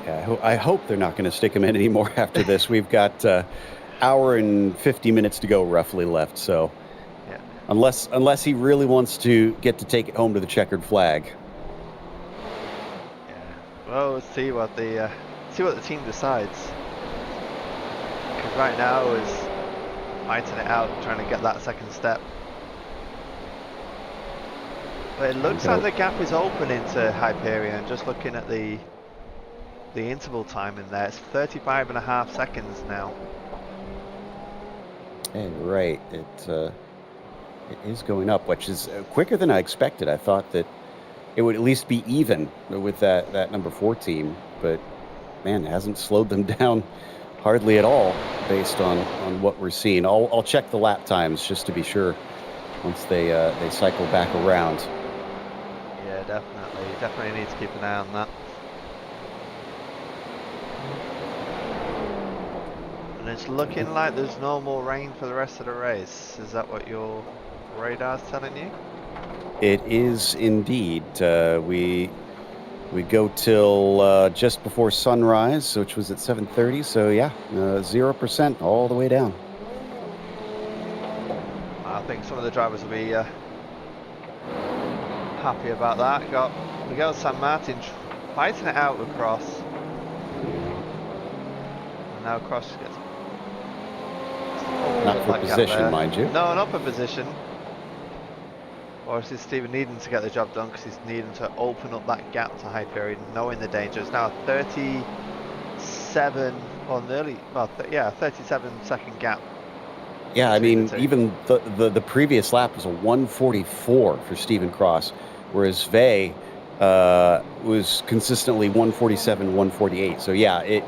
Yeah, I hope they're not going to stick him in anymore after this. We've got hour and 50 minutes to go roughly left. So Yeah. unless he really wants to get to take it home to the checkered flag. Yeah. Well, let's see what the team decides. Because right now is fighting it out, trying to get that second step. But it looks like the gap is open into Hyperion. Just looking at the interval time in there, it's 35.5 seconds now. Hey, right. It is going up, which is quicker than I expected. I thought that it would at least be even with that number 4 team, but man, it hasn't slowed them down hardly at all based on what we're seeing. I'll check the lap times just to be sure once they cycle back around. Yeah, definitely need to keep an eye on that. And it's looking like there's no more rain for the rest of the race. Is that what your radar's telling you? It is indeed. We go till just before sunrise, which was at 7:30. So yeah, 0% all the way down. I think some of the drivers will be happy about that. Got Miguel San Martin fighting it out with Cross. And now Cross gets... Not for position, mind you. No, not for position. Or is Stephen needing to get the job done because he's needing to open up that gap to Hyperion, knowing the danger. It's now a 37 on nearly, well, 37-second gap. Yeah, I mean, even the previous lap was a 1:44 for Stephen Cross, whereas Vey was consistently 1:47, 1:48. So yeah,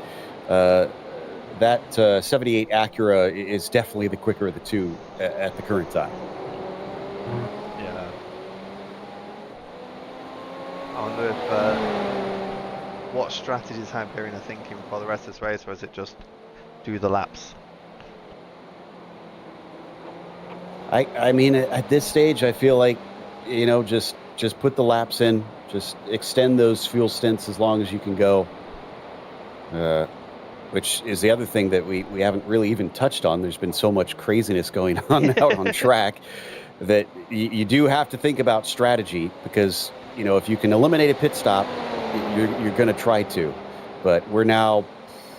that 78 Acura is definitely the quicker of the two at the current time. Yeah. I wonder if what strategies Hyperion are thinking for the rest of this race, or is it just do the laps? I mean, at this stage, I feel like, just put the laps in, just extend those fuel stints as long as you can go. Which is the other thing that we haven't really even touched on. There's been so much craziness going on out on track that you do have to think about strategy, because, if you can eliminate a pit stop, you're going to try to. But we're now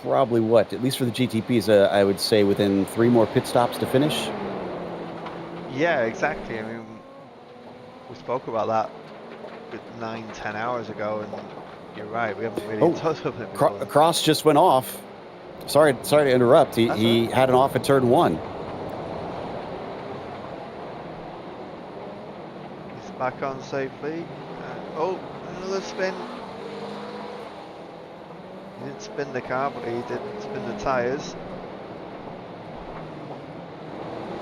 probably, at least for the GTPs, I would say within 3 more pit stops to finish. Yeah, exactly. I mean, we spoke about that 9-10 hours ago, and you're right, we haven't really touched on it before. Cross just went off. Sorry to interrupt. He had an off at turn 1. He's back on safely. Another spin. He didn't spin the car, but he did spin the tyres.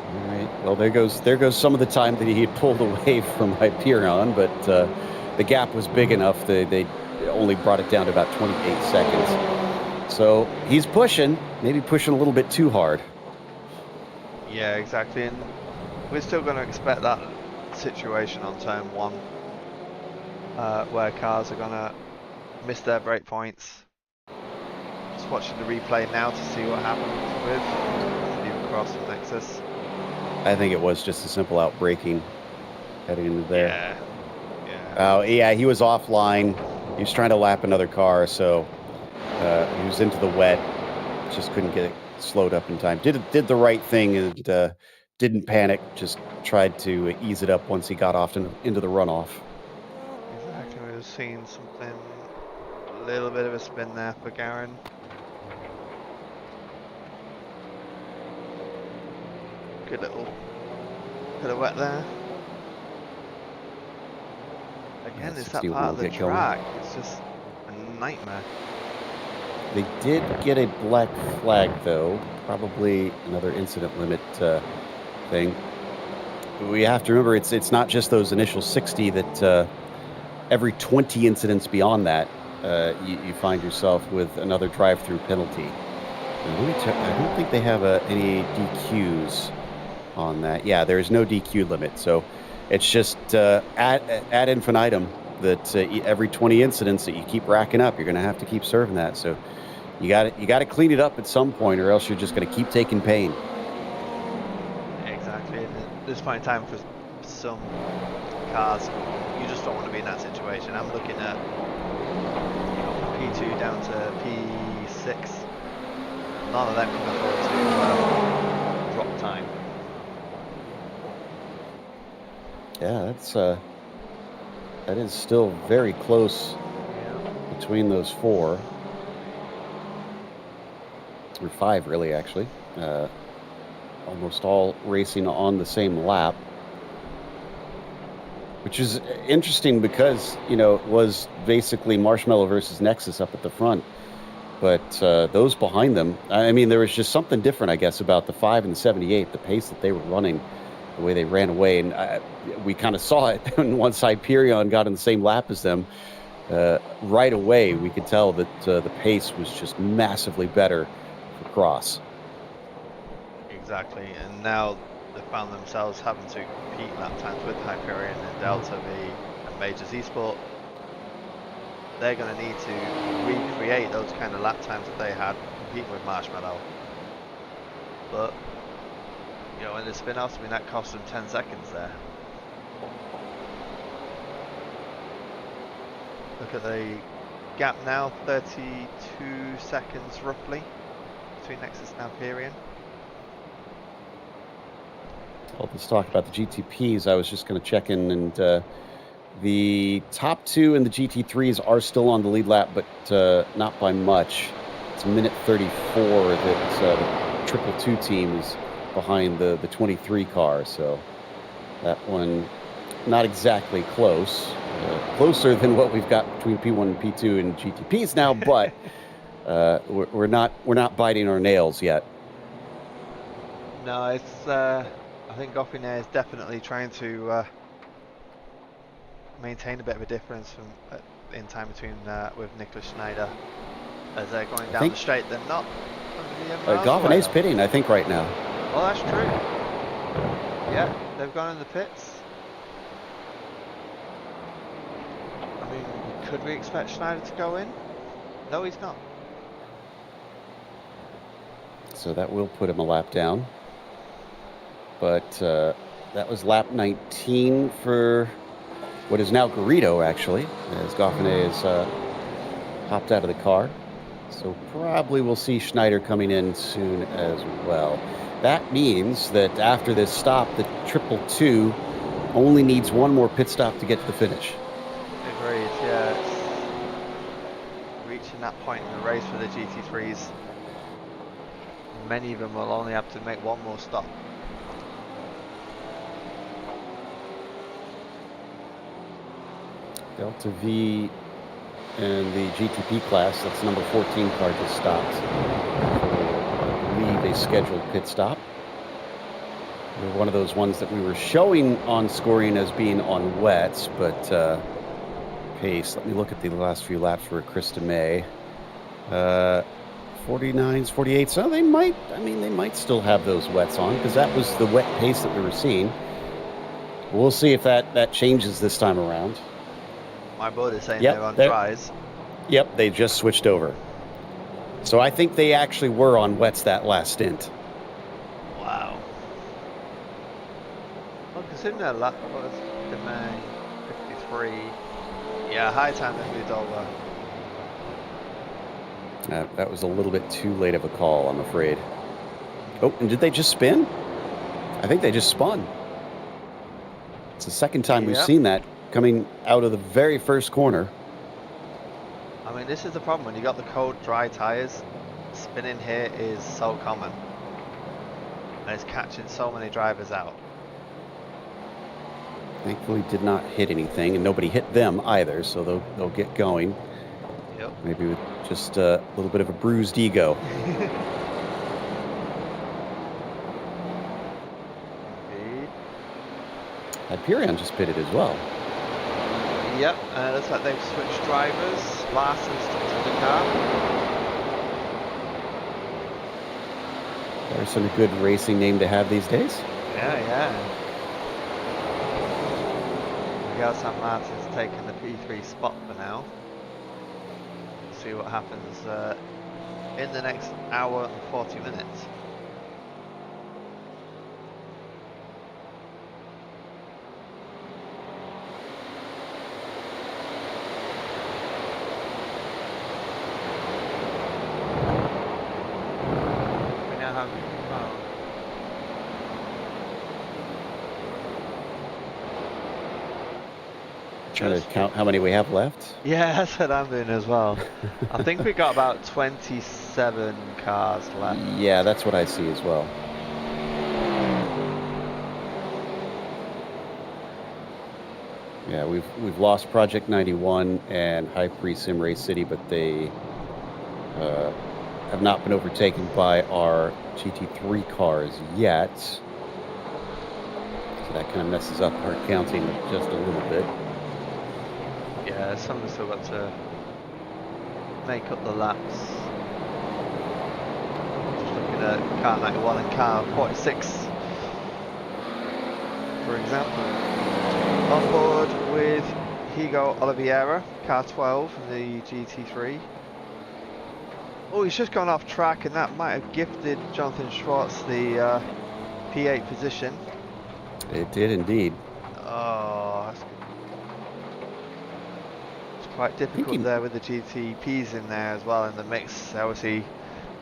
All right. Well, there goes some of the time that he had pulled away from Hyperion, but the gap was big enough that they only brought it down to about 28 seconds. So he's maybe pushing a little bit too hard. Yeah, exactly. And we're still going to expect that situation on turn 1, where cars are going to miss their break points. Just watching the replay now to see what happened with Stephen Cross and Nexus. I think it was just a simple out braking heading into there. Yeah. Oh, yeah, he was offline. He was trying to lap another car, so he was into the wet. Just couldn't get it slowed up in time. Did the right thing and didn't panic. Just tried to ease it up once he got off into the runoff. Exactly. We were seeing something, a little bit of a spin there for Garen. Good little bit of wet there. Again, it's that part of the track. It's just a nightmare. They did get a black flag, though. Probably another incident limit thing. We have to remember it's not just those initial 60 that every 20 incidents beyond that, you find yourself with another drive-through penalty. And let me check. I don't think they have any DQs on that. Yeah, there is no DQ limit, so it's just ad infinitum that every 20 incidents that you keep racking up, you're going to have to keep serving that. So you got to clean it up at some point, or else you're just going to keep taking pain. Exactly. And at this point in time, for some cars, you just don't want to be in that situation. I'm looking at, you know, from P2 down to P6. None of them can afford to drop time. Yeah, that is still very close between those 4. Or 5, really, actually. Almost all racing on the same lap. Which is interesting because, you know, it was basically Marshmallow versus Nexus up at the front. But those behind them, I mean, there was just something different, I guess, about the 5 and the 78, the pace that they were running, the way they ran away. And we kind of saw it when once Hyperion got in the same lap as them. Right away, we could tell that the pace was just massively better for Cross. Exactly, and now they found themselves having to compete lap times with Hyperion and Delta V and Majors Esport. They're going to need to recreate those kind of lap times that they had competing with Marshmallow. But, you know, in the spin-offs, I mean, that cost them 10 seconds there. Look at the gap now, 32 seconds roughly between Nexus and Hyperion. Well, let's talk about the GTPs. I was just going to check in, and the top 2 and the GT3s are still on the lead lap, but not by much. It's a minute 34 that the 222 team is behind the 23 car, so that one not exactly close. Closer than what we've got between P1 and P2 and GTPs now, but we're not biting our nails yet. No, it's I think Goffin is definitely trying to maintain a bit of a difference from in time between with Nicholas Schneider as they're going down the straight. They're not Goffin is pitting, I think, right now. Oh, that's true. Yeah, they've gone in the pits. I mean, could we expect Schneider to go in? No, he's not. So that will put him a lap down. But that was lap 19 for what is now Garrido, actually, as Goffin has hopped out of the car. So probably we'll see Schneider coming in soon as well. That means that after this stop, the 222 only needs one more pit stop to get to the finish. Agreed, yeah. It's reaching that point in the race for the GT3s. Many of them will only have to make one more stop. Delta V and the GTP class, that's number 14 car, just stopped for, I believe, a scheduled pit stop. They're one of those ones that we were showing on scoring as being on wets, but pace, let me look at the last few laps for Krista May. 49s, 48s, so they might still have those wets on, because that was the wet pace that we were seeing. We'll see if that changes this time around. My board is saying they're on dries. Yep, they just switched over. So I think they actually were on wets that last stint. Wow. Well, considering their lap was May 53. Yeah, high time they moved over. That was a little bit too late of a call, I'm afraid. Oh, and did they just spin? I think they just spun. It's the second time we've seen that coming out of the very first corner. I mean, this is the problem when you got the cold, dry tires. Spinning here is so common, and it's catching so many drivers out. Thankfully, did not hit anything, and nobody hit them either, so they'll get going. Yep. Maybe with just a little bit of a bruised ego. Hyperion just pitted as well. Yep, looks like they've switched drivers. Larson stuck to the car. Larson, a good racing name to have these days. Yeah. the Aston Martin's taken the P3 spot for now. We'll see what happens in the next hour and 40 minutes. We now have Trying to count how many we have left. yeah, that's what I'm doing as well. I think we got about 27 cars left. Yeah, that's what I see as well. Yeah, we've lost Project 91 and High Pre Sim Race City, but they have not been overtaken by our GT3 cars yet. So that kind of messes up our counting just a little bit. Yeah, someone's still got to make up the laps. Just looking at car 91 and car 46, for example. On board with Hugo Oliveira, car 12 in the GT3. Oh, he's just gone off track, and that might have gifted Jonathan Schwartz the P8 position. It did indeed. Oh, that's quite difficult there with the GTPs in there as well in the mix. Obviously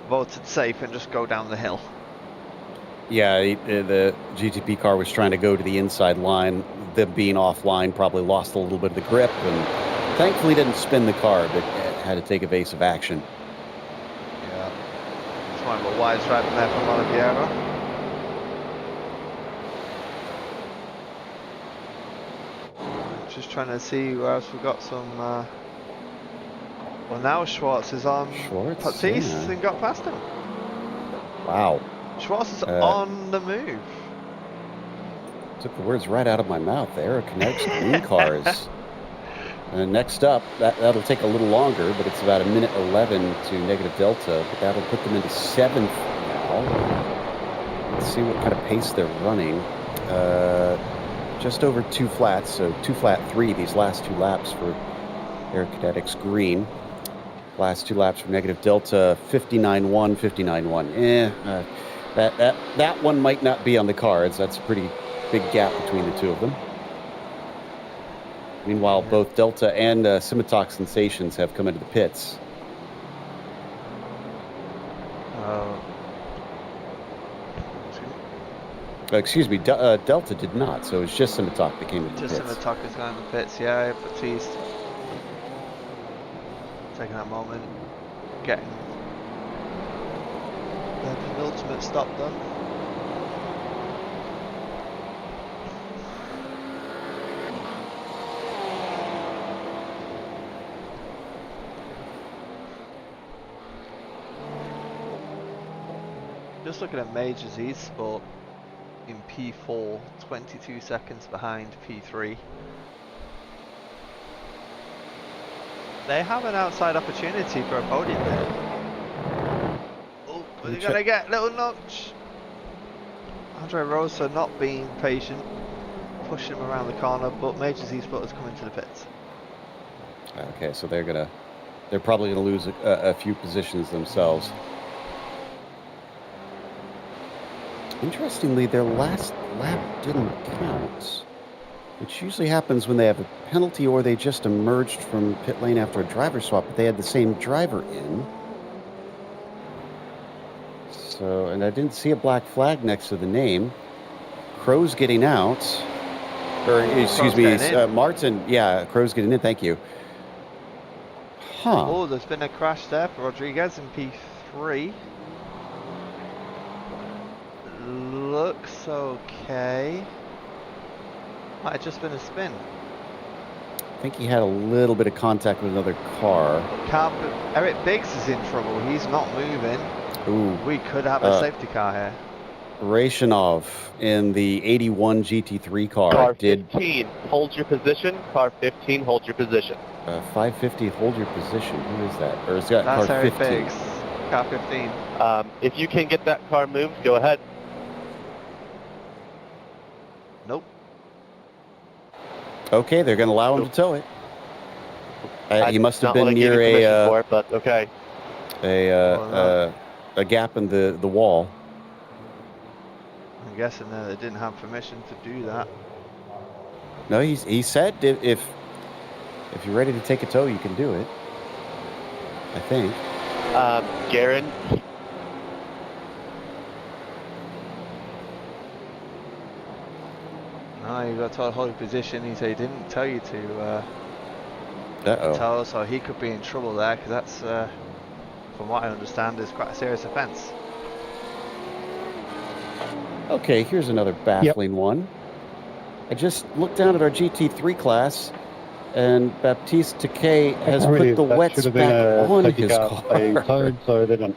voted safe and just go down the hill. Yeah, the GTP car was trying to go to the inside line. Them being offline probably lost a little bit of the grip, and thankfully didn't spin the car, but had to take evasive action. Yeah, it's one of a wise driving there from Oliveira. Just trying to see where else we've got some. Well, now Schwartz is on Tatis and got past him. Wow. Schwartz is on the move. Took the words right out of my mouth. The Aerokinetics green cars. And next up, that'll take a little longer, but it's about 1:11 to negative delta, but that'll put them into 7th now. Let's see what kind of pace they're running. Just over 2 flats, so 2 flat 3 these last 2 laps for Aerokinetics green. Last 2 laps for negative delta, 59.1, 59.1. That one might not be on the cards. That's a pretty big gap between the two of them. Meanwhile, both Delta and Simitok Sensations have come into the pits. Excuse me, Delta did not, so it's just Simitok that came into the pits. Just Simitok is going in the pits, yeah, Baptiste. Taking that moment, getting the penultimate stop done. Just looking at Majors Esport in P4, 22 seconds behind P3. They have an outside opportunity for a podium there. Oh, are they going to get a little notch? Andre Rosa not being patient, pushing him around the corner, but Majors Esport is coming to the pits. Okay, so they're probably gonna lose a few positions themselves. Interestingly, their last lap didn't count, which usually happens when they have a penalty or they just emerged from pit lane after a driver swap, but they had the same driver in. So, and I didn't see a black flag next to the name. Crow's getting out. Or, excuse me, Martin. Yeah, Crow's getting in, thank you. Huh. Oh, there's been a crash there for Rodriguez in P3. Looks okay. Might have just been a spin. I think he had a little bit of contact with another car. Eric Biggs is in trouble. He's not moving. Ooh. We could have a safety car here. Rashanov in the 81 GT3 car. Car 15, hold your position. Car 15, hold your position. 550, hold your position. Who is that? Or is that That's car Eric 15? Biggs. Car 15. If you can get that car moved, go ahead. Nope. Okay, they're going to allow him to tow it. He must have Not what been I gave near you permission for, but okay. a gap in the wall. I'm guessing they didn't have permission to do that. No, he said if you're ready to take a tow, you can do it. I think. Garen, No, you got told hold your position. He said he didn't tell you to Uh-oh. tow, so he could be in trouble there because that's, from what I understand, is quite a serious offence. Okay, here's another baffling one. I just looked down at our GT3 class, and Baptiste Takei has put the wets back on his car. So they don't.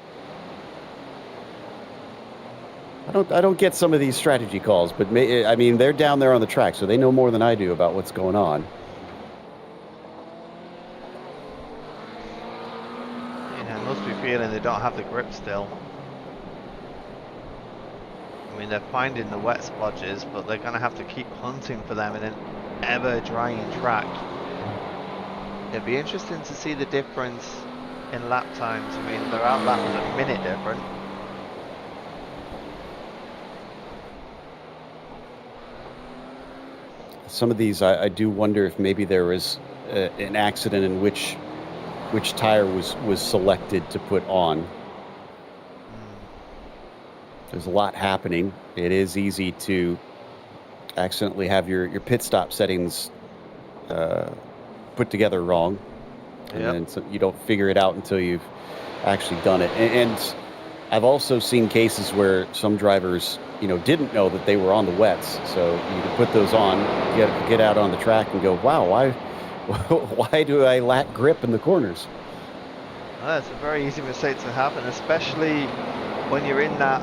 I don't get some of these strategy calls, but I mean, they're down there on the track, so they know more than I do about what's going on. Yeah, must be feeling they don't have the grip still. I mean, they're finding the wet splodges, but they're going to have to keep hunting for them in an ever-drying track. It'd be interesting to see the difference in lap times. I mean, their out lap was a minute different. Some of these, I do wonder if maybe there was an accident in which tire was selected to put on. There's a lot happening. It is easy to accidentally have your pit stop settings put together wrong, and then so you don't figure it out until you've actually done it. And I've also seen cases where some drivers, didn't know that they were on the wets, so you can put those on, get out on the track, and go, wow, why do I lack grip in the corners? Well, it's a very easy mistake to happen, especially when you're in that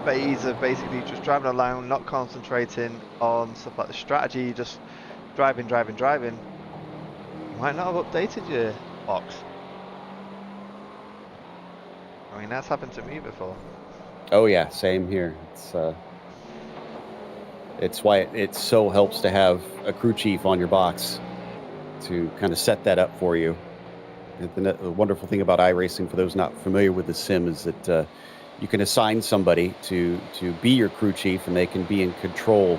phase of basically just driving alone, not concentrating on stuff like the strategy, just driving. You might not have updated your box. I mean, that's happened to me before. Oh yeah, same here. It's why it so helps to have a crew chief on your box to kind of set that up for you. The wonderful thing about iRacing, for those not familiar with the sim, is that you can assign somebody to be your crew chief, and they can be in control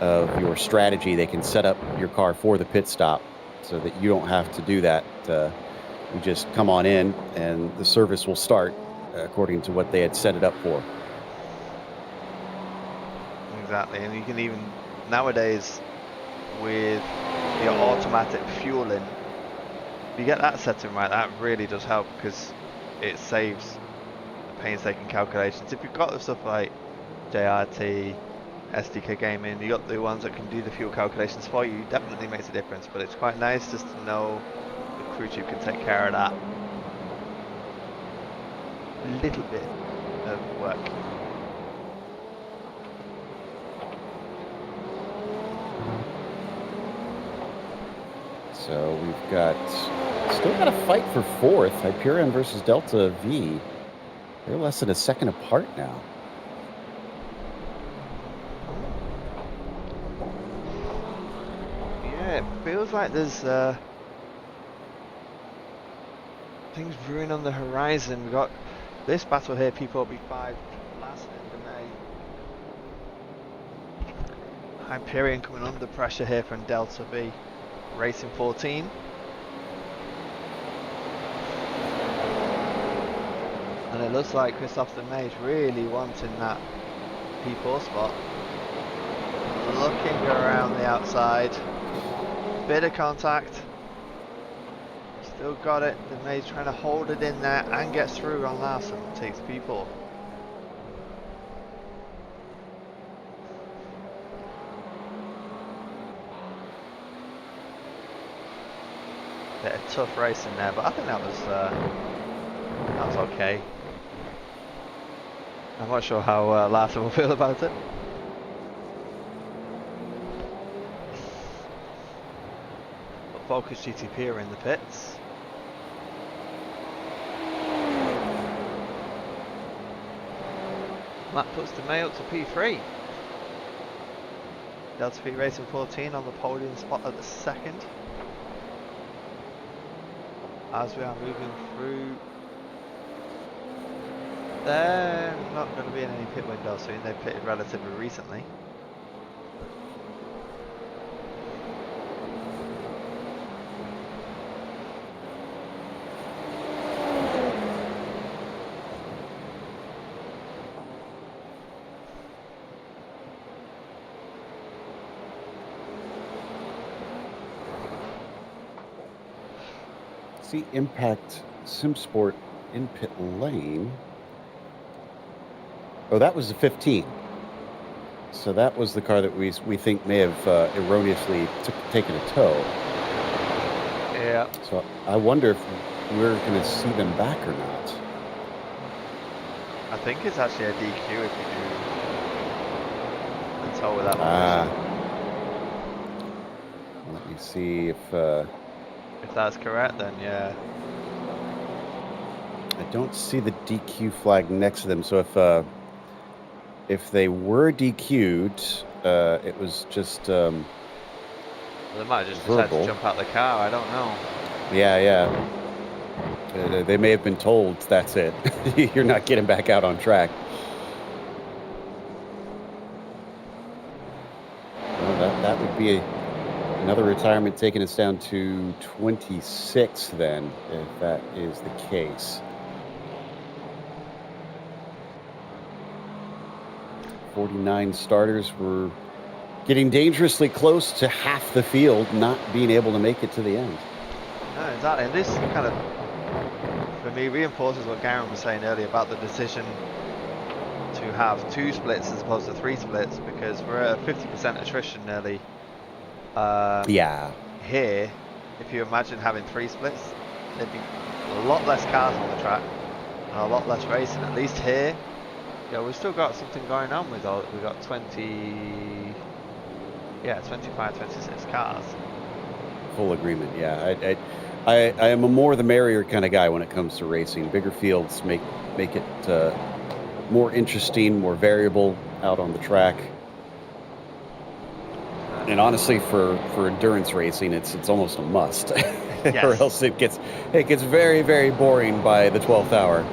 of your strategy. They can set up your car for the pit stop so that you don't have to do that. You just come on in, and the service will start according to what they had set it up for. Exactly, and you can even, nowadays, with your automatic fueling, if you get that setting right, that really does help, because it saves the painstaking calculations. If you've got the stuff like JRT, SDK Gaming, you got the ones that can do the fuel calculations for you, definitely makes a difference, but it's quite nice just to know the crew chief can take care of that little bit of work. So we've still got a fight for fourth. Hyperion versus Delta V. They're less than a second apart now. Yeah, it feels like there's things brewing on the horizon. We've got this battle here, P4B5 last end of May. Hyperion coming under pressure here from Delta V. Racing 14. And it looks like Christophe de Mays really wanting that P4 spot. Looking around the outside. Bit of contact. Still got it. De Mays trying to hold it in there and gets through on Larson. Takes P4. Bit of tough racing there, but I think that was okay. I'm not sure how Larson will feel about it. But Focus GTP are in the pits. That puts the May up to P3. Delta V Racing 14 on the podium spot at the second. As we are moving through, they're not going to be in any pit window soon. They've pitted relatively recently. See Impact SimSport in pit lane. Oh, that was the 15. So that was the car that we think may have erroneously taken a tow. Yeah. So I wonder if we're going to see them back or not. I think it's actually a DQ if you do a tow with that one. Let me see if that's correct, then yeah. I don't see the DQ flag next to them. So if they were DQ'd, it was just Well, they might have just decided verbal. to jump out the car. I don't know. Yeah. They may have been told that's it. You're not getting back out on track. Well, that would be another retirement, taking us down to 26 then, if that is the case. 49 starters were getting dangerously close to half the field not being able to make it to the end. No, exactly. And this kind of, for me, reinforces what Garen was saying earlier about the decision to have 2 splits as opposed to 3 splits, because we're at a 50% attrition nearly. Yeah. Here, if you imagine having 3 splits, there'd be a lot less cars on the track and a lot less racing. At least here, we've still got something going on with all. We've got 25, 26 cars. Full agreement. Yeah, I am a more the merrier kind of guy when it comes to racing. Bigger fields make it more interesting, more variable out on the track. And honestly, for endurance racing, it's almost a must, Yes. or else it gets very, very boring by the 12th hour.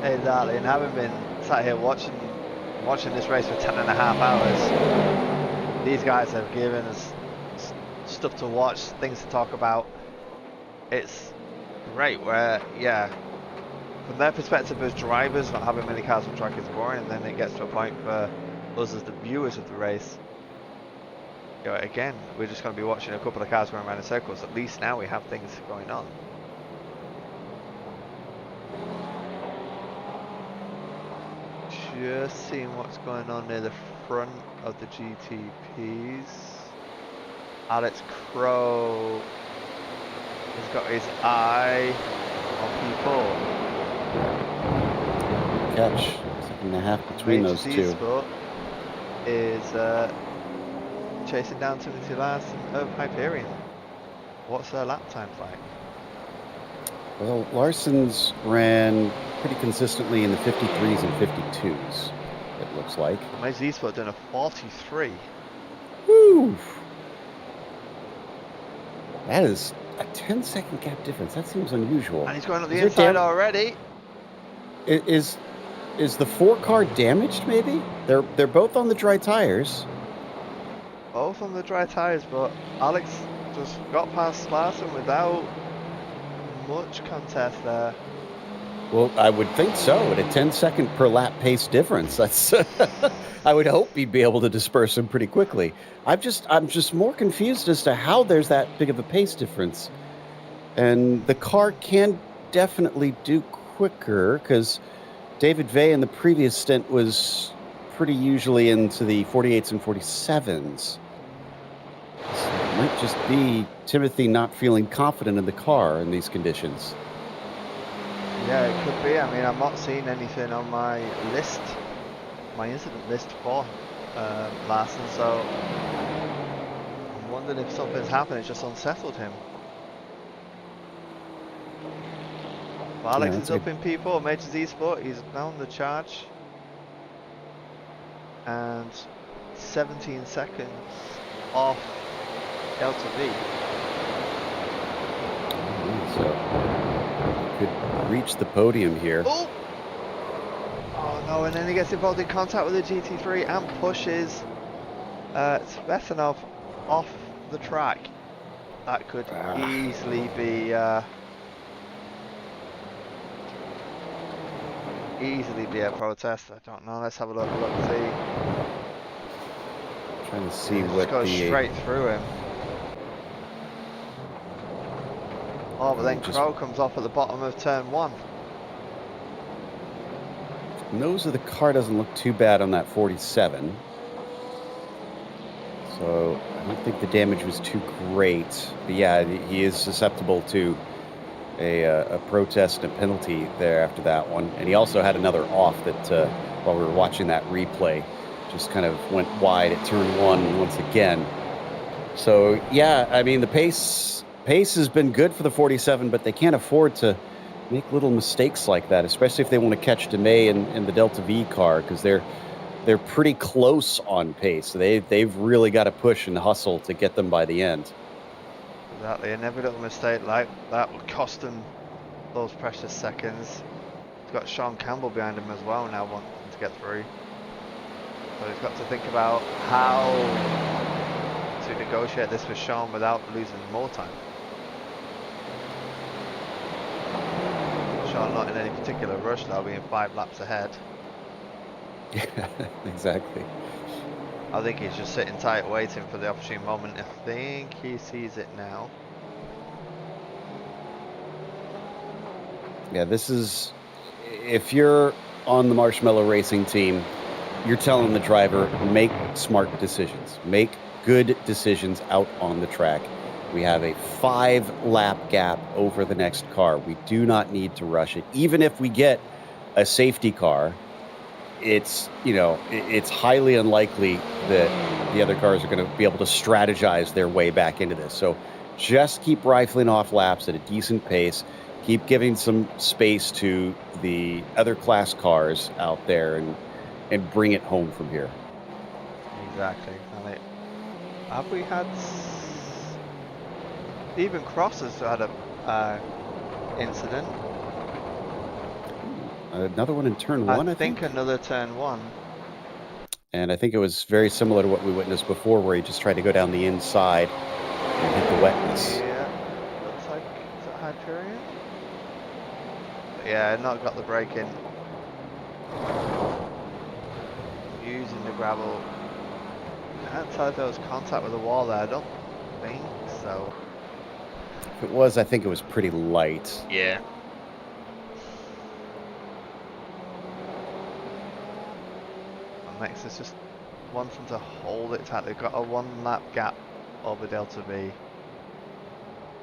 Exactly, and having been sat here watching this race for 10.5 hours, these guys have given us stuff to watch, things to talk about. It's great where, from their perspective as drivers, not having many cars on track is boring, and then it gets to a point for us as the viewers of the race. Again, we're just going to be watching a couple of cars going around in circles. At least now we have things going on. Just seeing what's going on near the front of the GTPs. Alex Crow has got his eye on P4. Catch, 2.5 between those two. Sport is chasing down Timothy Larson of Hyperion. What's their lap times like? Well, Larson's ran pretty consistently in the 53s and 52s, it looks like. Mate Z-Sport doing a 43. Woo! That is a 10-second gap difference. That seems unusual. And he's going up the inside already. Is the 4 car damaged, maybe? They're both on the dry tires. Both on the dry tires, but Alex just got past Larson without much contest there. Well, I would think so. At a 10-second per lap pace difference, that's I would hope he'd be able to disperse him pretty quickly. I'm just more confused as to how there's that big of a pace difference. And the car can definitely do quicker, because David Vey in the previous stint was pretty usually into the 48s and 47s. So it might just be Timothy not feeling confident in the car in these conditions. Yeah, it could be. I mean, I'm not seeing anything on my list, my incident list for Larson, so I'm wondering if something's happened. It's just unsettled him. But Alex is up in P4, Major Z Sport. He's now on the charge. And 17 seconds off Delta V. So could reach the podium here. Oh! Oh no, and then he gets involved in contact with the GT3 and pushes Svetsanov off the track. That could easily be a protest. I don't know. Let's have a look. See. Trying to see Just what goes the straight through him. Oh, but then Crow comes off at the bottom of turn 1. nose of the car doesn't look too bad on that 47. So I don't think the damage was too great. But yeah, he is susceptible to a protest and a penalty there after that one. And he also had another off that while we were watching that replay, just kind of went wide at turn 1 once again. So yeah, I mean the pace has been good for the 47, but they can't afford to make little mistakes like that, especially if they want to catch DeMay in the Delta V car, because they're pretty close on pace. So they've really got to push and hustle to get them by the end. Exactly, and every little mistake like that would cost them those precious seconds. He's got Sean Campbell behind him as well now, wanting to get through. So he's got to think about how to negotiate this with Sean without losing more time. Sean not in any particular rush though, being 5 laps ahead. Yeah, exactly. I think he's just sitting tight waiting for the opportune moment. I think he sees it now. Yeah, this is, if you're on the Marshmallow Racing team, you're telling the driver, make smart decisions. Make good decisions out on the track. We have a 5-lap gap over the next car. We do not need to rush it. Even if we get a safety car, it's highly unlikely that the other cars are going to be able to strategize their way back into this. So just keep rifling off laps at a decent pace. Keep giving some space to the other class cars out there and bring it home from here. Exactly. Have we had even Cross has had a incident? Another one in turn 1, I think. Another turn 1. And I think it was very similar to what we witnessed before, where he just tried to go down the inside and hit the wetness. Yeah, looks like, is that Hyperion? Yeah, not got the brake in. Using the gravel. Can't tell if there was contact with the wall there, I don't think so. If it was, I think it was pretty light. Yeah. Next is just wanting to hold it tight. They've got a 1-lap gap over Delta V.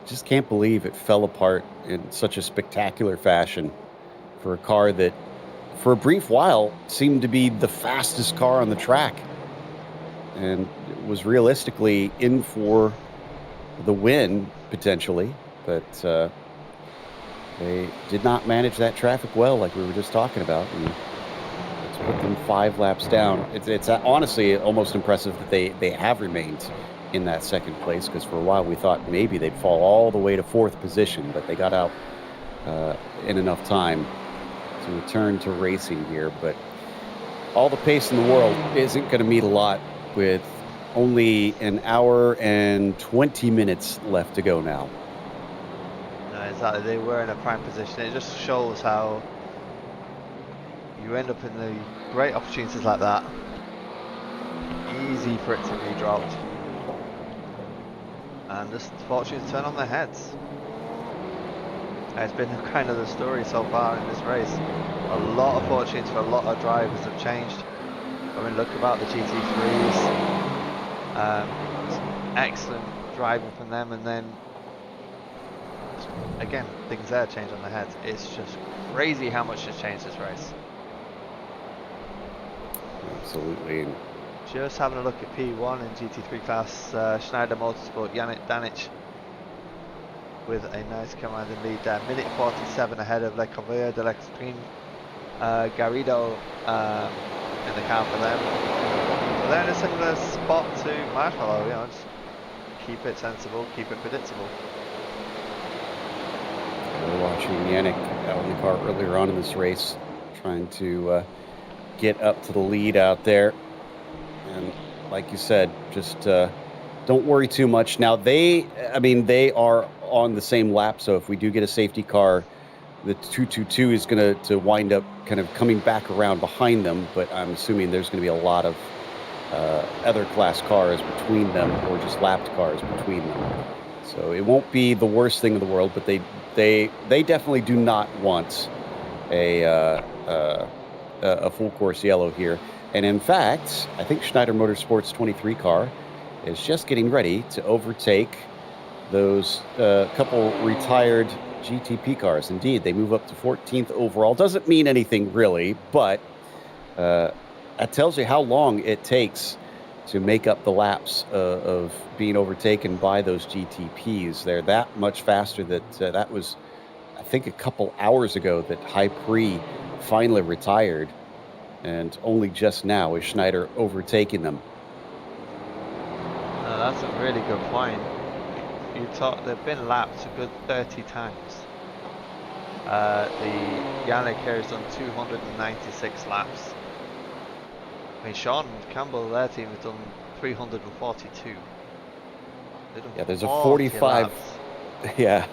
Just can't believe it fell apart in such a spectacular fashion for a car that, for a brief while, seemed to be the fastest car on the track and was realistically in for the win, potentially. But they did not manage that traffic well, like we were just talking about. And put them 5 laps down. It's honestly almost impressive that they have remained in that second place, because for a while we thought maybe they'd fall all the way to 4th position, but they got out in enough time to return to racing here. But all the pace in the world isn't going to mean a lot with only an hour and 20 minutes left to go now. No, exactly. They were in a prime position. It just shows how you end up in the great opportunities like that. Easy for it to be dropped. And just fortunes turn on their heads. It's been kind of the story so far in this race. A lot of fortunes for a lot of drivers have changed. I mean, look about the GT3s. Excellent driving from them, and then again, things there change on their heads. It's just crazy how much has changed this race. Absolutely. Just having a look at P1 and GT3 class, Schneider Motorsport, Yannick Danic with a nice commanding lead there. Minute 47 ahead of Le Convoyeur de l'Extreme. Garrido in the car for them. they're in a similar spot to Marshmallow, you know, just keep it sensible, keep it predictable. We're watching Yannick out in the car earlier on in this race, trying to get up to the lead out there. And like you said, just don't worry too much. Now they are on the same lap, so if we do get a safety car, the 222 is going to wind up kind of coming back around behind them, but I'm assuming there's going to be a lot of other class cars between them, or just lapped cars between them. So it won't be the worst thing in the world, but they definitely do not want a full course yellow here. And in fact, I think Schneider Motorsports 23 car is just getting ready to overtake those couple retired GTP cars. Indeed, they move up to 14th overall. Doesn't mean anything really, but that tells you how long it takes to make up the laps of being overtaken by those GTPs. They're that much faster that was, I think, a couple hours ago that High Prix finally retired, and only just now is Schneider overtaking them. That's a really good point. You talk, they've been lapped a good 30 times. The Yannick here has done 296 laps. I mean, Sean Campbell, their team, has done 342. Yeah, there's a 45. Laps. Yeah,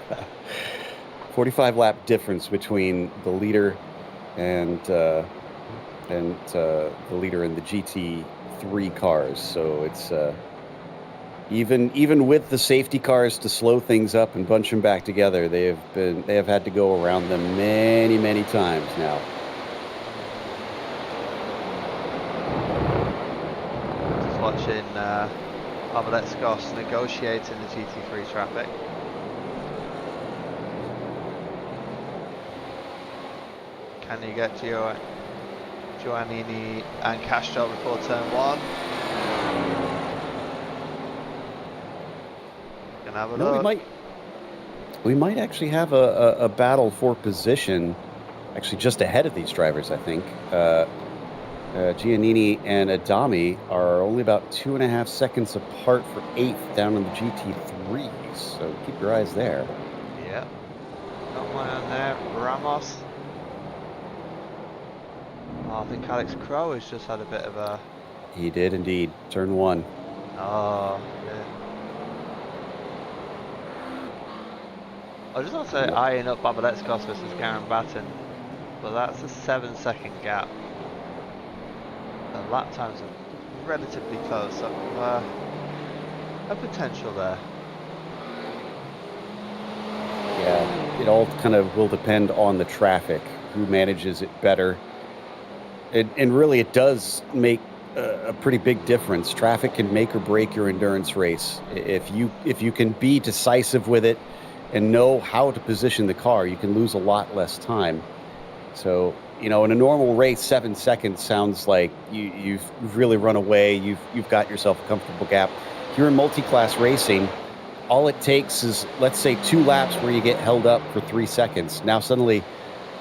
45 lap difference between the leader and the leader in the GT3 cars. So it's even with the safety cars to slow things up and bunch them back together, they have had to go around them many times now. Just watching Let's Goss negotiating the GT3 traffic. Can you get Giovannini and Castro before turn 1? Can have a look. We might actually have a battle for position, actually just ahead of these drivers, I think. Giannini and Adami are only about 2.5 seconds apart for 8th down in the GT3, so keep your eyes there. Yeah. Got one on there. Ramos. Oh, I think Alex Crowe has just had a bit of a... He did indeed. Turn 1. Oh, yeah. I just want to say eyeing up Babaletskas versus Garen Batten, but that's a 7-second gap. The lap times are relatively close, so a potential there. Yeah, it all kind of will depend on the traffic, who manages it better. And really, it does make a pretty big difference. Traffic can make or break your endurance race. If you can be decisive with it and know how to position the car, you can lose a lot less time. So, in a normal race, 7 seconds sounds like you've really run away. You've got yourself a comfortable gap. Here in multi-class racing, all it takes is, let's say, 2 laps where you get held up for 3 seconds. Now suddenly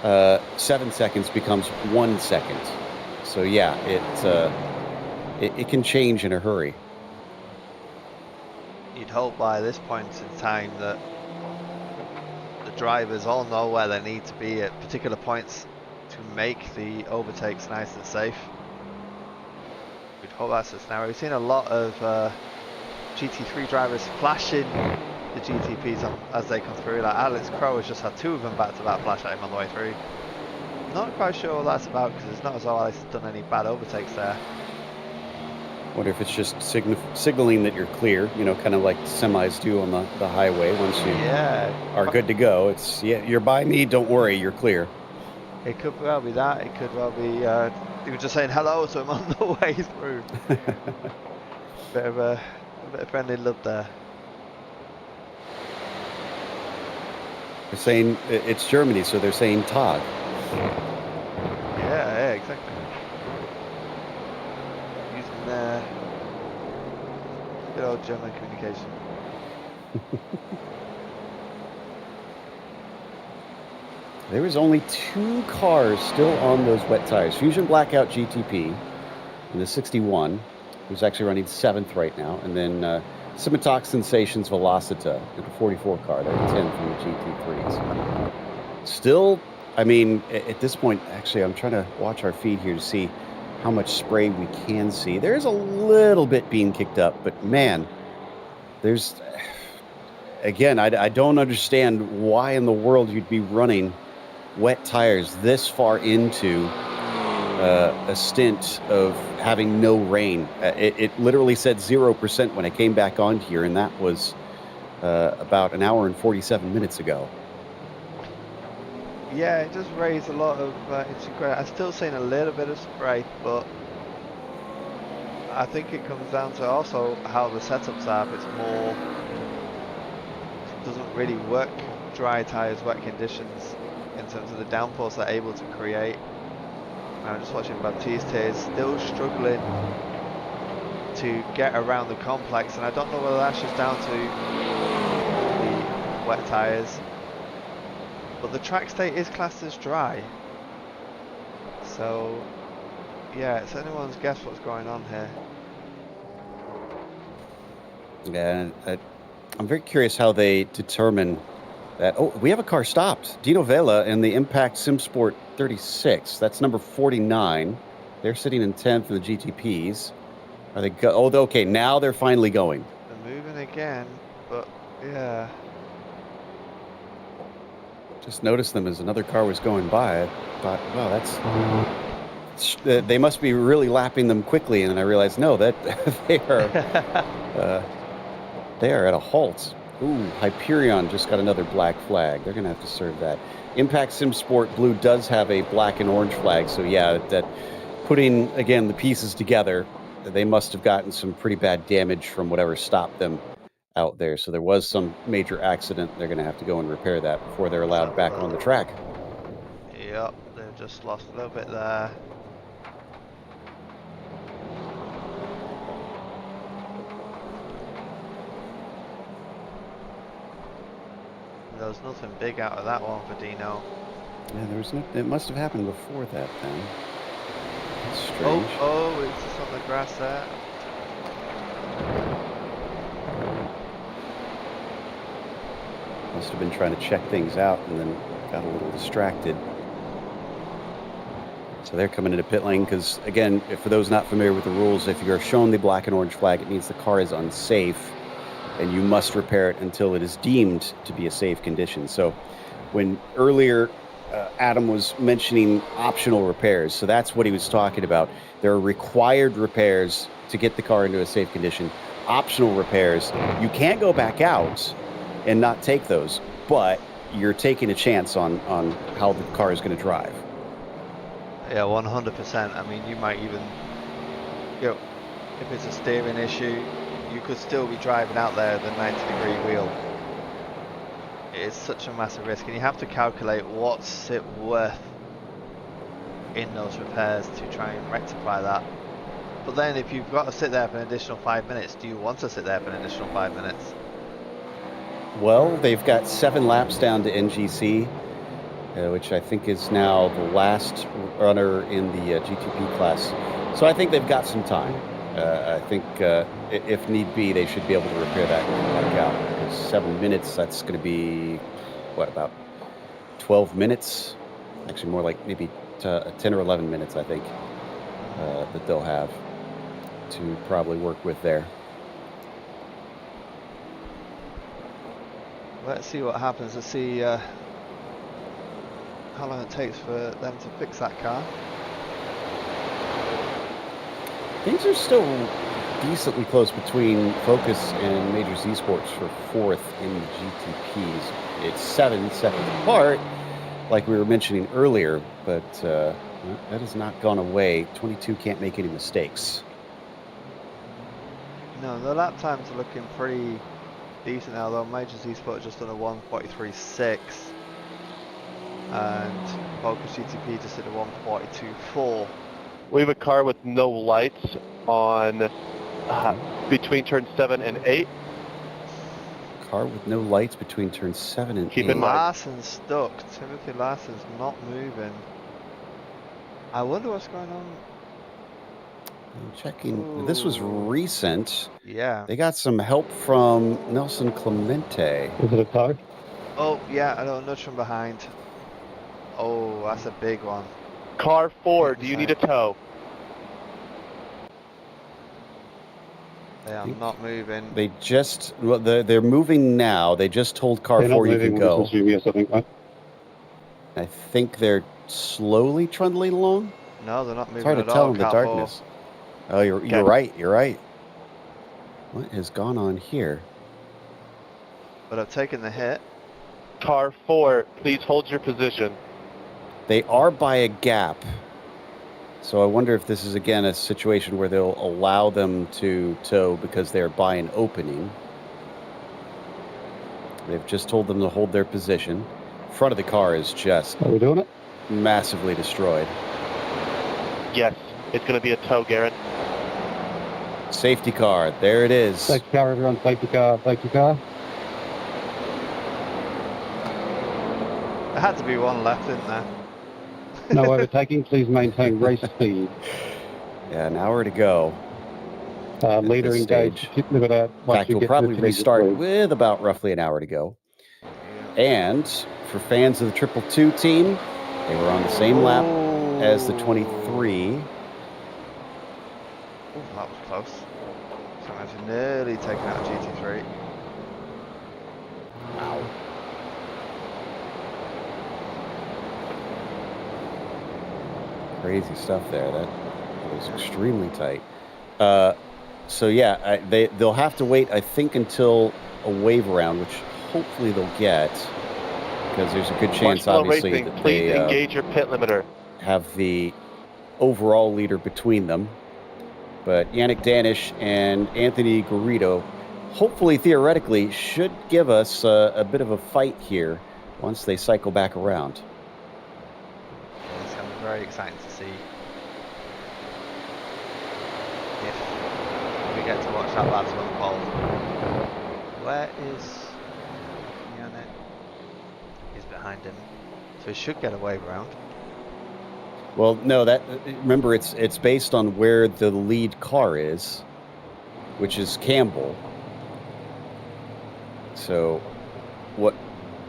7 seconds becomes 1 second. So yeah, it can change in a hurry. You'd hope by this point in time that the drivers all know where they need to be at particular points to make the overtakes nice and safe. We'd hope that's the scenario. We've seen a lot of GT3 drivers flashing the GTPs as they come through. Like Alex Crowe has just had 2 of them back-to-back flash at him on the way through. Not quite sure what that's about, because it's not as though Alex has done any bad overtakes there. Wonder if it's just signaling that you're clear, kind of like semis do on the highway. Once you are good to go, it's, you're by me, don't worry, you're clear. It could well be that. It could well be he was just saying hello to him on the way through. bit of friendly love there. They're saying it's Germany, so they're saying Tag. Yeah, exactly. Using good old German communication. There is only 2 cars still on those wet tires. Fusion Blackout GTP in the 61 who's actually running 7th right now. And then Simitok Sensations Velocita, the 44 car, they're 10th from the GT3s. Still, I mean, at this point, actually, I'm trying to watch our feed here to see how much spray we can see. There's a little bit being kicked up, but man, there's, again, I don't understand why in the world you'd be running wet tires this far into a stint of having no rain. It literally said 0% when I came back on here, and that was about an hour and 47 minutes ago. Yeah, it does raise a lot of I'm still seeing a little bit of spray, but I think it comes down to also how the setups are. It's more, it doesn't really work dry tyres, wet conditions in terms of the downforce they're able to create. I'm just watching Baptiste here, still struggling to get around the complex, and I don't know whether that's just down to the wet tyres, but the track state is classed as dry. So yeah, it's anyone's guess what's going on here. Yeah, I'm very curious how they determine that. Oh, we have a car stopped. Dino Vela in the Impact SimSport 36. That's number 49. They're sitting in 10th in the GTPs. Are they go? Oh, okay. Now they're finally going. They're moving again, but yeah. Just noticed them as another car was going by. I thought, wow, they must be really lapping them quickly. And then I realized, no, that they are at a halt. Ooh, Hyperion just got another black flag. They're going to have to serve that. Impact SimSport Blue does have a black and orange flag. So yeah, that putting, again, the pieces together, they must have gotten some pretty bad damage from whatever stopped them out there. So there was some major accident. They're going to have to go and repair that before they're allowed back on the track. Yep, they've just lost a little bit there. There was nothing big out of that one for Dino. Yeah, there was no, it must have happened before that then. That's strange. Oh, it's just on the grass there. Must have been trying to check things out and then got a little distracted. So they're coming into pit lane because, again, for those not familiar with the rules, if you're shown the black and orange flag, it means the car is unsafe and you must repair it until it is deemed to be a safe condition. So when earlier Adam was mentioning optional repairs, so that's what he was talking about. There are required repairs to get the car into a safe condition. Optional repairs, you can't go back out and not take those, but you're taking a chance on how the car is going to drive. Yeah, 100%. I mean, you might even, if it's a steering issue, you could still be driving out there with a 90-degree wheel. It's such a massive risk, and you have to calculate what's it worth in those repairs to try and rectify that. But then if you've got to sit there for an additional 5 minutes, do you want to sit there for an additional 5 minutes? Well, they've got 7 laps down to NGC, which I think is now the last runner in the GTP class. So I think they've got some time. I think if need be, they should be able to repair that back out. 7 minutes, that's going to be, what, about 12 minutes? Actually, more like maybe 10 or 11 minutes, I think, that they'll have to probably work with there. Let's see what happens. Let's see how long it takes for them to fix that car. Things are still decently close between Focus and Major Z Sports for 4th in the GTPs. It's 7 seconds apart, like we were mentioning earlier, but that has not gone away. 22 can't make any mistakes. No, the lap times are looking pretty decent now, though. Major Z Sport just done a 1:43.6, and Focus GTP just did a 1:42.4. We have a car with no lights on between turns 7 and 8. Car with no lights between turns 7 and 8. Keep in mind. Larson's stuck. Timothy Larson's not moving. I wonder what's going on. I'm checking. This was Ooh. recent. Yeah. They got some help from Nelson Clemente. Is it a tow? Oh, yeah, I know, nudge from behind. Oh, that's a big one. Car 4, Hit the do you need a side. tow? They are not moving. They just, well, they're moving now. They just told car They're not 4 you moving can when go. it's yes, I think, right? I think they're slowly trundling along. No, they're not It's moving hard to at tell all. in the Car 4. darkness. Oh, you're Okay. right. You're right. What has gone on here? But I've taken the hit. Car 4, please hold your position. They are by a gap. So I wonder if this is again a situation where they'll allow them to tow because they're by an opening. They've just told them to hold their position. Front of the car is just Are we doing it? massively destroyed. Yes, it's going to be a tow, Garrett. Safety car, there it is. Safety car, everyone. Safety car. Safety car. There had to be one left, didn't there? No overtaking. Please maintain race speed. Yeah, an hour to go. Leader this engaged. stage. Live it out. In Once fact, you we'll get probably to restart the with about roughly an hour to go. Yeah. And for fans of the 222 team, they were on the same lap as the 23. Ooh, that was close. So imagine nearly taking out a GT3. Wow. Crazy stuff there. That was extremely tight. So yeah, they'll have to wait, I think, until a wave around, which hopefully they'll get, because there's a good chance, Marshmallow obviously, Racing, that please they engage your pit limiter. have the overall leader between them. But Yannick Danish and Anthony Garrido, hopefully, theoretically, should give us a bit of a fight here once they cycle back around. Yeah, it's going to be very exciting to see if we get to watch that last one called. Where is Yannick? He's behind him, so he should get a wave round. Well, no, remember it's based on where the lead car is, which is Campbell. So what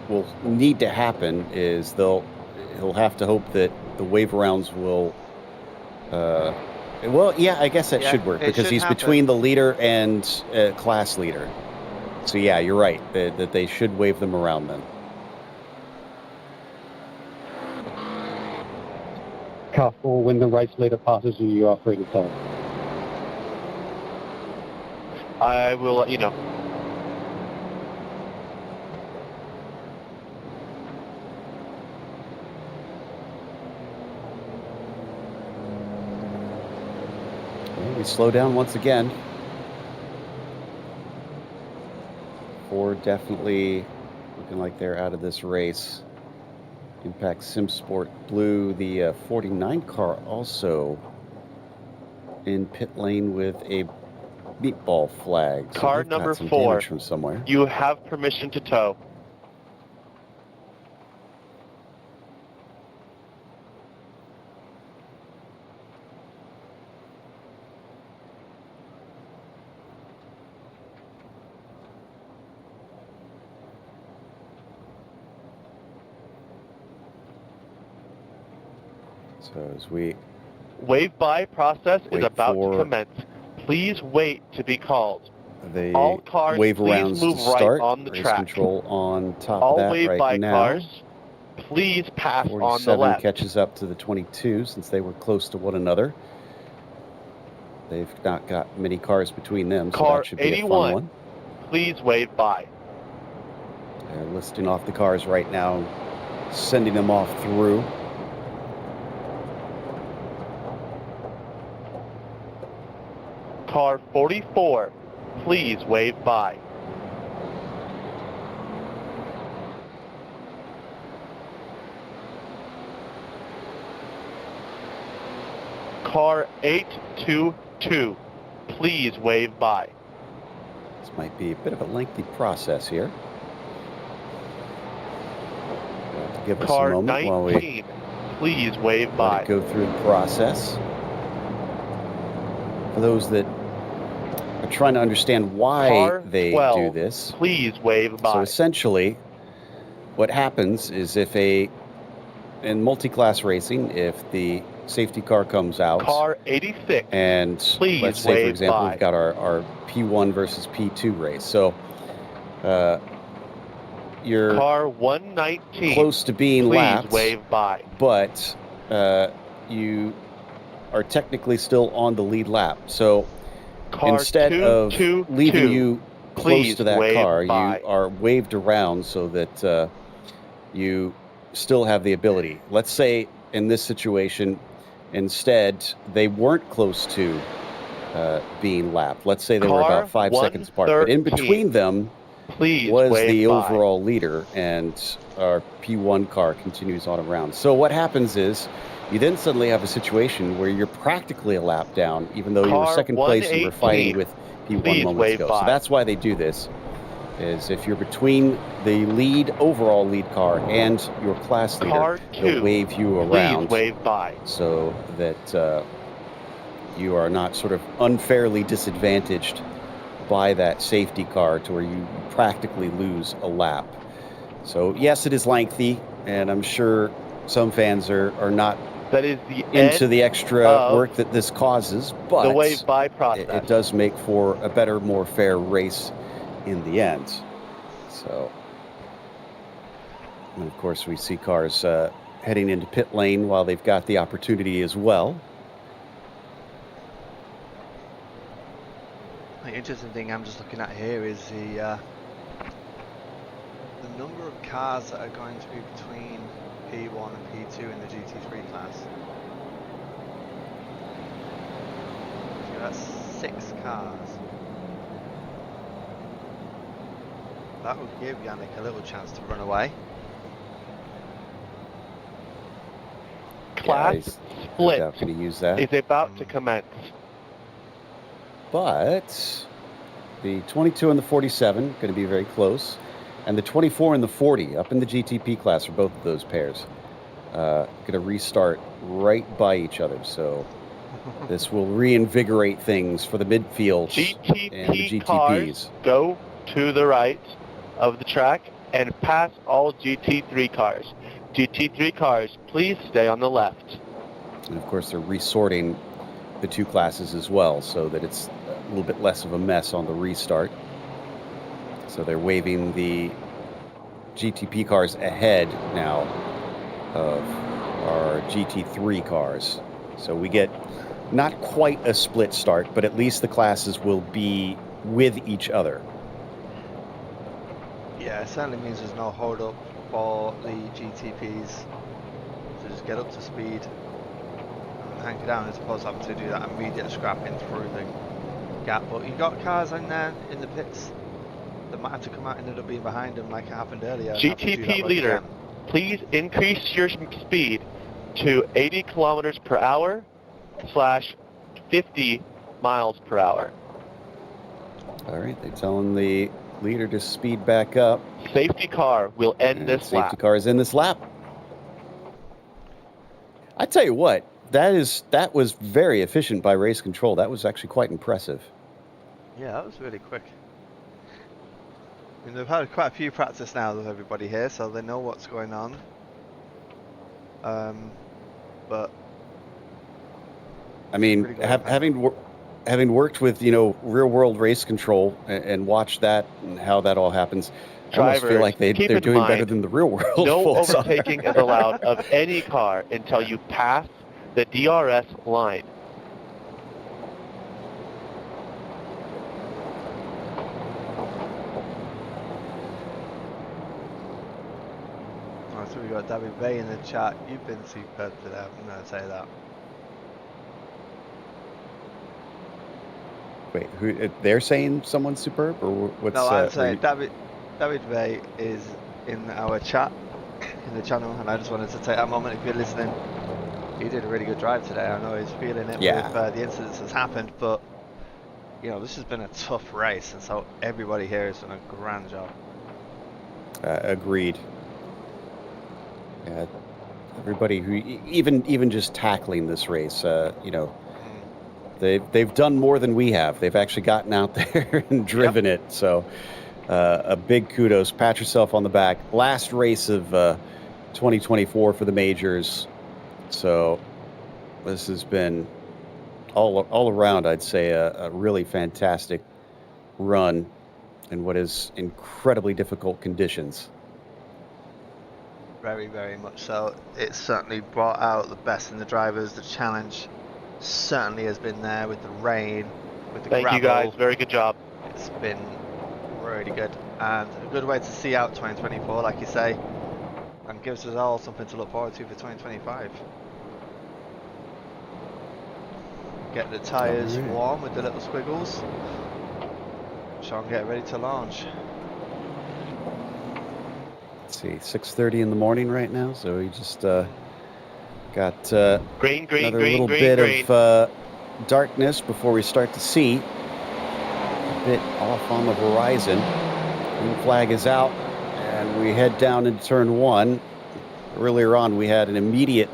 will need to happen is he'll have to hope that the wave rounds will well, yeah, I guess that should work because he's between the leader and class leader. So yeah, you're right that they should wave them around then. car 4, when the race leader passes you are free to tow. I will let you know. Well, we slow down once again. Ford definitely looking like they're out of this race. Impact SimSport Blue, the 49 car, also in pit lane with a meatball flag. So Car they've got number some 4, damage from somewhere. you have permission to tow. So as we Wave by process is wait about for to commence. Please wait to be called. the All cars, wave please arounds move to right start, on the race track. control on top All of that wave right by now. cars, please pass on the 47 left. catches up to the 22 since they were close to one another. They've not got many cars between them, so Car that should be a fun 81, one. please wave by. They're listing off the cars right now, sending them off through. Car 44, please wave by. Car 822, please wave by. This might be a bit of a lengthy process here. We'll have to give us a Car moment while we 19, please wave let by. it go through the process. for those that are trying to understand why Car they 12, do this. please wave So by. essentially, what happens is in multi-class racing, if the safety car comes out, Car 86, and please let's say, for wave example, by. we've got our P1 versus P2 race. So you're Car 119, close to being please lapped, wave by. but you are technically still on the lead lap. So Car instead of 222, leaving you close please to that wave car, by. you are waved around so that you still have the ability. Let's say in this situation, instead, they weren't close to being lapped. Let's say they were Car about 5 seconds apart, but in 113, between them please was wave the by. overall leader, and our P1 car continues on around. So what happens is you then suddenly have a situation where you're practically a lap down, even though you were Car second place and you were 118, fighting with P1 please moments wave ago. by. So that's why they do this, is if you're between the overall lead car and your class leader, Car they'll 2, wave you please around wave by. so that you are not sort of unfairly disadvantaged by that safety car to where you practically lose a lap. So yes, it is lengthy, and I'm sure some fans are not That is the into end the extra of work that this causes, but the wave by process. it does make for a better, more fair race in the end. So, and of course, we see cars heading into pit lane while they've got the opportunity as well. The interesting thing I'm just looking at here is the number of cars that are going to be between P1 and P2 in the GT3 class. So that's 6 cars. That would give Yannick a little chance to run away. Class he's split going to use that. is about to commence. But the 22 and the 47 going to be very close, and the 24 and the 40 up in the GTP class for both of those pairs going to restart right by each other. So this will reinvigorate things for the midfield and the GTP GTPs. cars go to the right of the track and pass all GT3 cars. GT3 cars, please stay on the left. And of course, they're resorting the two classes as well, so that it's a little bit less of a mess on the restart. So they're waving the GTP cars ahead now of our GT3 cars. So we get not quite a split start, but at least the classes will be with each other. Yeah, it certainly means there's no hold up for the GTPs to just get up to speed and hanker down, as opposed to having to do that immediate scrapping through the gap. But you've got cars in there in the pits that might have to come out and end up being behind them, like it happened earlier. GTP leader, please increase your speed to 80 kilometers per hour / 50 miles per hour. All right, they're telling the leader to speed back up. Safety car will end And this lap. safety car is in this lap. I tell you what, that was very efficient by race control. That was actually quite impressive. Yeah, that was really quick. I mean, they've had quite a few practice now with everybody here, so they know what's going on. But I mean, having worked with real world race control and watched that and how that all happens, I almost feel like they're doing better than the real world. No overtaking is allowed of any car until you pass the DRS line. So we got David Bay in the chat. You've been superb today. I'm going to say that. Wait, who? They're saying someone's superb, or what's? No, I'm saying David Bay is in our chat in the channel, and I just wanted to take that moment. If you're listening, he did a really good drive today. I know he's feeling it with the incidents that's happened, but this has been a tough race, and so everybody here has done a grand job. Agreed. Yeah, everybody who even just tackling this race, they've done more than we have. They've actually gotten out there and driven it. So a big kudos. Pat yourself on the back. Last race of 2024 for the majors. So this has been all around, I'd say, a really fantastic run in what is incredibly difficult conditions. Very, very much so. It certainly brought out the best in the drivers. The challenge certainly has been there with the rain, with the Thank gravel. you guys. Very good job. It's been really good and a good way to see out 2024, like you say, and gives us all something to look forward to for 2025. Get the tyres warm with the little squiggles. Sean, get ready to launch. Let's see, 6:30 in the morning right now, so we just got Green, another little bit of darkness before we start to see a bit off on the horizon. Green flag is out, and we head down into turn 1. Earlier on, we had an immediate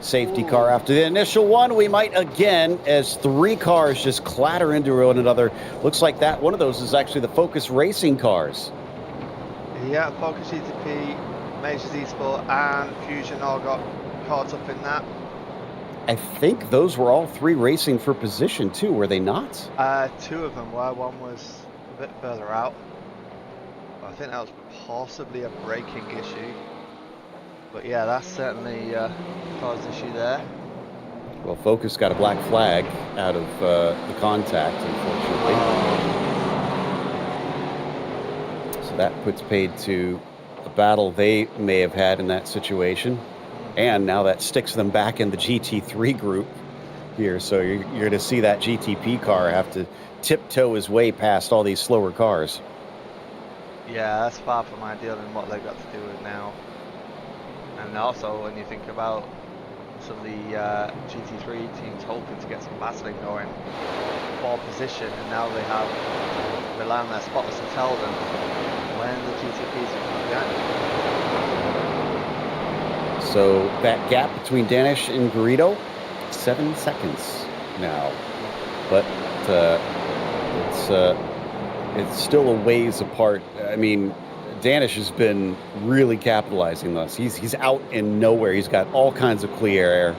safety car after the initial one. We might again, as 3 cars just clatter into one another. Looks like that one of those is actually the Focus Racing cars. Yeah, Focus GTP, Majors Esport, and Fusion all got caught up in that. I think those were all 3 racing for position too, were they not? 2 of them were. One was a bit further out. I think that was possibly a braking issue. But yeah, that's certainly caused an issue there. Well, Focus got a black flag out of the contact, unfortunately. So that puts paid to a battle they may have had in that situation. And now that sticks them back in the GT3 group here. So you're going to see that GTP car have to tiptoe his way past all these slower cars. Yeah, that's far from ideal in what they've got to do with now. And also, when you think about some of the GT3 teams hoping to get some battling going for position, and now they have rely on their spotters to tell them when the GTPs are coming behind. So that gap between Danish and Garrido, 7 seconds now. But it's still a ways apart. I mean, Danish has been really capitalizing this. He's out in nowhere. He's got all kinds of clear air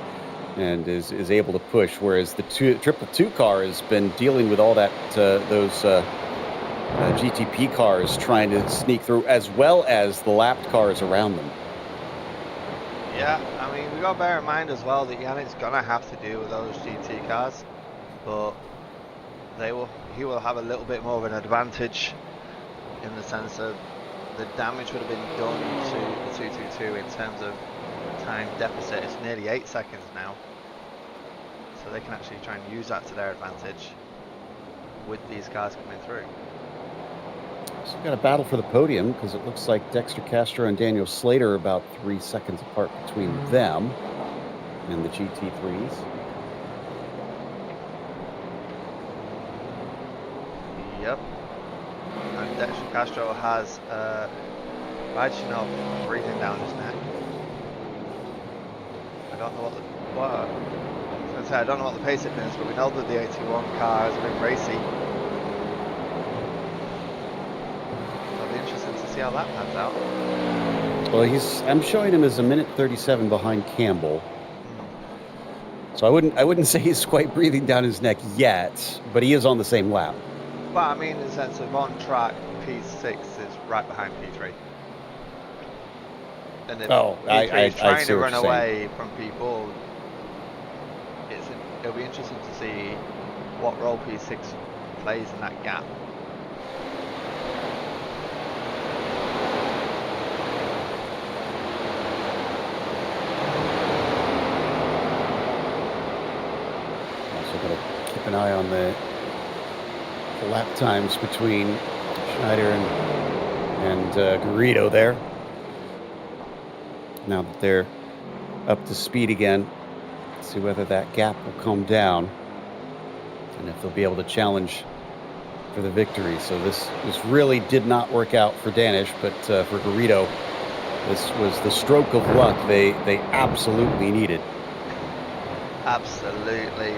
and is able to push, whereas the triple two car has been dealing with all that those GTP cars trying to sneak through, as well as the lapped cars around them. Yeah, I mean, we got to bear in mind as well that Yannick's gonna have to deal with those GT cars, but he will have a little bit more of an advantage in the sense of the damage would have been done to the 222 in terms of time deficit. It's nearly 8 seconds now, so they can actually try and use that to their advantage with these cars coming through. So we've got a battle for the podium because it looks like Dexter Castro and Daniel Slater are about 3 seconds apart between them and the GT3s. Yep. And Dexter Castro has breathing down his neck. I don't know I don't know what the pace it is, but we know that the 81 car is a bit racy. It'll be interesting to see how that pans out. Well, I'm showing him as a minute 37 behind Campbell. So I wouldn't say he's quite breathing down his neck yet, but he is on the same lap. But I mean, in the sense of on track, P6 is right behind P3. And if P3 is trying to run away from P4, it'll be interesting to see what role P6 plays in that gap. Also got to keep an eye on the lap times between Schneider and Garrido there. Now that they're up to speed again, see whether that gap will come down and if they'll be able to challenge for the victory. So this really did not work out for Danish, but for Garrido, this was the stroke of luck they absolutely needed. Absolutely.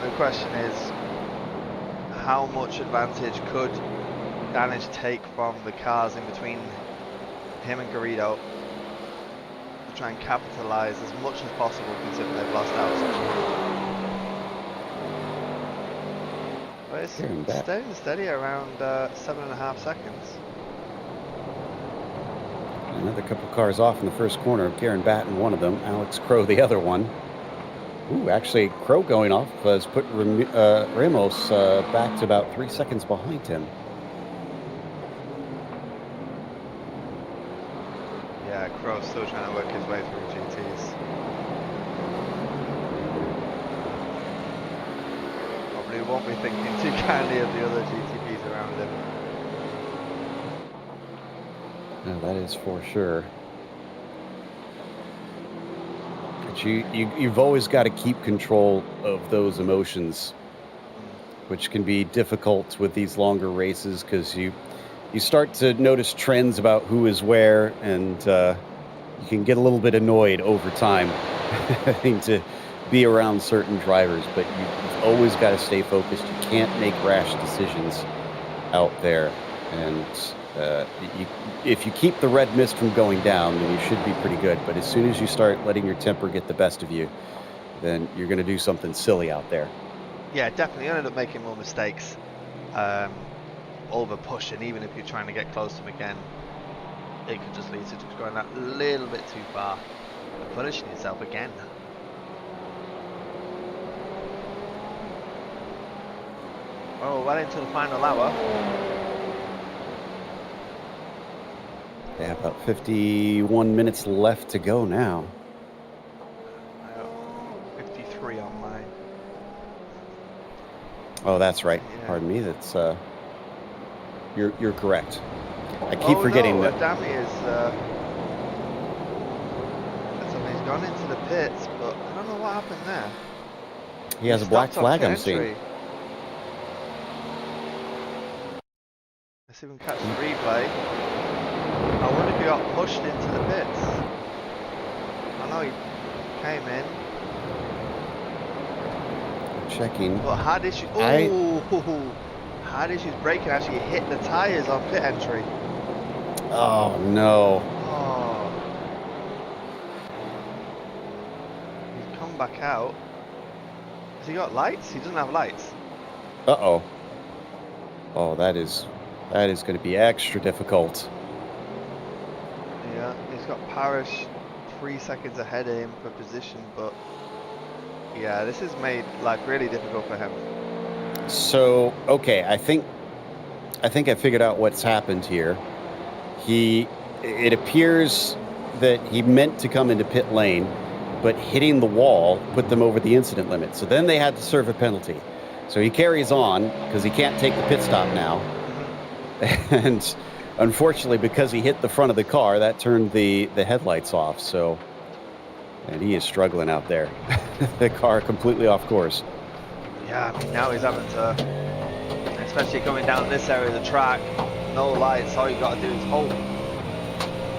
the question is, how much advantage could Danish take from the cars in between him and Garrido to try and capitalise as much as possible, considering they've lost out such a but it's staying steady around 7.5 seconds. Another couple cars off in the first corner. Garen Batten, one of them. Alex Crow, the other one. Ooh, actually, Crow going off has put Ramos back to about 3 seconds behind him. Yeah, Crow's still trying to work his way through GTs. Probably won't be thinking too kindly of the other GTPs around him. No, that is for sure. But you've always got to keep control of those emotions, which can be difficult with these longer races because you start to notice trends about who is where, and you can get a little bit annoyed over time having to be around certain drivers, but you've always got to stay focused. You can't make rash decisions out there, and if you keep the red mist from going down, then you should be pretty good. But as soon as you start letting your temper get the best of you, then you're going to do something silly out there. Yeah, definitely. You end up making more mistakes, over pushing. Even if you're trying to get close to him again, it could just lead to just going that little bit too far and punishing yourself again. Oh, well into the final hour. Yeah, about 51 minutes left to go now. 53 on mine. Oh, that's right. Yeah. Pardon me. That's you're correct. I keep forgetting that. Adami is. He's gone into the pits, but I don't know what happened there. He has a black flag I'm seeing. Let's see if we can catch the replay. I wonder if he got pushed into the pits. I know he came in. Checking. But had issues. Had issues braking. Actually hit the tyres on pit entry. Oh no. Oh. He's come back out. Has he got lights? He doesn't have lights. Uh-oh. Oh, that is going to be extra difficult. Yeah, he's got Parrish 3 seconds ahead of him for position, but yeah, this has made life really difficult for him. So, okay, I think I figured out what's happened here. It appears that he meant to come into pit lane, but hitting the wall put them over the incident limit. So then they had to serve a penalty. So he carries on because he can't take the pit stop now. And unfortunately, because he hit the front of the car, that turned the headlights off. So, and he is struggling out there. The car completely off course. Yeah, I mean, now he's having to, especially coming down this area of the track, no lights, all you got to do is hope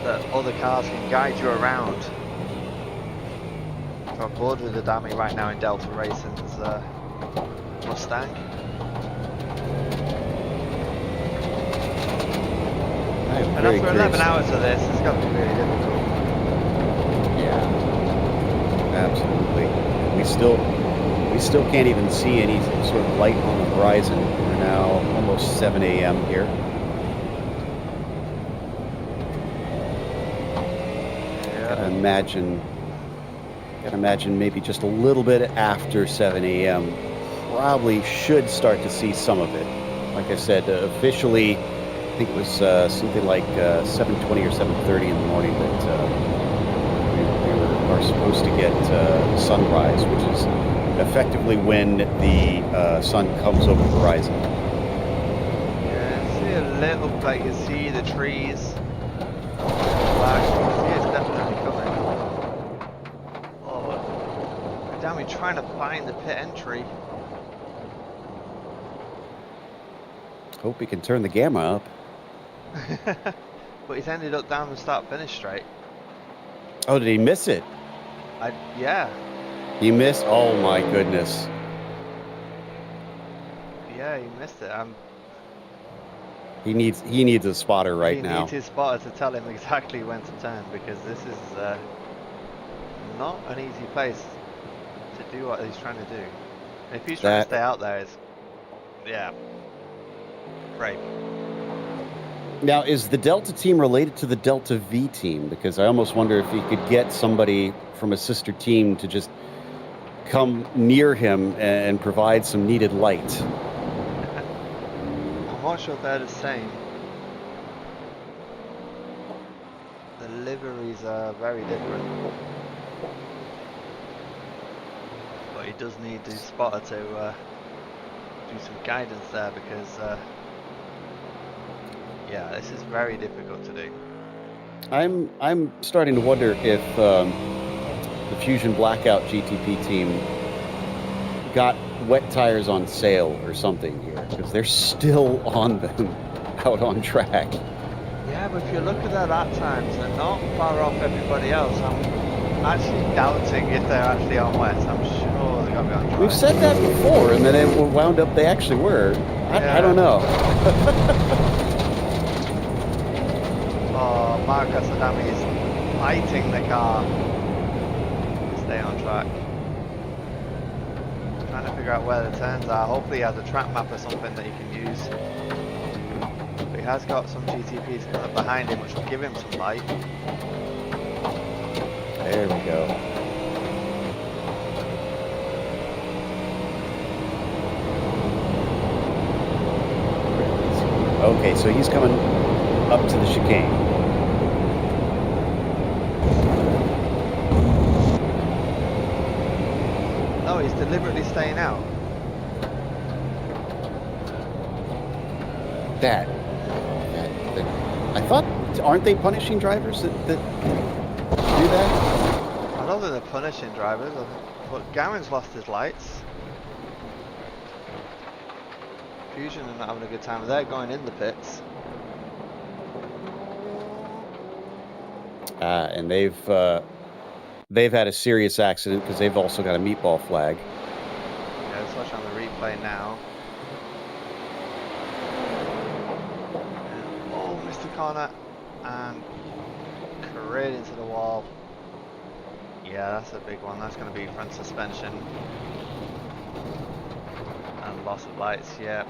that other cars can guide you around. So I'm bored with the dummy right now in Delta Racing's Mustang. And after 11 hours of this, it's got to be really difficult. Yeah, absolutely. We still can't even see any sort of light on the horizon. We're now almost 7 a.m. here. Yeah. Gotta imagine maybe just a little bit after 7 a.m. probably should start to see some of it. Like I said, officially, I think it was something like 7:20 or 7:30 in the morning that we are supposed to get sunrise, which is effectively when the sun comes over the horizon. Yeah, see a little bit, you see the trees. Flash, you can see it's definitely coming. Oh, damn, we're trying to find the pit entry. Hope we can turn the gamma up. But he's ended up down the start-finish straight. Oh, did he miss it? Yeah. He missed? Oh my goodness. Yeah, he missed it. He needs a spotter right he now. needs his spotter to tell him exactly when to turn, because this is not an easy place to do what he's trying to do. If he's trying to stay out there, it's great. Now, is the Delta team related to the Delta V team? Because I almost wonder if he could get somebody from a sister team to just come near him and provide some needed light. I'm not sure if they're the same. The liveries are very different. But he does need his spotter to do some guidance there, because yeah, this is very difficult to do. I'm starting to wonder if the Fusion Blackout GTP team got wet tires on sale or something here, because they're still on them out on track. Yeah, but if you look at their lap times, they're not far off everybody else. I'm actually doubting if they're actually on wets. I'm sure they're going to be on dry. We've said that before, and then it wound up they actually were. I don't know. Oh, Marcos Adami is fighting the car to stay on track. Trying to figure out where the turns are. Hopefully he has a track map or something that he can use. But he has got some GTPs coming up behind him, which will give him some light. There we go. Okay, so he's coming up to the chicane. No, he's deliberately staying out. That I thought, aren't they punishing drivers that do that? I don't think they're punishing drivers, but Garen's lost his lights. Fusion are not having a good time. They're going in the pits. And they've had a serious accident because they've also got a meatball flag. Yeah, let's watch on the replay now. And, oh, missed the corner and careened into the wall. Yeah, that's a big one. That's going to be front suspension and loss of lights. Yeah,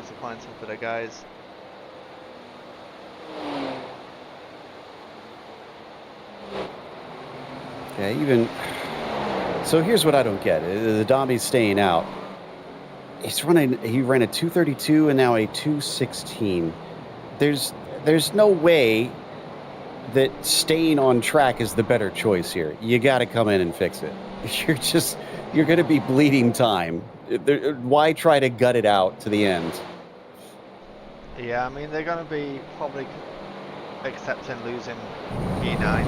disappointing for the guys. Yeah, even so, here's what I don't get: the Dommy's staying out. He ran a 232 and now a 216. There's no way that staying on track is the better choice here. You got to come in and fix it. You're going to be bleeding time. Why try to gut it out to the end? Yeah, I mean, they're going to be probably accepting losing E9.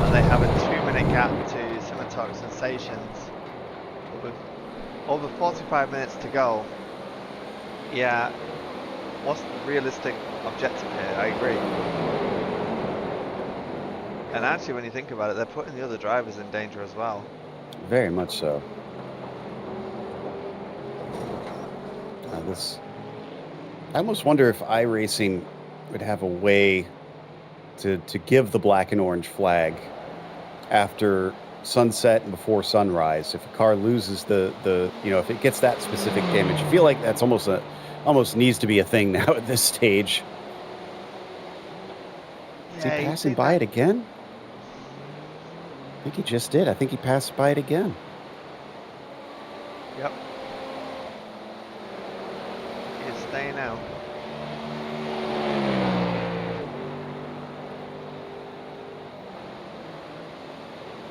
And they have a 2-minute gap to Symmetalk Sensations. But with over 45 minutes to go, yeah, what's the realistic objective here? I agree. And actually, when you think about it, they're putting the other drivers in danger as well. Very much so. I almost wonder if iRacing would have a way to give the black and orange flag after sunset and before sunrise. If a car loses if it gets that specific damage, I feel like that's almost needs to be a thing now at this stage. Is he passing by it again? I think he just did. I think he passed by it again. Yep. He's staying out.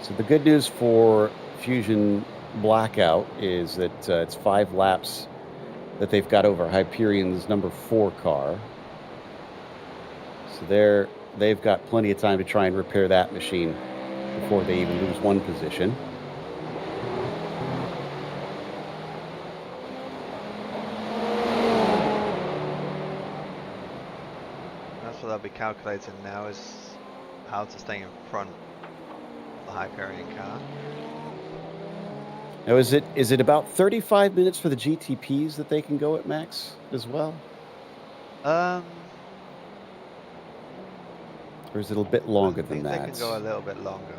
So the good news for Fusion Blackout is that it's 5 laps that they've got over Hyperion's number 4 car. So they've got plenty of time to try and repair that machine before they even lose one position. That's what they'll be calculating now, is how to stay in front of the Hyperion car. Now, is it about 35 minutes for the GTPs that they can go at max as well? Um, Or is it a bit longer I think than they that? can go a little bit longer.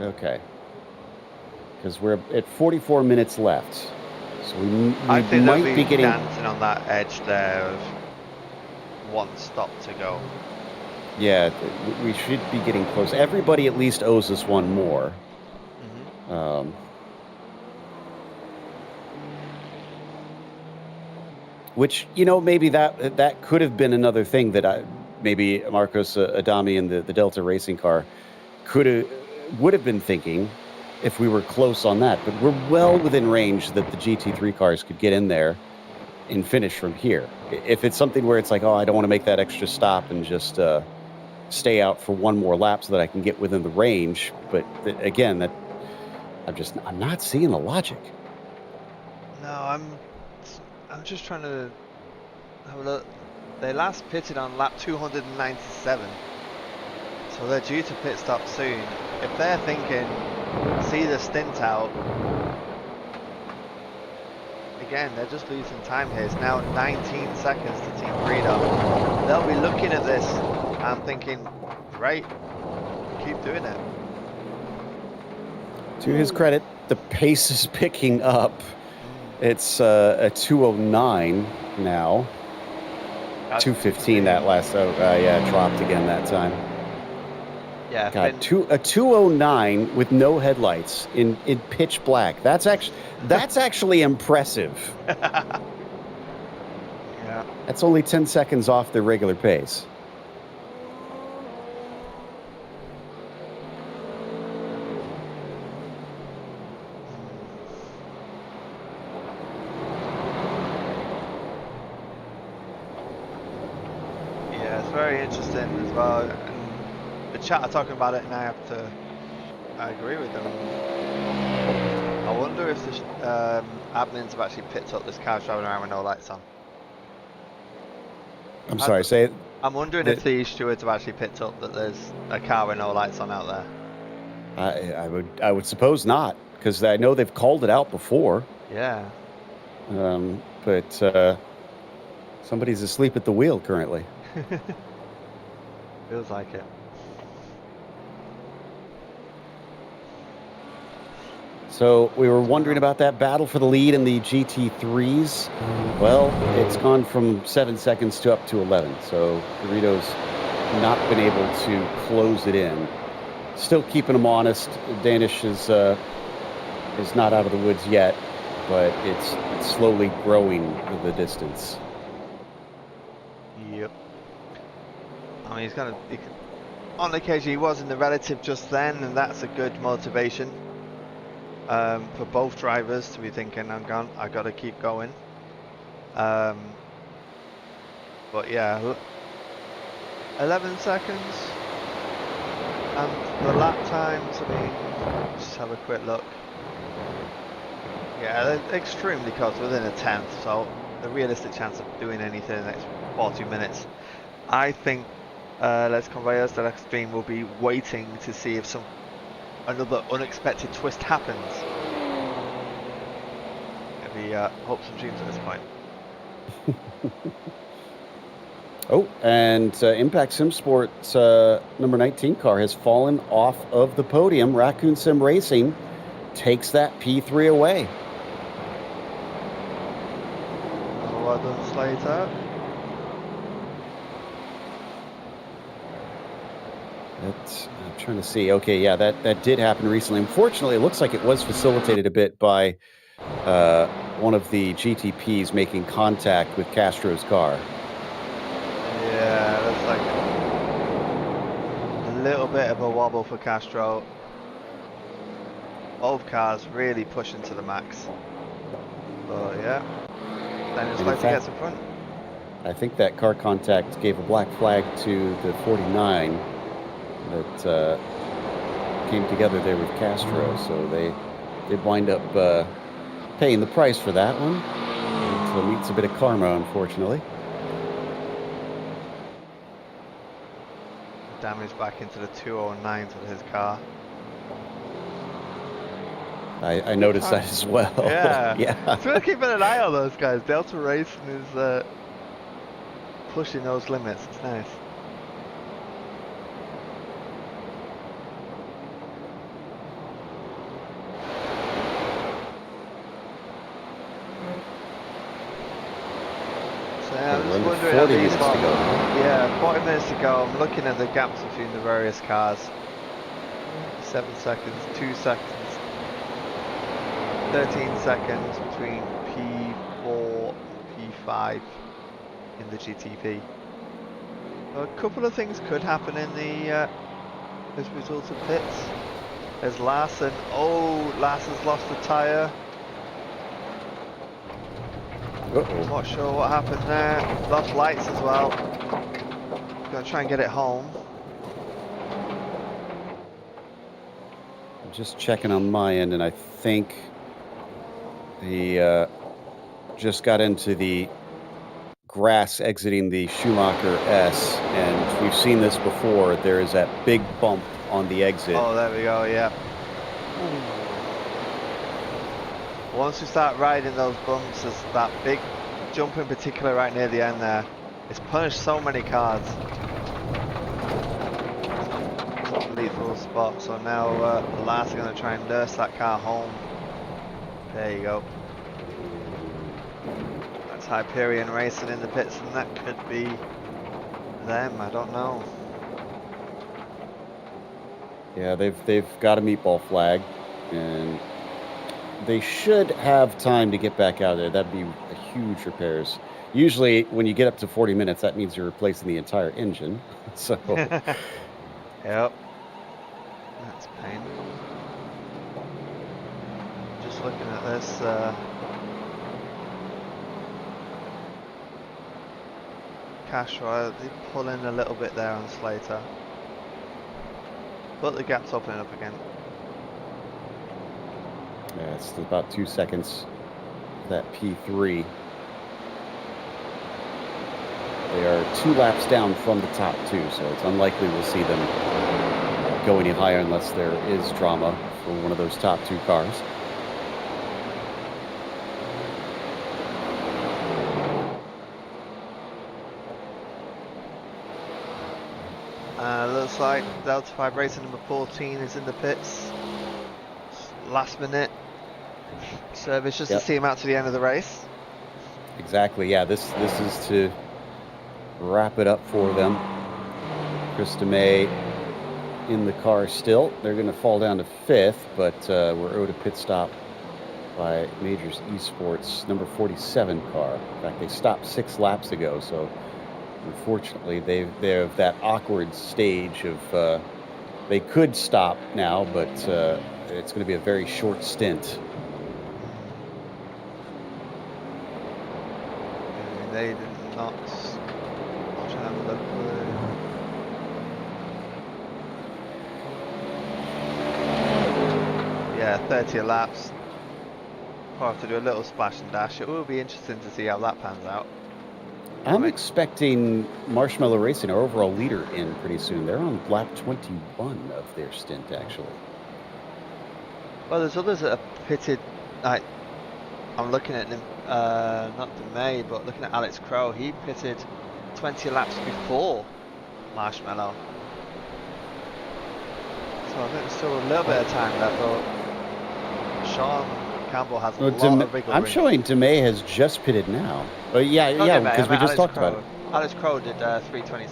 Okay. Because we're at 44 minutes left. So we I think might they'll be getting... dancing on that edge there of one stop to go. Yeah, we should be getting close. Everybody at least owes us one more. Mm-hmm. Which, you know, maybe that could have been another thing that maybe Marcos Adami in the Delta racing car would have been thinking if we were close on that. But we're well within range that the GT3 cars could get in there and finish from here. If it's something where it's like, oh, I don't want to make that extra stop and just stay out for one more lap so that I can get within the range. But again, I'm not seeing the logic. No, I'm just trying to have a look. They last pitted on lap 297, so they're due to pit stop soon. If they're thinking, see the stint out, again, they're just losing time here. It's now 19 seconds to Team Breeder. They'll be looking at this and thinking, great, keep doing it. To his credit, the pace is picking up. It's a 209 now. That's 215 that last, dropped again that time. Yeah, God, a 209 with no headlights in pitch black. That's actually impressive. Yeah. That's only 10 seconds off their regular pace. Yeah, it's very interesting as well. And the chat are talking about it, and I agree with them. I wonder if the admins have actually picked up this car driving around with no lights on. I'm sorry, say it. I'm wondering if the stewards have actually picked up that there's a car with no lights on out there. I would suppose not, because I know they've called it out before. Yeah. But somebody's asleep at the wheel currently. Feels like it. So we were wondering about that battle for the lead in the GT3s. Well, it's gone from 7 seconds to up to 11. So Doritos not been able to close it in. Still keeping them honest. Danish is not out of the woods yet, but it's slowly growing the distance. Yep. I mean, on occasion he was in the relative just then, and that's a good motivation for both drivers to be thinking, I got to keep going. But yeah, 11 seconds. And the lap times, I mean, just have a quick look. Yeah, they're extremely close, within a tenth, so the realistic chance of doing anything in the next 40 minutes. I think Les Conveyors de l'Extreme will be waiting to see if another unexpected twist happens. Maybe hopes and dreams at this point. Oh, and Impact Sim Sports number 19 car has fallen off of the podium. Raccoon Sim Racing takes that P3 away. Well done, Slater. I'm trying to see. Okay, yeah, that did happen recently. Unfortunately, it looks like it was facilitated a bit by one of the GTPs making contact with Castro's car. Yeah, that's like a little bit of a wobble for Castro. Both cars really pushing to the max. But yeah, Daniel Slater gets in front. I think that car contact gave a black flag to the 49 that came together there with Castro, so they did wind up paying the price for that one. So it meets a bit of karma, unfortunately. Damage back into the 209s of his car. I noticed that as well. Yeah. Yeah. So we're keeping an eye on those guys. Delta Racing is pushing those limits. It's nice. So yeah, I'm We're just under wondering 40 at these minutes to go. Yeah, 40 minutes to go. I'm looking at the gaps between the various cars. 7 seconds, 2 seconds, 13 seconds between P4 and P5 in the GTP. A couple of things could happen in the as a result of pits. There's Larson. Oh, Larson's lost a tyre. Uh-oh. Not sure what happened there. Lost lights as well. Gonna try and get it home. I'm just checking on my end, and I think he just got into the grass exiting the Schumacher S, and we've seen this before. There is that big bump on the exit. Oh, there we go, yeah. Once we start riding those bumps, there's that big jump in particular right near the end there. It's punished so many cars. Lethal spot, so now Lars are going to try and nurse that car home. There you go. That's Hyperion Racing in the pits, and that could be them, I don't know. Yeah, they've got a meatball flag, and they should have time to get back out there. That'd be a huge repairs. Usually, when you get up to 40 minutes, that means you're replacing the entire engine. So, Yep. That's pain. Just looking at this. Cash Royal, they pull in a little bit there on Slater. But the gap's opening up again. yeah, it's about 2 seconds. That P3. They are 2 laps down from the top 2, so it's unlikely we'll see them go any higher unless there is drama for one of those top 2 cars. Looks like Delta 5 Racing number 14 is in the pits. Last minute service just to see him out to the end of the race. Exactly, yeah, this is to wrap it up for them. Krista May in the car still. They're going to fall down to 5th, but we're owed a pit stop by Majors Esports number 47 car. In fact, they stopped 6 laps ago, so unfortunately they're that awkward stage of they could stop now, but it's going to be a very short stint. They did not. I'm trying to have a look. Yeah, 30 laps. I'll have to do a little splash and dash. It will be interesting to see how that pans out. I'm expecting Marshmallow Racing, our overall leader, in pretty soon. They're on lap 21 of their stint, actually. Well, there's others that are pitted. Like, I'm looking at them, not DeMay, but looking at Alex Crow. He pitted 20 laps before Marshmallow. So I think there's still a little bit of time left, but Sean Campbell has a lot of wiggle room. I'm showing DeMay has just pitted now. But yeah, because we just talked about it. Alex Crow did 320,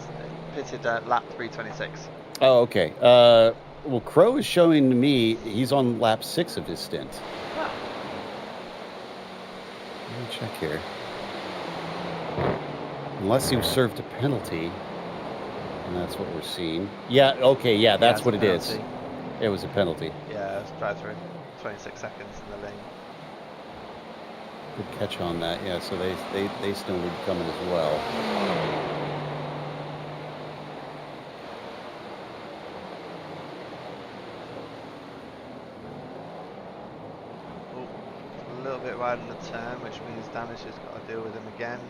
pitted lap 326. Oh, okay. Well, Crow is showing to me he's on lap 6 of his stint. Oh. Let me check here. Unless he served a penalty, and that's what we're seeing. Yeah, okay, yeah, that's what it is. It was a penalty. Yeah, it's drive through. 26 seconds in the lane. Good catch on that. Yeah, so they still need coming as well. Oh, a little bit wide on the turn, which means Danish has got to deal with him again.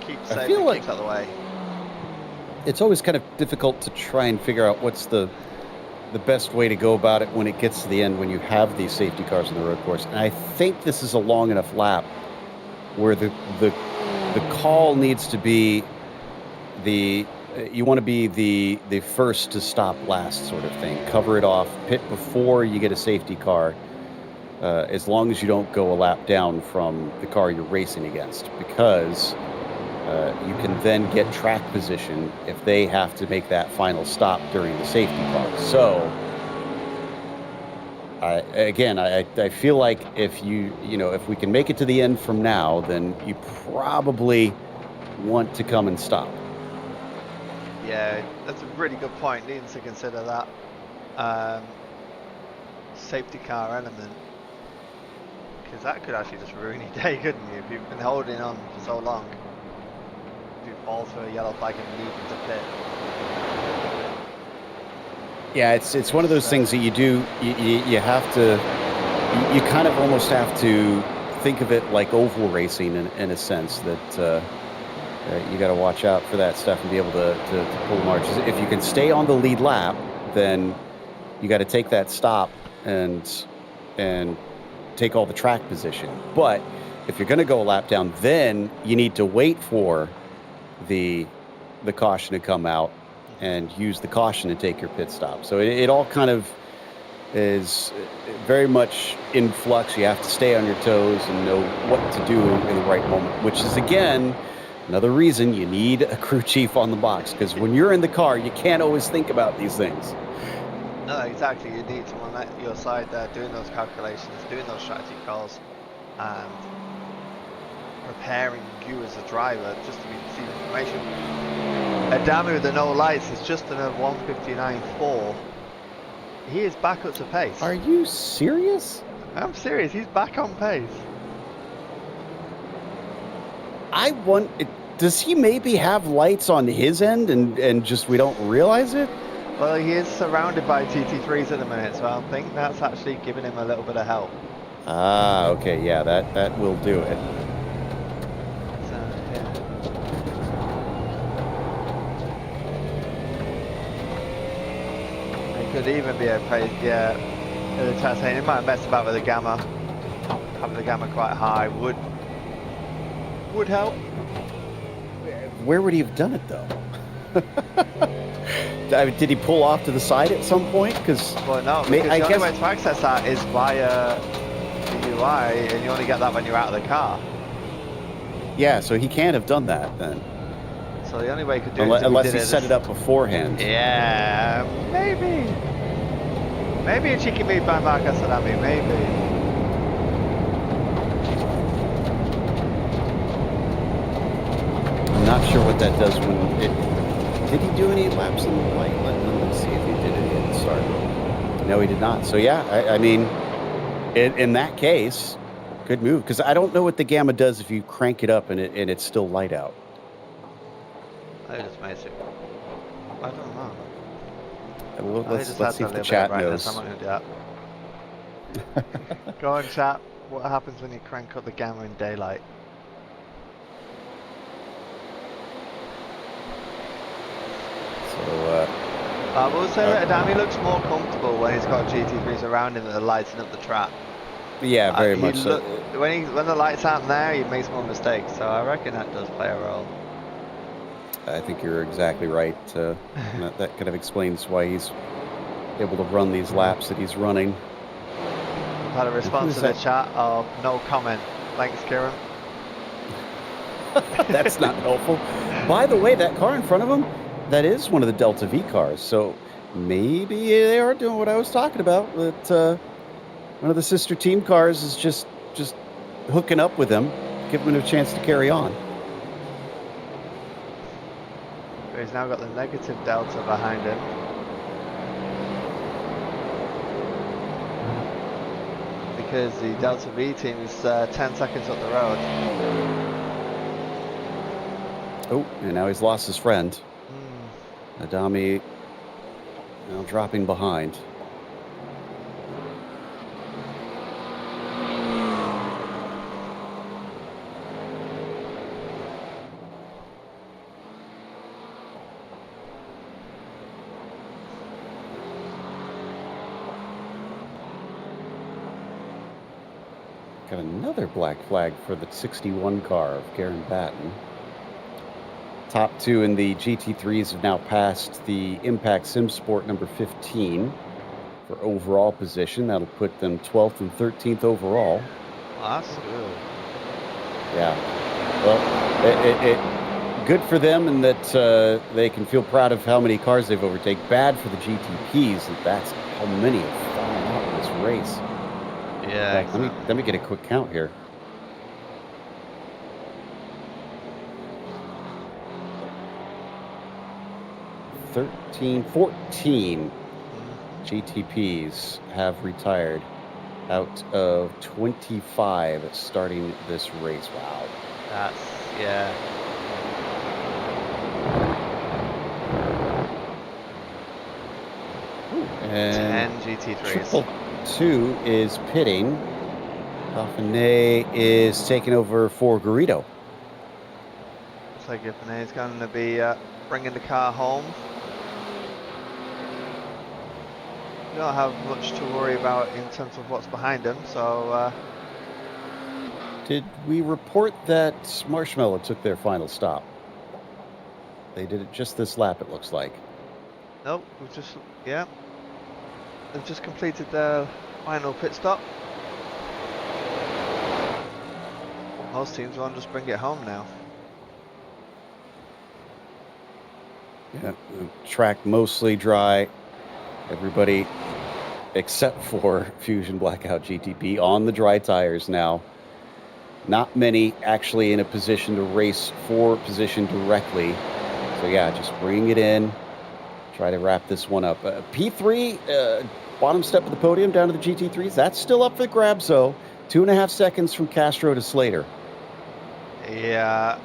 Keep safe, keeps out of the way. It's always kind of difficult to try and figure out what's the the best way to go about it when it gets to the end, when you have these safety cars on the road course. And I think this is a long enough lap where the call needs to be you want to be the first to stop last sort of thing. Cover it off, pit before you get a safety car, as long as you don't go a lap down from the car you're racing against, because you can then get track position if they have to make that final stop during the safety car. So, I feel like if if we can make it to the end from now, then you probably want to come and stop. Yeah, that's a really good point. Needing to consider that safety car element, because that could actually just ruin your day, couldn't you? If you've been holding on for so long, if you fall through a yellow flag and leave into pit. Yeah, it's one of those things that you do. You have to. You kind of almost have to think of it like oval racing in a sense that you got to watch out for that stuff and be able to pull marches. If you can stay on the lead lap, then you got to take that stop and take all the track position. But if you're going to go a lap down, then you need to wait for the caution to come out and use the caution to take your pit stop. So it all kind of is very much in flux. You have to stay on your toes and know what to do in the right moment, which is, again, another reason you need a crew chief on the box, because when you're in the car, you can't always think about these things. No, exactly. You need someone at your side there doing those calculations, doing those strategy calls, and preparing you as a driver just to receive information. Adami with the no lights is just in a 1:59.4. He is back up to pace. Are you serious? I'm serious. He's back on pace. Does he maybe have lights on his end and just we don't realize it? Well, he is surrounded by GT3s at the minute, so I think that's actually giving him a little bit of help. Ah, okay, yeah, that will do it. So, yeah. It could even be a pace, yeah. The Titanium, it might have messed about with the gamma. Having the gamma quite high would help. Where would he have done it, though? I mean, did he pull off to the side at some point? Well, no, because the only way to access that is via the UI, and you only get that when you're out of the car. Yeah, so he can't have done that then. So the only way he could do it unless he did set it up beforehand. Yeah, maybe. Maybe a cheeky move by Marcus Adami, maybe. I'm not sure what that does when it... Did he do any laps in the white? Let's see if he did any at the start. No, he did not. So yeah, I mean, in that case, good move. Because I don't know what the gamma does if you crank it up and it's still light out. I just made it. I don't know. Well, let's see if the chat knows. I'm not going to do that. Go on, chat. What happens when you crank up the gamma in daylight? So, I will say that Adami looks more comfortable when he's got GT3s around him that are lighting up the track. Yeah, very much so. When the lights aren't there, he makes more mistakes, so I reckon that does play a role. I think you're exactly right. That kind of explains why he's able to run these laps that he's running. I've had a response to the chat of no comment. Thanks, Kieran. That's not helpful. By the way, that car in front of him, that is one of the Delta V cars. So maybe they are doing what I was talking about. That one of the sister team cars is just hooking up with them, giving them a chance to carry on. He's now got the negative Delta behind him. Because the Delta V team is 10 seconds up the road. Oh, and now he's lost his friend. Adami now dropping behind. Got another black flag for the 61 car of Garen Batten. Top two in the GT3s have now passed the Impact Sim Sport number 15 for overall position. That'll put them 12th and 13th overall. Well, that's good. Yeah. Well, good for them in that they can feel proud of how many cars they've overtaken. Bad for the GTPs that that's how many have fallen out in this race. Yeah, In fact, let me get a quick count here. 14 GTPs have retired out of 25 starting this race. Wow. That's, yeah. And 10 GT3s. Triple Two is pitting. Dauphiné is taking over for Garrido. Looks like Dauphiné is going to be bringing the car home. You don't have much to worry about in terms of what's behind them, so... Did we report that Marshmallow took their final stop? They did it just this lap, it looks like. Nope, we've just... Yeah. They've just completed their final pit stop. Most teams won't just bring it home now. Yeah, the track mostly dry. Everybody except for Fusion Blackout GTP on the dry tires now. Not many actually in a position to race for position directly. So yeah, just bring it in. Try to wrap this one up. P3, bottom step of the podium down to the GT3s. That's still up for grabs though. 2.5 seconds from Castro to Slater. Yeah.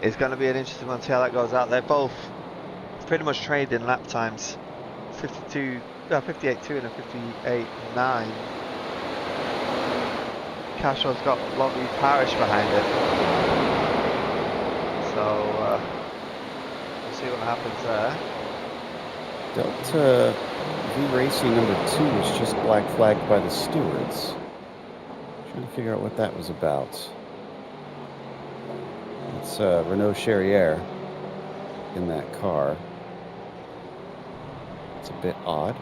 It's going to be an interesting one to see how that goes out. They're both pretty much trading lap times. 58.2 and a 58.9. Castro's got Lobby Parish behind it. So, we'll see what happens there. Delta V Racing number 2 was just black flagged by the stewards. Trying to figure out what that was about. It's Renault Charrière in that car. It's a bit odd.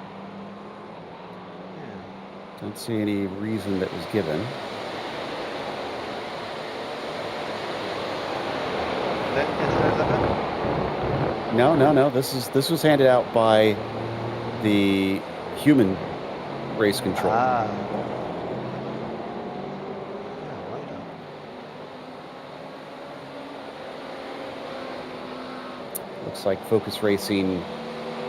Yeah. Don't see any reason that was given. No. This was handed out by the human race control. Ah. Looks like Focus Racing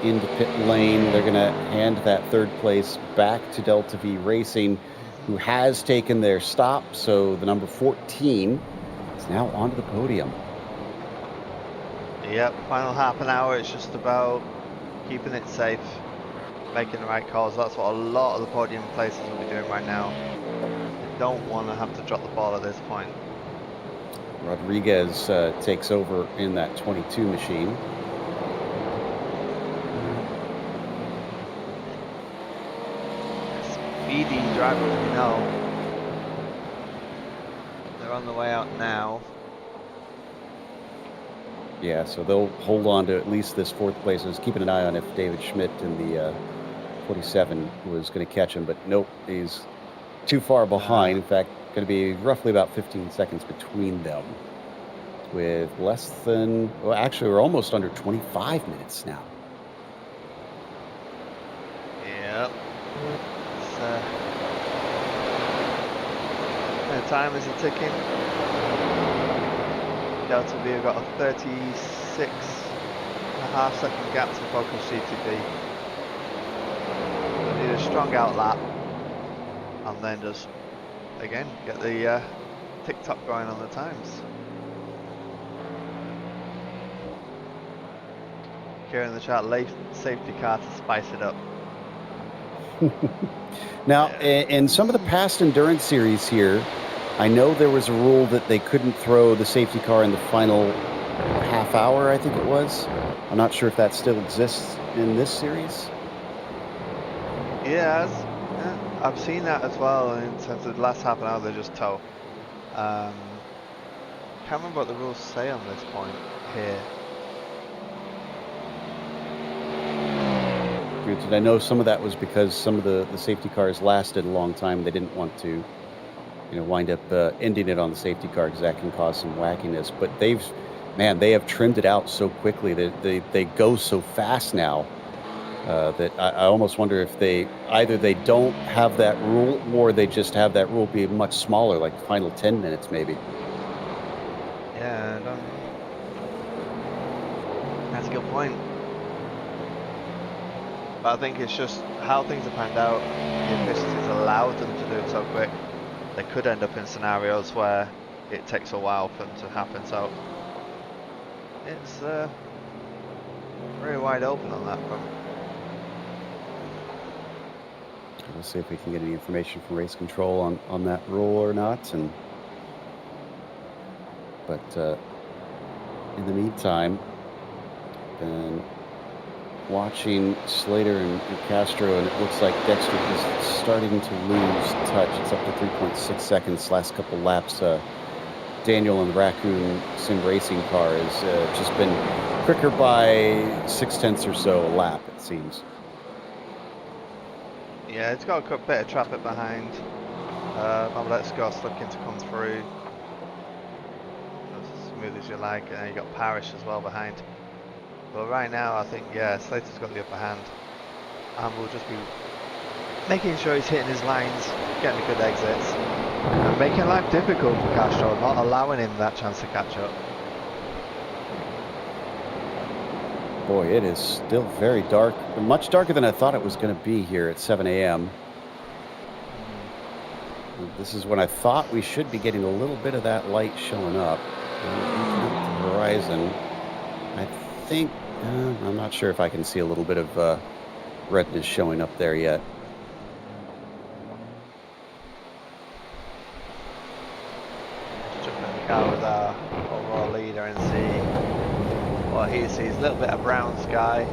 into pit lane. They're going to hand that third place back to Delta V Racing, who has taken their stop. So the number 14 is now onto the podium. Yep, final half an hour. It's just about keeping it safe, making the right calls. That's what a lot of the podium places will be doing right now. They don't want to have to drop the ball at this point. Rodriguez takes over in that 22 machine. Speedy drivers, we know. They're on the way out now. Yeah, so they'll hold on to at least this fourth place. I was keeping an eye on if David Schmidt in the 47 was going to catch him, but nope, he's too far behind. In fact, going to be roughly about 15 seconds between them. With less than, well, actually, we're almost under 25 minutes now. Yep. The time is ticking. Delta V have got a 36.5 second gap to Focus GTP. They need a strong out lap and then just again get the tick-tock going on the times. Here in the chat, safety car to spice it up. Now, in some of the past endurance series here, I know there was a rule that they couldn't throw the safety car in the final half hour, I think it was. I'm not sure if that still exists in this series. Yes. I've seen that as well in terms of the last half an hour they just tow. Can't remember what the rules say on this point here. Granted, I know some of that was because some of the safety cars lasted a long time. They didn't want to, wind up ending it on the safety car because that can cause some wackiness. But they have trimmed it out so quickly that they go so fast now that I almost wonder if they don't have that rule or they just have that rule be much smaller, like the final 10 minutes maybe. Yeah, that's a good point. But I think it's just how things have panned out. The efficiencies allowed them to do it so quick. They could end up in scenarios where it takes a while for them to happen. So it's very wide open on that front. We'll see if we can get any information from race control on that rule or not. But in the meantime, been watching Slater and Castro, and it looks like Dexter is starting to lose touch. It's up to 3.6 seconds last couple laps. Daniel in the Raccoon Sim Racing car has just been quicker by 0.6 or so a lap, it seems. Yeah, it's got a bit of traffic behind. Let's go looking to come through as smooth as you like, and you got Parrish as well behind. But right now, I think, yeah, Slater's got the upper hand. And we'll just be making sure he's hitting his lines, getting the good exits, and making life difficult for Castro, not allowing him that chance to catch up. Boy, it is still very dark, much darker than I thought it was going to be here at 7 a.m. This is when I thought we should be getting a little bit of that light showing up. The horizon, I think, I'm not sure if I can see a little bit of redness showing up there yet. Just jump in the car with our overall leader and see what he sees. A little bit of brown sky.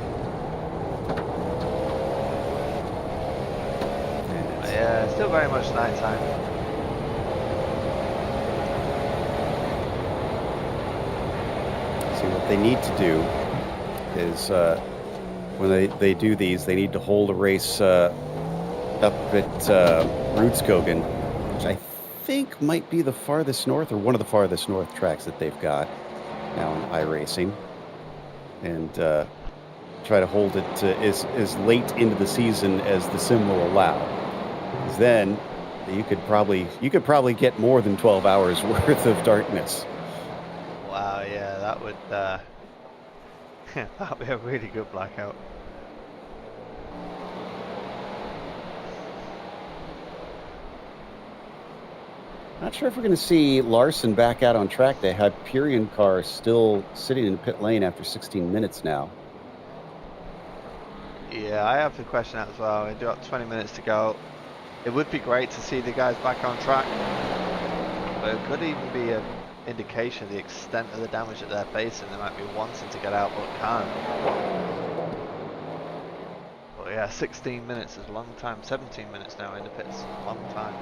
Yeah, still very much night time. See, what they need to do is when they do these, they need to hold a race up at Rudskogen, which I think might be the farthest north or one of the farthest north tracks that they've got now in iRacing, and try to hold it as late into the season as the sim will allow. Because then you could probably get more than 12 hours worth of darkness. Wow, yeah, that would that would be a really good blackout. Not sure if we're going to see Larson back out on track. The Hyperion car still sitting in the pit lane after 16 minutes now. Yeah, I have to question that as well. We do have 20 minutes to go. It would be great to see the guys back on track, but it could even be an indication of the extent of the damage that they're facing. They might be wanting to get out but can't. But yeah, 16 minutes is a long time. 17 minutes now in the pits, a long time.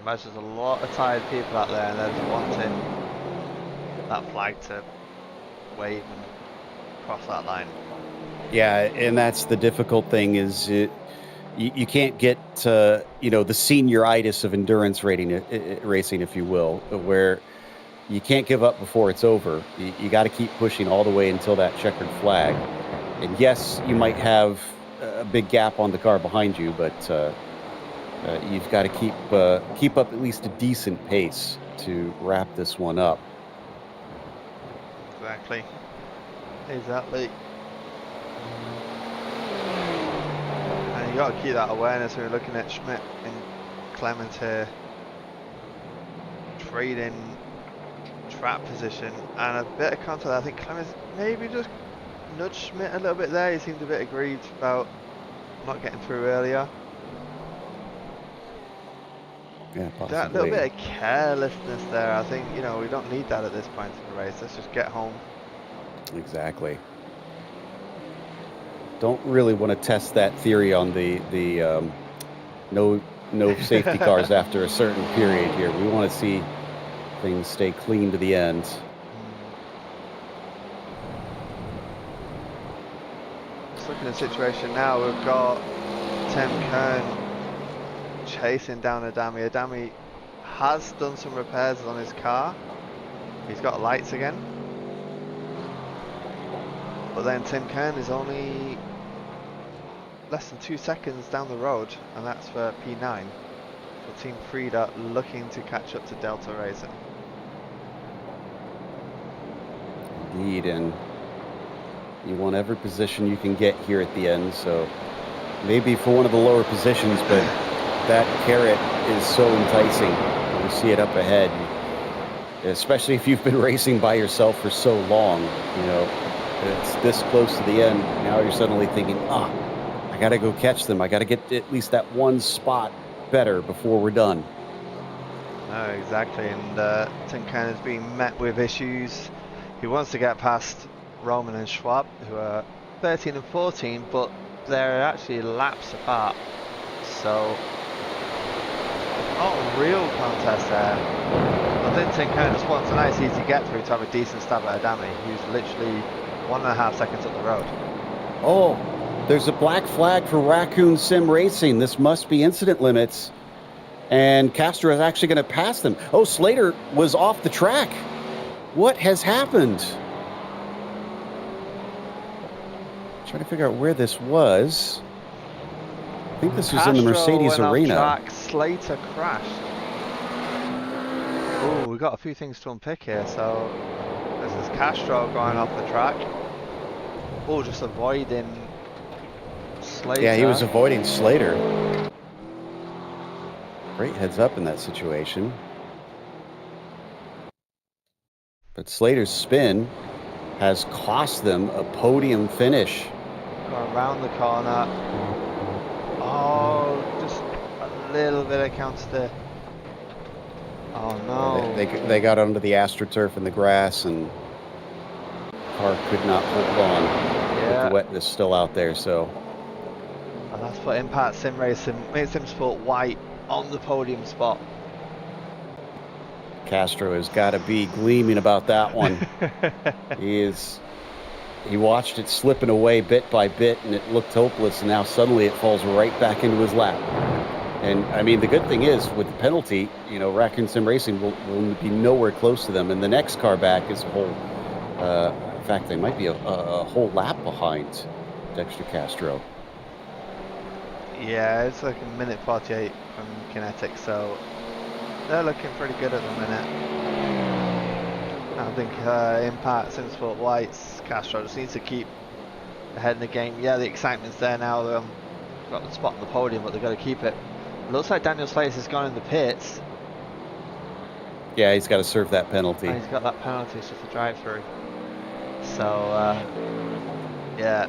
Imagine there's a lot of tired people out there and they're just wanting that flag to wave and cross that line. Yeah, and that's the difficult thing is you can't get the senioritis of endurance racing, if you will, where you can't give up before it's over. You got to keep pushing all the way until that checkered flag. And yes, you might have a big gap on the car behind you, but you've got to keep up at least a decent pace to wrap this one up. Exactly. And you got to keep that awareness when you're looking at Schmidt and Clement here, trading trap position and a bit of contact. I think Clemens maybe just nudged Schmidt a little bit there. He seemed a bit aggrieved about not getting through earlier. Yeah, possibly. That little bit of carelessness there, I think, we don't need that at this point in the race. Let's just get home. Exactly. Don't really want to test that theory on the no safety cars after a certain period here. We want to see things stay clean to the end. Just looking at the situation now, we've got Tim Kern chasing down Adami. Adami has done some repairs on his car. He's got lights again. But then Tim Kern is only less than 2 seconds down the road, and that's for P9. For Team Frida looking to catch up to Delta Racing. Indeed, and you want every position you can get here at the end, so maybe for one of the lower positions, but that carrot is so enticing. You see it up ahead, especially if you've been racing by yourself for so long. You know, it's this close to the end. Now you're suddenly thinking, I got to go catch them. I got to get at least that one spot better before we're done. No, exactly, and Tim Kern is being met with issues. He wants to get past Roman and Schwab, who are 13 and 14, but they're actually laps apart. So, not a real contest there. I think Tim Kern just wants a nice easy get through to have a decent stab at Adami, who's literally 1.5 seconds up the road. Oh, there's a black flag for Raccoon Sim Racing. This must be incident limits. And Castro is actually going to pass them. Oh, Slater was off the track. What has happened? Trying to figure out where this was. I think this was in the Mercedes went arena. Off track. Slater crashed. Oh, we've got a few things to unpick here. So, this is Castro going off the track. Oh, just avoiding Slater. Yeah, he was avoiding Slater. Great heads up in that situation. But Slater's spin has cost them a podium finish. Going around the corner. Oh, just a little bit of counter there. Oh no. They got under the AstroTurf in the grass, and the car could not hold on. Yeah. With the wetness still out there, so. And that's for Impact Sim Racing. Made Sim Sport White on the podium spot. Castro has got to be gleaming about that one. He watched it slipping away bit by bit, and it looked hopeless, and now suddenly it falls right back into his lap. And I mean, the good thing is with the penalty, you know, Raccoon Sim Racing will be nowhere close to them, and the next car back is a whole, in fact, they might be a whole lap behind Dexter Castro. Yeah, it's like a minute 48 from Kinetic, so they're looking pretty good at the minute. I think Impact, Sim Sport White's Castro just needs to keep ahead in the game. Yeah, the excitement's there now. They've got the spot on the podium, but they've got to keep it. It looks like Daniel Slater has gone in the pits. Yeah, he's got to serve that penalty. And he's got that penalty, it's just a drive-through. So, yeah.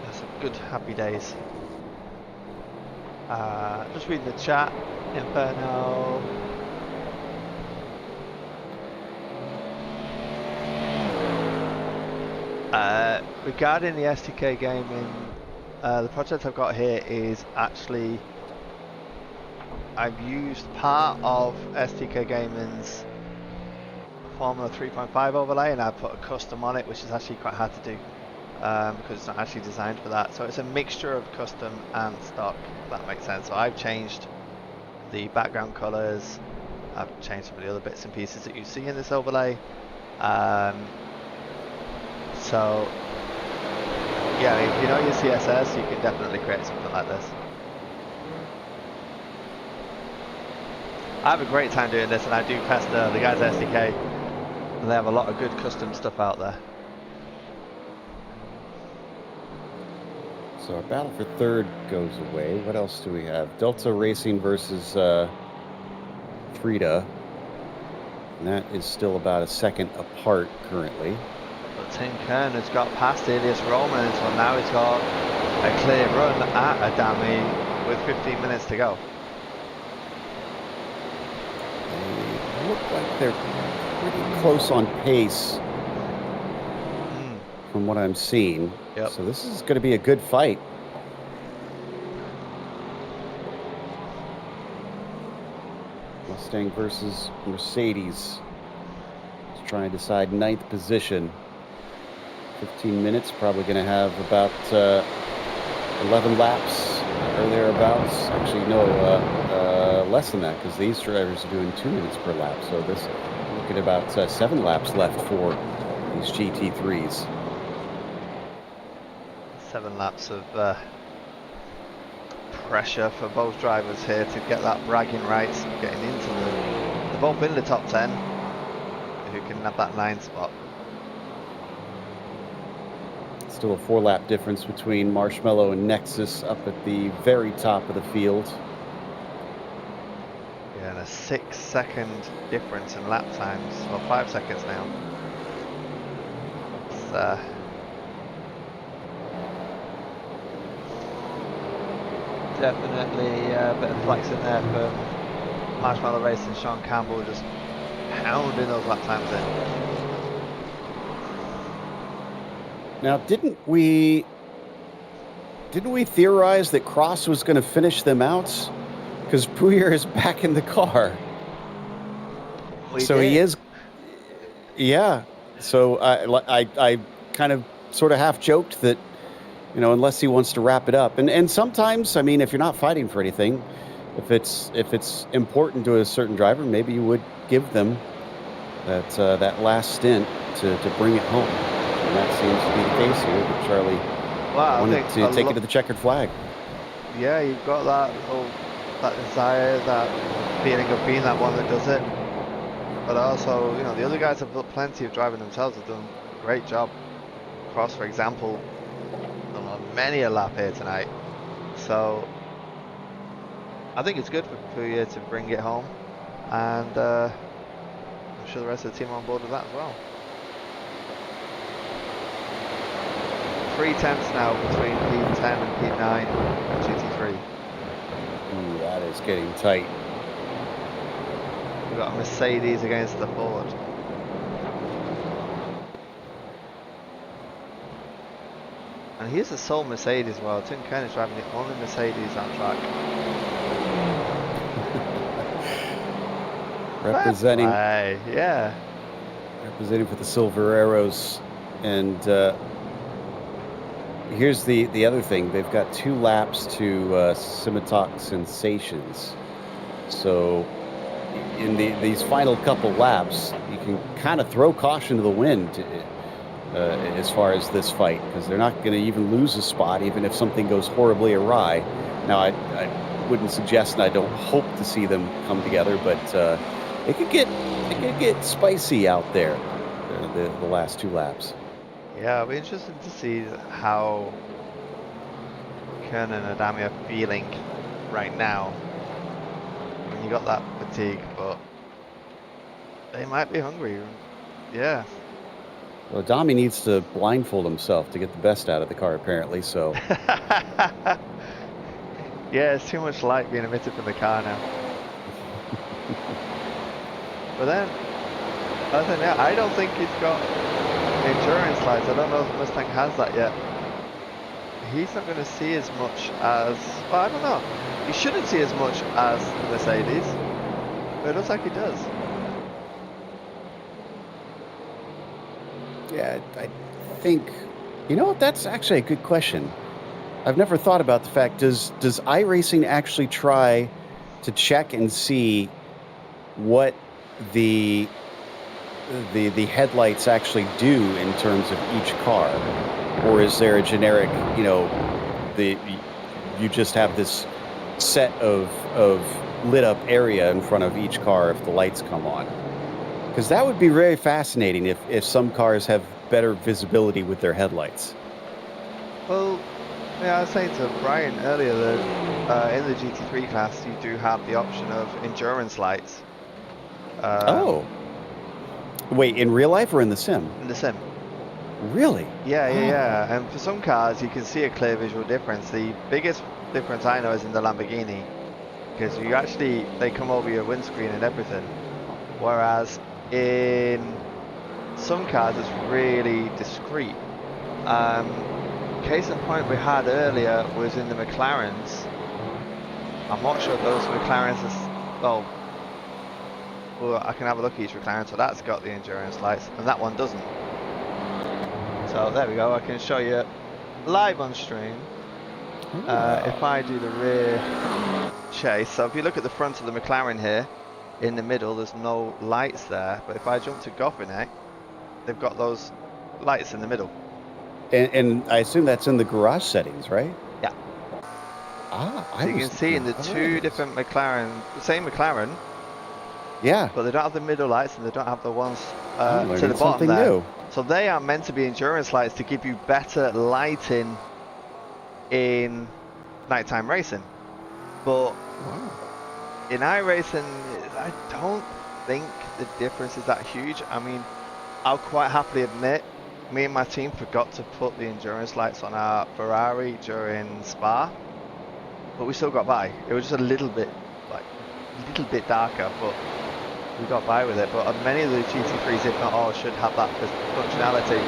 That's some good, happy days. Just reading the chat. Inferno. Regarding the STK gaming, the project I've got here is actually I've used part of STK Gaming's Formula 3.5 overlay, and I've put a custom on it, which is actually quite hard to do because it's not actually designed for that. So it's a mixture of custom and stock, if that makes sense. So I've changed the background colors, I've changed some of the other bits and pieces that you see in this overlay. So yeah, if you know your CSS, you can definitely create something like this. I have a great time doing this, and I do pester the guys at SDK, and they have a lot of good custom stuff out there. So our battle for third goes away. What else do we have? Delta Racing versus Frida. And that is still about a second apart currently. But Tim Kern has got past Elias Roman, so now he's got a clear run at Adami with 15 minutes to go. They look like they're pretty close on pace. from what I'm seeing. Yep. So this is going to be a good fight. Mustang versus Mercedes. Let's try and decide 9th position. 15 minutes, probably going to have about 11 laps or thereabouts. Actually, no, less than that, because these drivers are doing 2 minutes per lap. So this, look at about 7 laps left for these GT3s. 7 laps of pressure for both drivers here to get that bragging rights, getting into they're both in the top 10, who can have that 9 spot. Still a 4-lap difference between Marshmallow and Nexus up at the very top of the field. Yeah, and a 6-second difference in lap times, or 5 seconds now. It's, definitely a bit of flex in there for Marshmallow Racing. Sean Campbell just pounding those lap times in. Now, didn't we theorize that Cross was going to finish them out? Because Pouyer is back in the car. He is. Yeah. So I kind of sort of half joked that, you know, unless he wants to wrap it up, and sometimes, I mean, if you're not fighting for anything, if it's important to a certain driver, maybe you would give them that last stint to bring it home. And that seems to be the case here. But Charlie wanted to take it to the checkered flag. Yeah, you've got that desire, that feeling of being that one that does it. But also, you know, the other guys have got plenty of driving themselves, have done a great job. Cross, for example, done on many a lap here tonight. So I think it's good for Pouyer to bring it home, and I'm sure the rest of the team are on board with that as well. 3 tenths now between P10 and P9 GT3. Ooh, that is getting tight. We've got a Mercedes against the Ford. And here's the sole Mercedes as well. Tim Kern is driving the only Mercedes on track. Representing for the Silver Arrows. And here's the other thing. They've got 2 laps to Simitok Sensations. So in these final couple laps, you can kind of throw caution to the wind as far as this fight, because they're not going to even lose a spot, even if something goes horribly awry. Now, I wouldn't suggest, and I don't hope to see them come together, but it could get spicy out there the last 2 laps. Yeah, it'll be interesting to see how Kern and Adami are feeling right now. I mean, you got that fatigue, but they might be hungry. Yeah. Well, Adami needs to blindfold himself to get the best out of the car, apparently, so. Yeah, it's too much light being emitted from the car now. But then, other than that, I don't think he's got endurance lights. I don't know if the Mustang has that yet. He's not going to see as much as, well, I don't know. He shouldn't see as much as the Mercedes, but it looks like he does. Yeah, I think, you know what, that's actually a good question. I've never thought about the fact, does iRacing actually try to check and see what the headlights actually do in terms of each car? Or is there a generic, you know, you just have this set of lit up area in front of each car if the lights come on? Because that would be very fascinating if some cars have better visibility with their headlights. Well, yeah, I was saying to Brian earlier that in the GT3 class you do have the option of endurance lights. Wait, in real life or in the sim? In the sim. Really? Yeah. And for some cars you can see a clear visual difference. The biggest difference I know is in the Lamborghini, because they come over your windscreen and everything. Whereas in some cars it's really discreet. Case in point we had earlier was in the McLarens. I'm not sure those McLarens are, well, I can have a look at each McLaren, so that's got the endurance lights, and that one doesn't. So there we go, I can show you live on stream. If I do the rear chase, so if you look at the front of the McLaren here, in the middle there's no lights there, but if I jump to Goffinec, they've got those lights in the middle. And I assume that's in the garage settings, right? Yeah. So you can see in the two different McLaren, the same McLaren. Yeah. But they don't have the middle lights and they don't have the ones to the bottom there. New. So they are meant to be endurance lights to give you better lighting in nighttime racing. But in iRacing, I don't think the difference is that huge. I mean, I'll quite happily admit, me and my team forgot to put the endurance lights on our Ferrari during Spa, but we still got by. It was just a little bit darker, but we got by with it. But many of the GT3s, if not all, should have that functionality.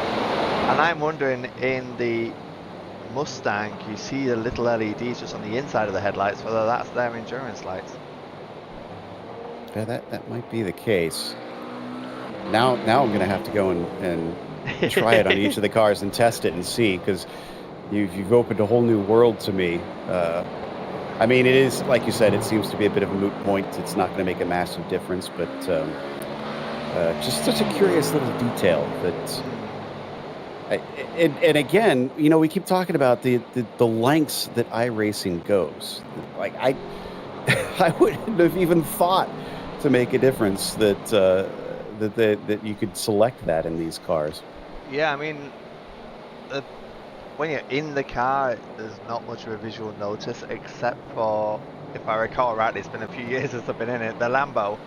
And I'm wondering, in the Mustang, you see the little LEDs just on the inside of the headlights, whether that's their endurance lights. Yeah, that might be the case. Now I'm going to have to go and try it on each of the cars and test it and see, because you've opened a whole new world to me. I mean, it is, like you said, it seems to be a bit of a moot point. It's not going to make a massive difference, but just such a curious little detail that. And again, you know, we keep talking about the lengths that iRacing goes. Like I wouldn't have even thought to make a difference that you could select that in these cars. Yeah, I mean, when you're in the car, there's not much of a visual notice, except for, if I recall rightly, it's been a few years since I've been in it, the Lambo.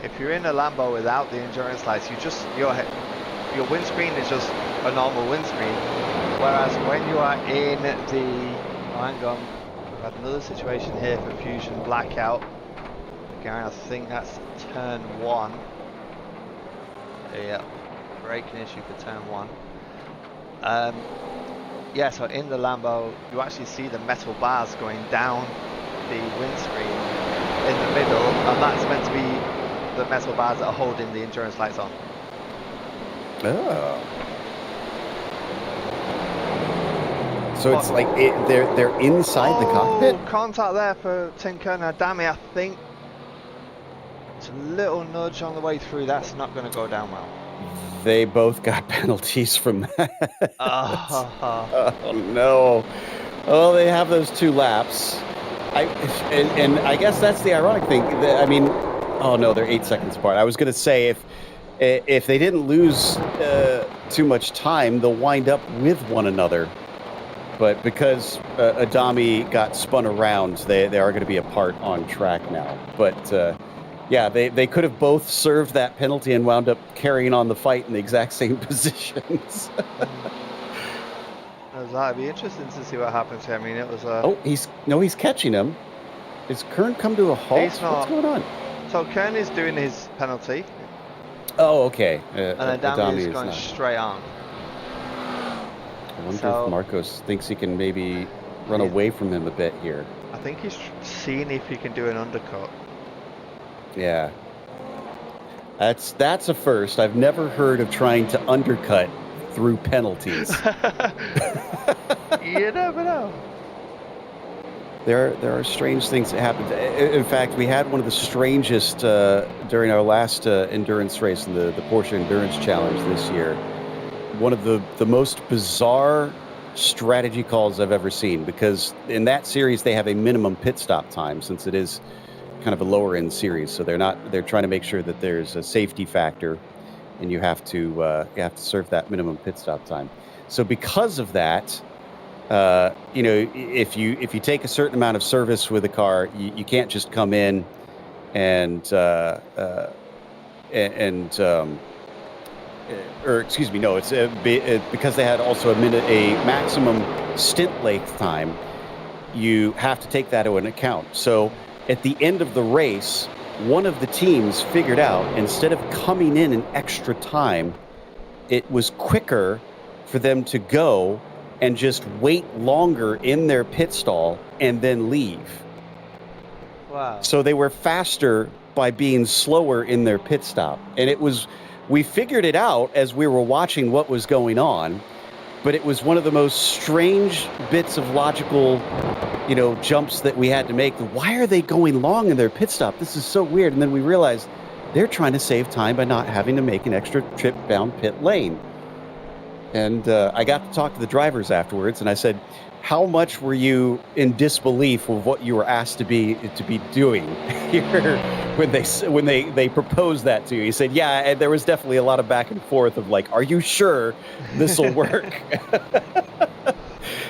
If you're in a Lambo without the endurance lights, your windscreen is just a normal windscreen. Whereas when you are in the, hang on, we've had another situation here for Fusion Blackout. Again, I think that's turn 1. Yeah, braking issue for turn 1. Yeah, so in the Lambo, you actually see the metal bars going down the windscreen in the middle, and that's meant to be the metal bars that are holding the endurance lights on. Oh. So it's like they're inside the cockpit? Contact there for Tim Kerner. Damn it, I think it's a little nudge on the way through. That's not going to go down well. They both got penalties from that. Oh no. Well, they have those 2 laps. And I guess that's the ironic thing. I mean, oh no, they're 8 seconds apart. I was going to say, if they didn't lose too much time, they'll wind up with one another. But because Adami got spun around, they are going to be apart on track now. But yeah, they could have both served that penalty and wound up carrying on the fight in the exact same positions. That'd be interesting to see what happens here. I mean, it was a... Oh, he's catching him. Is Kern come to a halt? He's not. What's going on? So Kern is doing his penalty. Oh, okay. And Adami is going straight on. I wonder if Marcos thinks he can maybe run away from him a bit here. I think he's seeing if he can do an undercut. Yeah. That's a first. I've never heard of trying to undercut through penalties. You never know. There are strange things that happen. In fact, we had one of the strangest during our last endurance race in the Porsche Endurance Challenge this year. One of the most bizarre strategy calls I've ever seen, because in that series they have a minimum pit stop time, since it is kind of a lower end series. So they're trying to make sure that there's a safety factor, and you have to serve that minimum pit stop time. So because of that, you know, if you take a certain amount of service with a car, you can't just come in or excuse me, no, it's because they had also a maximum stint length time. You have to take that into account. So at the end of the race, one of the teams figured out, instead of coming in an extra time, it was quicker for them to go and just wait longer in their pit stall and then leave. Wow. So they were faster by being slower in their pit stop. And we figured it out as we were watching what was going on, but it was one of the most strange bits of logical, jumps that we had to make. Why are they going long in their pit stop? This is so weird. And then we realized they're trying to save time by not having to make an extra trip down pit lane. And I got to talk to the drivers afterwards, and I said, how much were you in disbelief of what you were asked to be doing here when they proposed that to you? He said, yeah, and there was definitely a lot of back and forth of like, are you sure this will work?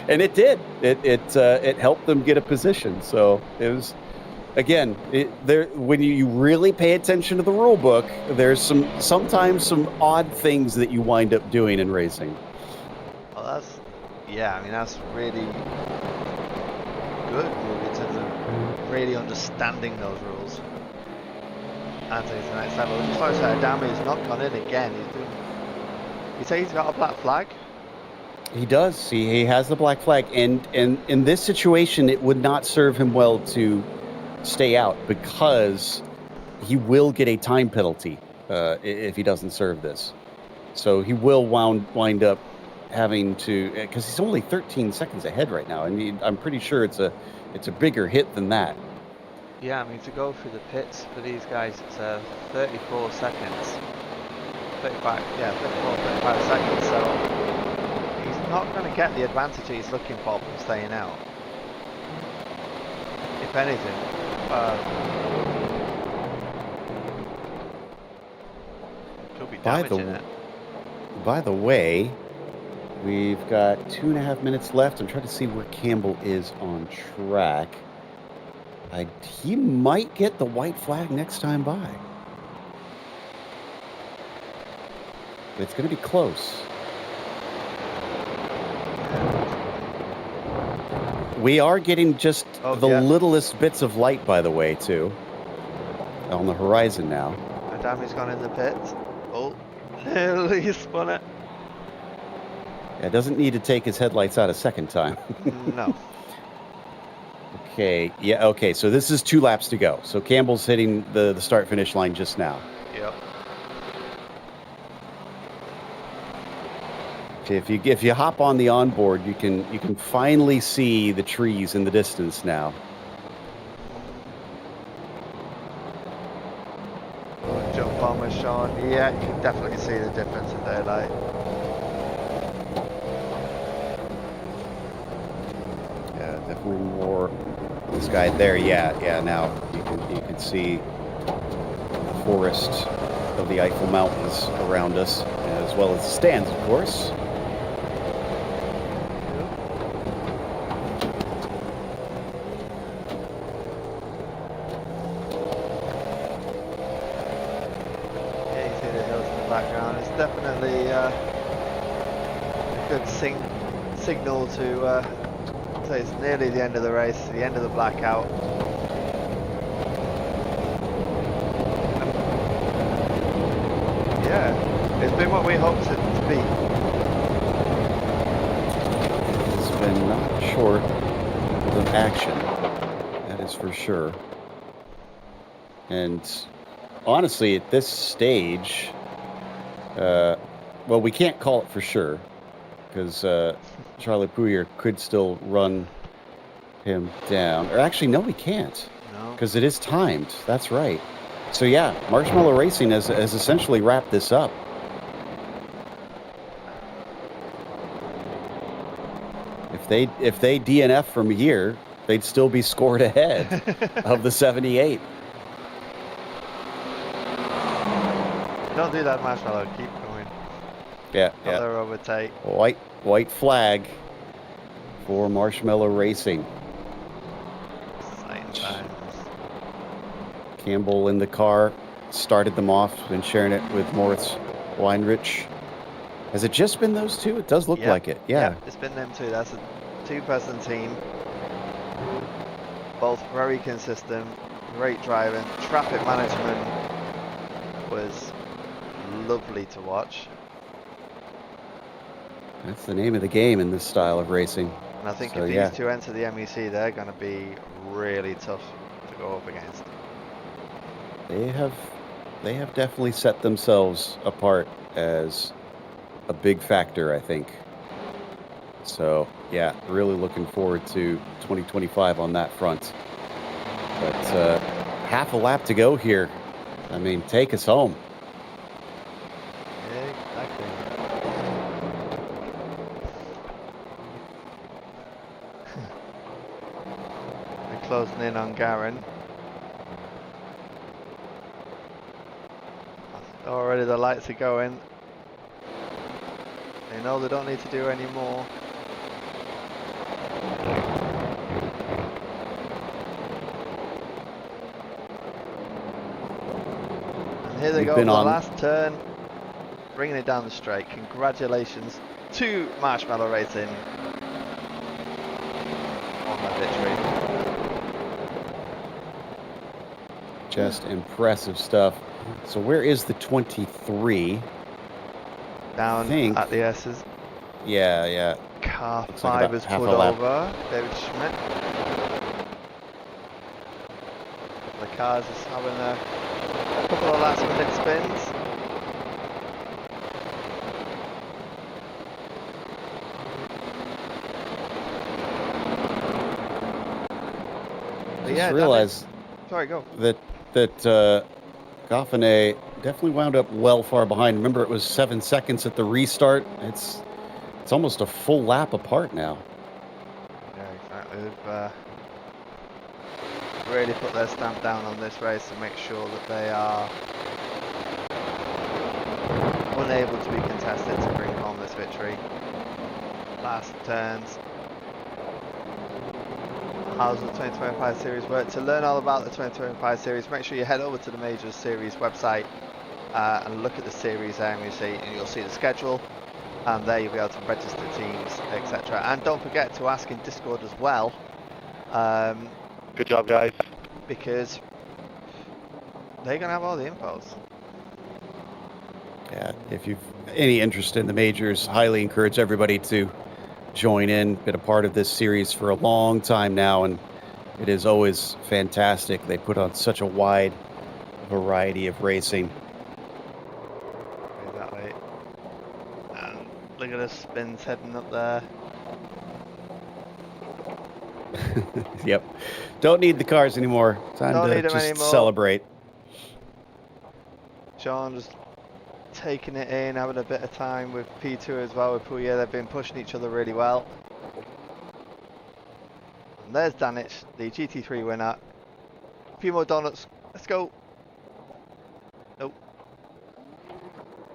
And it did. It helped them get a position. So it was, again, when you really pay attention to the rule book, there's sometimes some odd things that you wind up doing in racing. Well, that's really good in terms of really understanding those rules. And to the next level. Just like I said, Adami's not gone in again. You say he's got a black flag? He does. He has the black flag, and in this situation, it would not serve him well to stay out because he will get a time penalty if he doesn't serve this. So he will wind up having to, because he's only 13 seconds ahead right now, and I'm pretty sure it's a bigger hit than that. Yeah, to go through the pits for these guys, it's 34 seconds. 35 seconds, so he's not going to get the advantage he's looking for from staying out. If anything, could be damaging it. By the way, we've got 2.5 minutes left. I'm trying to see where Campbell is on track. He might get the white flag next time by. But it's going to be close. We are getting just littlest bits of light, by the way, too. On the horizon now. Adami's gone in the pits. Oh, he spun it. Yeah, doesn't need to take his headlights out a second time. No. Okay, so this is 2 laps to go. So Campbell's hitting the start-finish line just now. Yep. If you hop on the onboard, you can finally see the trees in the distance now. Jump bomber, Sean. Yeah, you can definitely see the difference in daylight. Yeah, definitely more. This guy there, yeah. Now you can see the forest of the Eiffel Mountains around us, as well as the stands, of course. Definitely a good signal to say it's nearly the end of the race, the end of the blackout. Yeah, it's been what we hoped it to be. It's been not short of action, that is for sure. And honestly, at this stage, well, we can't call it for sure because Charlie Pouyer could still run him down. Or actually, no, we can't because it is timed. That's right. So yeah, Marshmallow Racing has essentially wrapped this up. If they DNF from here, they'd still be scored ahead of the 78. Don't do that, Marshmallow. Keep going. Yeah. Another overtake. White flag for Marshmallow Racing. Same times. Campbell in the car, started them off, been sharing it with Moritz Weinrich. Has it just been those two? It does look like it. Yeah. It's been them two. That's a 2-person team. Both very consistent, great driving. Traffic management was lovely to watch. That's the name of the game in this style of racing. And I think So, if yeah. these two enter the MEC, they're going to be really tough to go up against. They have definitely set themselves apart as a big factor, I think. So, yeah, really looking forward to 2025 on that front. But half a lap to go here. I mean, take us home. Exactly. We're closing in on Garen. Already the lights are going. They know they don't need to do any more. And here they We've go, been the on- last turn, bringing it down the straight. Congratulations to Marshmallow Racing on the victory. Just impressive stuff. So where is the 23? Down think- at the S's. Yeah. Car Looks like 5 about is half a pulled lap. over. David Schmidt. The car's just having a couple of last minute spins. But Just yeah, realized sorry, go. that Goffin definitely wound up well far behind. Remember, it was 7 seconds at the restart. It's almost a full lap apart now. Yeah, exactly. They've really put their stamp down on this race to make sure that they are unable to be contested to bring home this victory. Last turns. How does the 2025 series work? To learn all about the 2025 series, make sure you head over to the Majors Series website and look at the series MEC, and you'll see the schedule. And there you'll be able to register teams, etc. And don't forget to ask in Discord as well. Good job, guys. Because they're going to have all the infos. Yeah, if you've any interest in the majors, highly encourage everybody to join in. Been a part of this series for a long time now, and it is always fantastic. They put on such a wide variety of racing. Exactly. And look at the spins heading up there. Yep. Don't need the cars anymore. Time Don't to need 'em just anymore. celebrate. Sean just taking it in, having a bit of time with P2 as well, with Puya. They've been pushing each other really well. And there's Danich, the GT3 winner. A few more donuts. Let's go. Nope.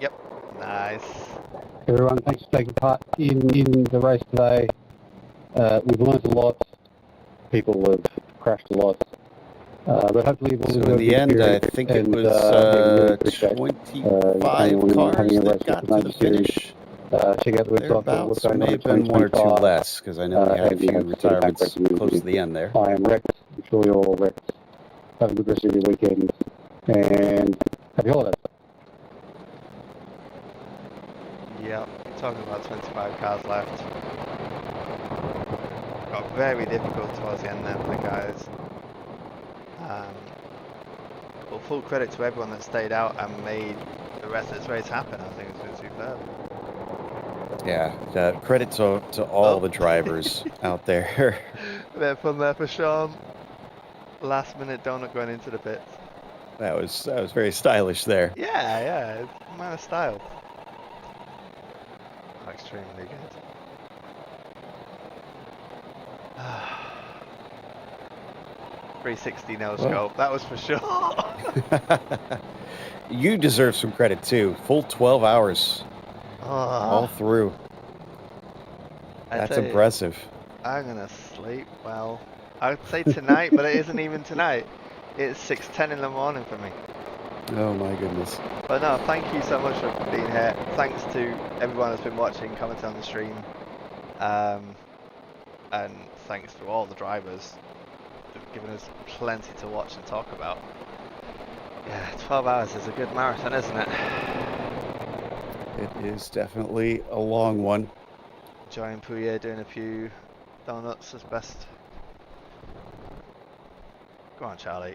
Yep. Nice. Everyone, thanks for taking part in the race today. We've learned a lot. People have crashed a lot. But hopefully it was So a in the good end, I period, think it and, was we really appreciate 25 anyone cars having a race that got with to the the series. finish. Check out the website for what's Thereabouts, going on may in have been one or two 2025. less, because I know we had a and, few sort of retirements back racing close to the end there. I am Rex. I'm sure you're all Rex. Have a good rest of your weekend, and happy holidays. Yep. Talking about 25 cars left. Got very difficult towards the end there for the guys. But full credit to everyone that stayed out and made the rest of this race happen. I think it's been superb. Yeah, credit to all the drivers out there. A bit of fun there for Sean. Last minute donut going into the pits. That was very stylish there. Yeah, it's a man of style. Extremely good. 360 no scope, that was for sure. You deserve some credit too. Full 12 hours all through. That's impressive. I'm gonna sleep well. I would say tonight, but it isn't even tonight. It's 6:10 in the morning for me. Oh my goodness. But no, thank you so much for being here. Thanks to everyone that's been watching, commenting on the stream. And thanks to all the drivers who've given us plenty to watch and talk about. Yeah, 12 hours is a good marathon, isn't it? It is definitely a long one. Enjoying Pouillet doing a few donuts as best. Go on, Charlie.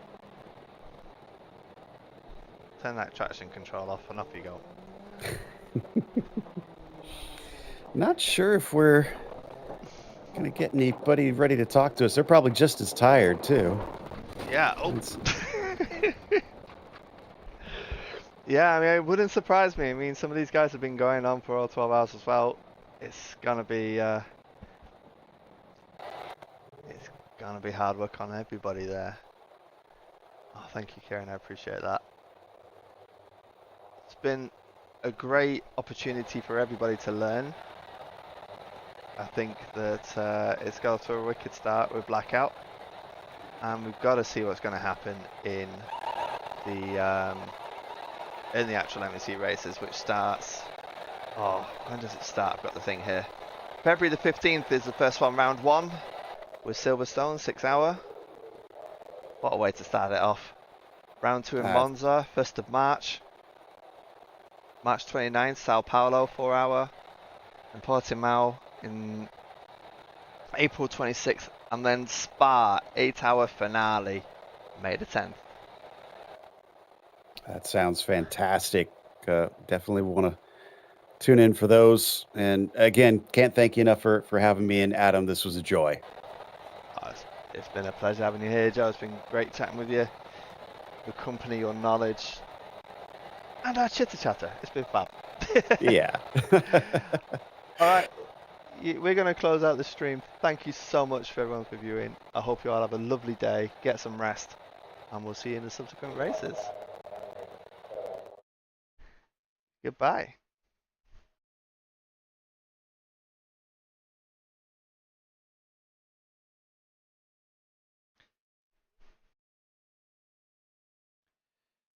Turn that traction control off and off you go. Not sure if we're gonna get anybody ready to talk to us. They're probably just as tired too. Yeah. Oh. It's- Yeah, I mean, it wouldn't surprise me. I mean, some of these guys have been going on for all 12 hours as well. It's gonna be hard work on everybody there. Oh, thank you, Kieran. I appreciate that. It's been a great opportunity for everybody to learn. I think that it's got off to a wicked start with Blackout, and we've got to see what's going to happen in the actual MEC races, which starts. Oh, when does it start? I've got the thing here. February the 15th is the first one, round 1, with Silverstone, 6 hour. What a way to start it off. Round 2 in Monza, 1st of March. March 29th, Sao Paulo, 4 hour. And Portimao in April 26th. And then Spa, 8 hour finale, May the 10th. That sounds fantastic. Definitely want to tune in for those. And again, can't thank you enough for having me in, Adam. This was a joy. Oh, it's been a pleasure having you here, Joe. It's been great chatting with you. Your company, your knowledge, and our chitter chatter. It's been fun. Yeah. All right. We're going to close out the stream. Thank you so much for everyone for viewing. I hope you all have a lovely day. Get some rest. And we'll see you in the subsequent races. Goodbye.